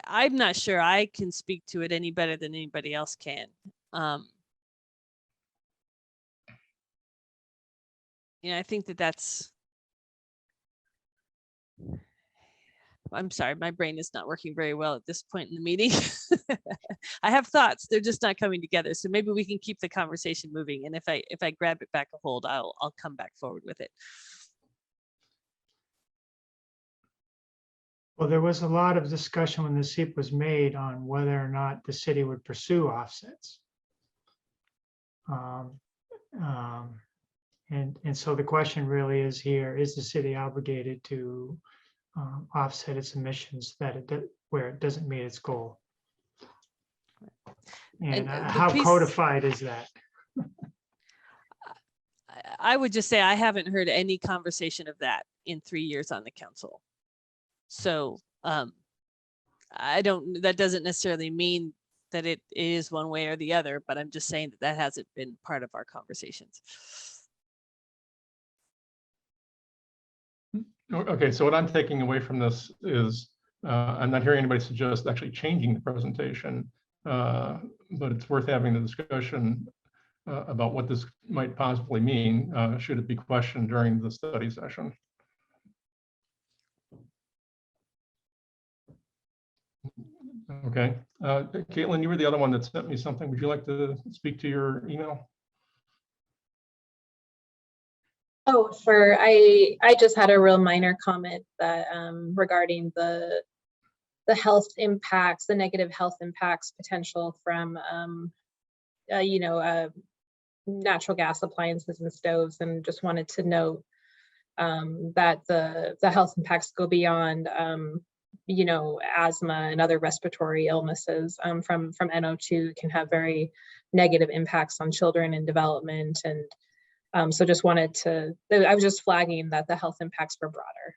I'm not sure I can speak to it any better than anybody else can. You know, I think that's, I'm sorry, my brain is not working very well at this point in the meeting. I have thoughts, they're just not coming together. So maybe we can keep the conversation moving. And if I grab it back a hold, I'll come back forward with it. Well, there was a lot of discussion when the SEEP was made on whether or not the city would pursue offsets. And so the question really is here, is the city obligated to offset its emissions where it doesn't meet its goal? And how codified is that? I would just say I haven't heard any conversation of that in 3 years on the council. So that doesn't necessarily mean that it is one way or the other, but I'm just saying that hasn't been part of our conversations. Okay, so what I'm taking away from this is I'm not hearing anybody suggest actually changing the presentation, but it's worth having the discussion about what this might possibly mean, should it be questioned during the study session. Okay, Caitlin, you were the other one that sent me something. Would you like to speak to your email? Oh, sure. I just had a real minor comment that regarding the health impacts, the negative health impacts potential from you know, natural gas appliances and stoves, and just wanted to note that the health impacts go beyond asthma and other respiratory illnesses from NO2 can have very negative impacts on children and development. And so just wanted to, I was just flagging that the health impacts were broader.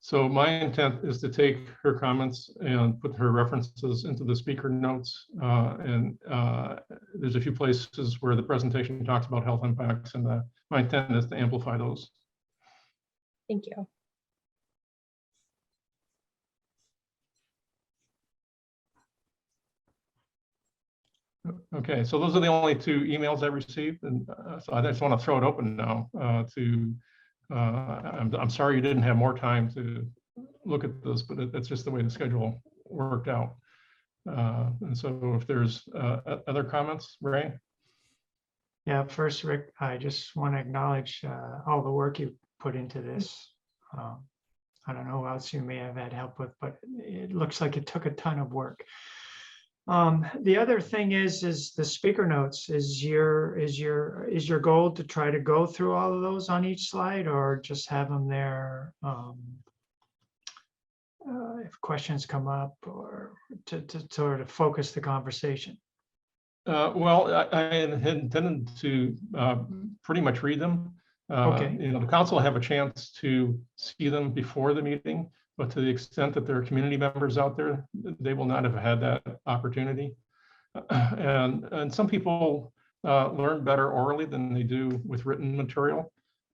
So my intent is to take her comments and put her references into the speaker notes. There's a few places where the presentation talks about health impacts, and my intent is to amplify those. Thank you. Okay, so those are the only 2 emails I received, and so I just want to throw it open now I'm sorry you didn't have more time to look at this, but that's just the way the schedule worked out. And so if there's other comments, Ray? Yeah, first, Rick, I just want to acknowledge all the work you put into this. I don't know who else you may have had help with, but it looks like it took a ton of work. The other thing is the speaker notes. Is your goal to try to go through all of those on each slide, or just have them there if questions come up, or to sort of focus the conversation? Well, I intended to pretty much read them. Okay. The council will have a chance to see them before the meeting, but to the extent that there are community members out there, they will not have had that opportunity. And some people learn better orally than they do with written material.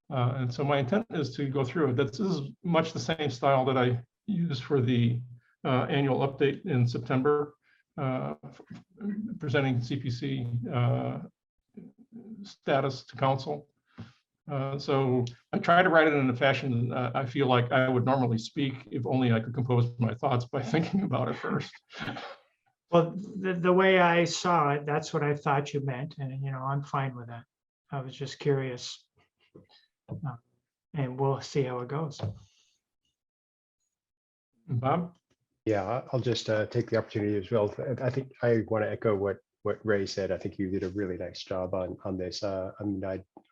And so my intent is to go through it. This is much the same style that I used for the annual update in September, presenting CPC status to council. So I try to write it in a fashion I feel like I would normally speak, if only I could compose my thoughts by thinking about it first. Well, the way I saw it, that's what I thought you meant, and I'm fine with that. I was just curious, and we'll see how it goes. Bob? Yeah, I'll just take the opportunity as well. I think I want to echo what Ray said. I think you did a really nice job on this. I mean,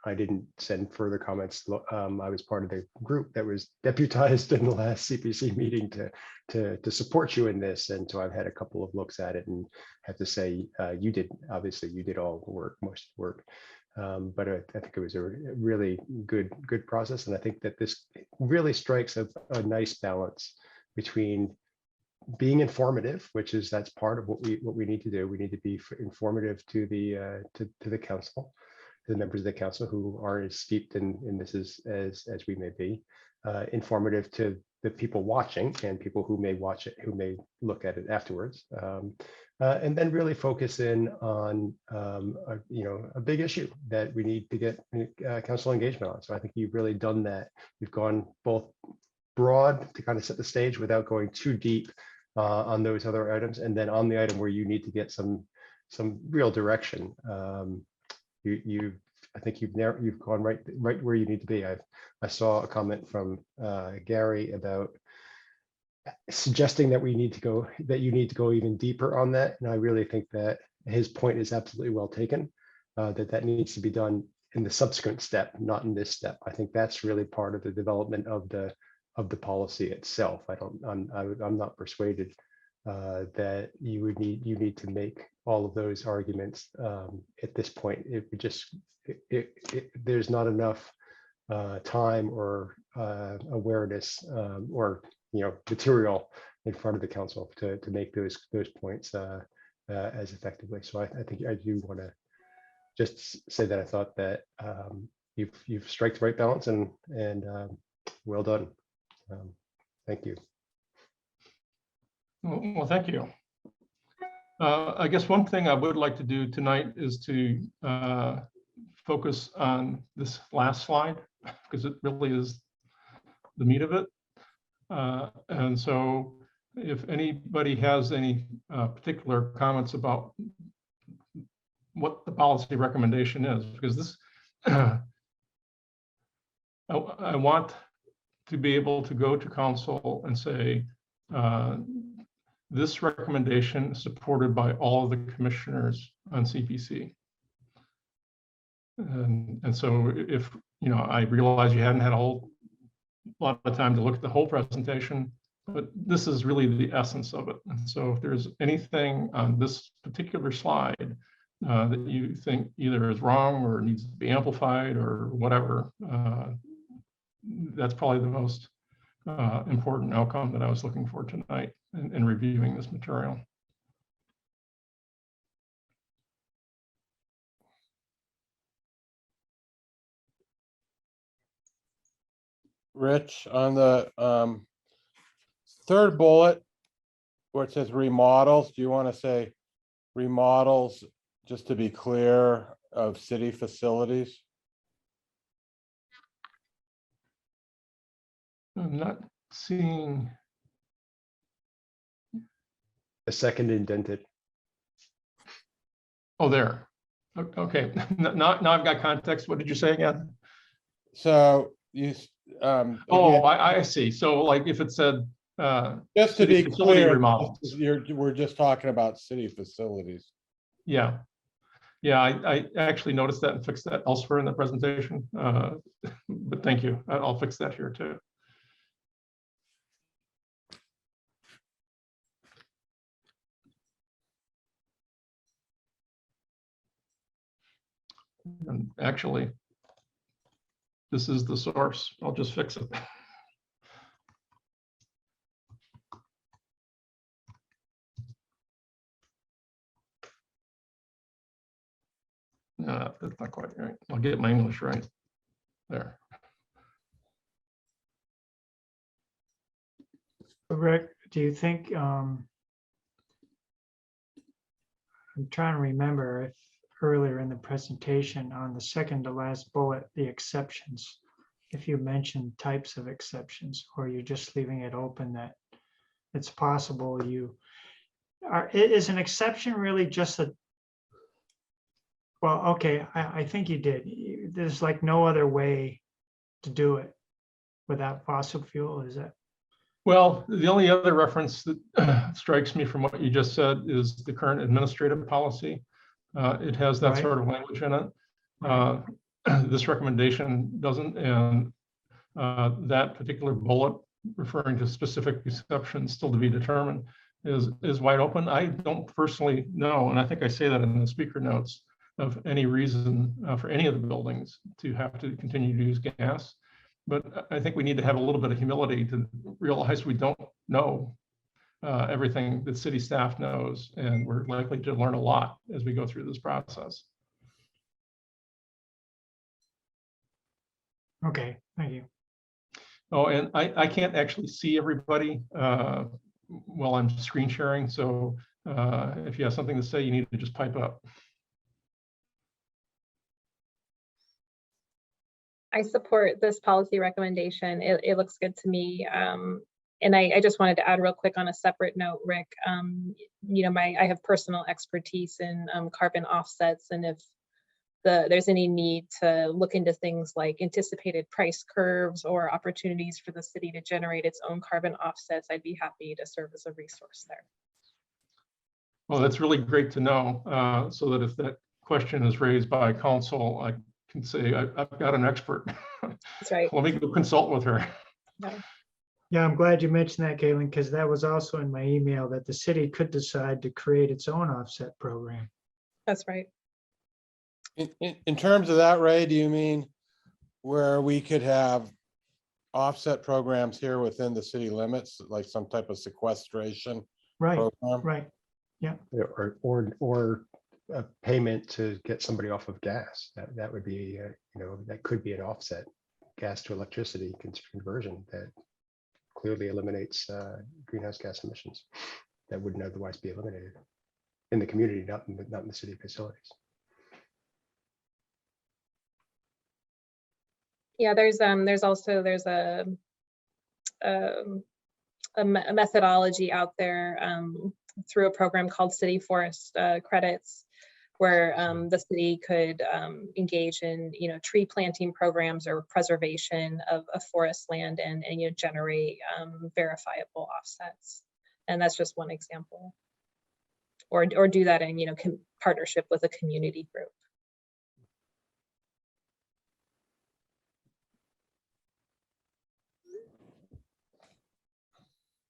I didn't send further comments. I was part of the group that was deputized in the last CPC meeting to support you in this, and so I've had a couple of looks at it, and have to say you did all the work, most of the work. But I think it was a really good process, and I think that this really strikes a nice balance between being informative, that's part of what we need to do. We need to be informative to the council, to the members of the council who are as steeped in this as we may be, informative to the people watching and people who may watch it, who may look at it afterwards, and then really focus in on a big issue that we need to get council engagement on. So I think you've really done that. You've gone both broad to kind of set the stage without going too deep on those other items, and then on the item where you need to get some real direction, I think you've gone right where you need to be. I saw a comment from Gary about suggesting that you need to go even deeper on that, and I really think that his point is absolutely well taken. That needs to be done in the subsequent step, not in this step. I think that's really part of the development of the policy itself. I'm not persuaded that you need to make all of those arguments at this point. There's not enough time or awareness or material in front of the council to make those points as effectively. So I think I do want to just say that I thought that you've struck the right balance, and well done. Thank you. Well, thank you. I guess one thing I would like to do tonight is to focus on this last slide, because it really is the meat of it. And so if anybody has any particular comments about what the policy recommendation is, because this, I want to be able to go to council and say, this recommendation is supported by all of the commissioners on CPC. And so if, I realize you hadn't had a whole a lot of time to look at the whole presentation, but this is really the essence of it. And so if there's anything on this particular slide that you think either is wrong or needs to be amplified or whatever, that's probably the most important outcome that I was looking for tonight in reviewing this material. Rich, on the third bullet where it says remodels, do you want to say remodels, just to be clear, of city facilities? I'm not seeing. A second indented. Oh, there. Okay. Now I've got context. What did you say again? So you, Oh, again, I see. So like if it said, just to city be facility clear, remodels. we're just talking about city facilities. Yeah. Yeah, I actually noticed that and fixed that elsewhere in the presentation. But thank you. I'll fix that here too. And actually, this is the source. I'll just fix it. No, that's not quite right. I'll get my English right. There. Rick, do you think, I'm trying to remember if earlier in the presentation on the second to last bullet, the exceptions, if you mentioned types of exceptions, or you're just leaving it open that it's possible you are, is an exception really just a, well, okay, I think you did. There's like no other way to do it without fossil fuel, is that? Well, the only other reference that strikes me from what you just said is the current administrative policy. It has that Right. sort of language in it. Right. This recommendation doesn't, and that particular bullet referring to specific exceptions still to be determined is wide open. I don't personally know, and I think I say that in the speaker notes, of any reason for any of the buildings to have to continue to use gas. But I think we need to have a little bit of humility to realize we don't know everything that city staff knows, and we're likely to learn a lot as we go through this process. Okay, thank you. Oh, and I can't actually see everybody while I'm screen sharing. So if you have something to say, you need to just pipe up. I support this policy recommendation. It looks good to me. And I just wanted to add real quick on a separate note, Rick, you know, I have personal expertise in carbon offsets, and if there's any need to look into things like anticipated price curves or opportunities for the city to generate its own carbon offsets, I'd be happy to serve as a resource there. Well, that's really great to know, so that if that question is raised by council, I can say, I've got an expert. That's right. Let me go consult with her. Yeah. Yeah, I'm glad you mentioned that, Caitlin, because that was also in my email that the city could decide to create its own offset program. That's right. In terms of that, Ray, do you mean where we could have offset programs here within the city limits, like some type of sequestration Right, program? right. Or a payment to get somebody off of gas. That would be, you know, that could be an offset, gas to electricity conversion that clearly eliminates greenhouse gas emissions that wouldn't otherwise be eliminated in the community, not in the city facilities. Yeah, there's also a methodology out there through a program called City Forest Credits, where the city could engage in, you know, tree planting programs or preservation of forest land and you know, generate verifiable offsets. And that's just one example. Or do that in, you know, partnership with a community group.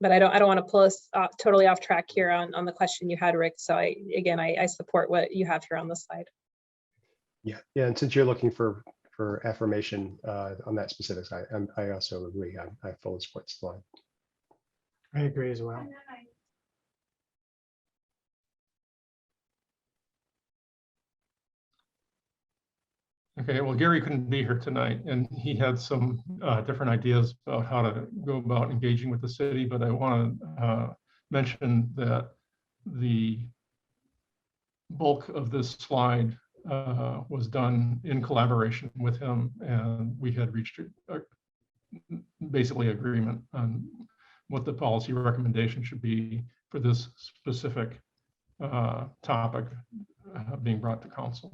But I don't want to pull us totally off track here on the question you had, Rick. So I support what you have here on the slide. Yeah, and since you're looking for affirmation on that specific side, I also agree. I fully support the slide. I agree as well. Okay, well, Gary couldn't be here tonight, and he had some different ideas about how to go about engaging with the city, but I want to mention that the bulk of this slide was done in collaboration with him, and we had reached basically agreement on what the policy recommendation should be for this specific topic being brought to council.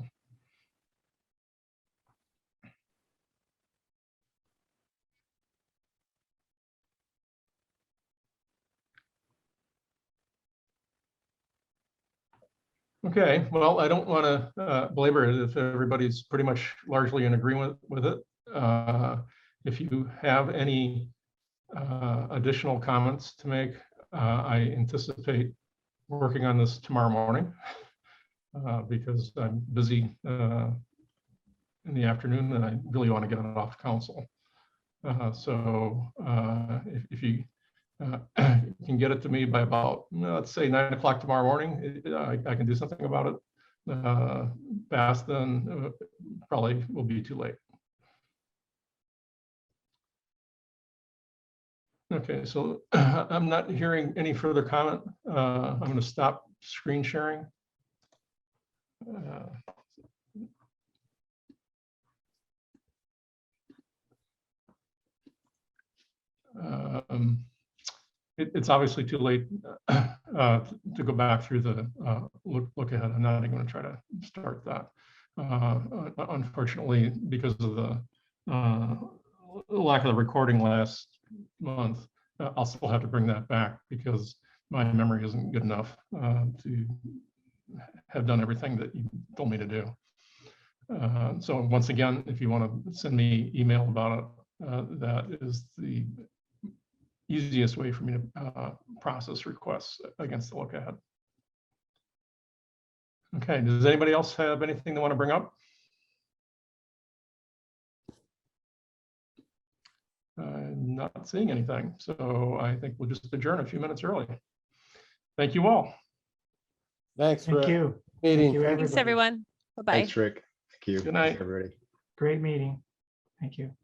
Okay, well, I don't want to belabor it if everybody's pretty much largely in agreement with it. If you have any additional comments to make, I anticipate working on this tomorrow morning because I'm busy in the afternoon and I really want to get it off council. So if you can get it to me by about, let's say 9 o'clock tomorrow morning, I can do something about it. Fast, then probably will be too late. Okay, so I'm not hearing any further comment. I'm going to stop screen sharing. It's obviously too late to go back through the look ahead. I'm not even going to try to start that. Unfortunately, because of the lack of the recording last month, I'll still have to bring that back because my memory isn't good enough to have done everything that you told me to do. So once again, if you want to send me email about it, that is the easiest way for me to process requests against the look ahead. Okay, does anybody else have anything they want to bring up? I'm not seeing anything, so I think we'll just adjourn a few minutes early. Thank you all. Thanks, Thank Rick. you. Meeting. Thank you, Thanks, everybody. everyone. Bye-bye. Thanks, Rick. Thank you. Good night. Everybody. Great meeting. Thank you.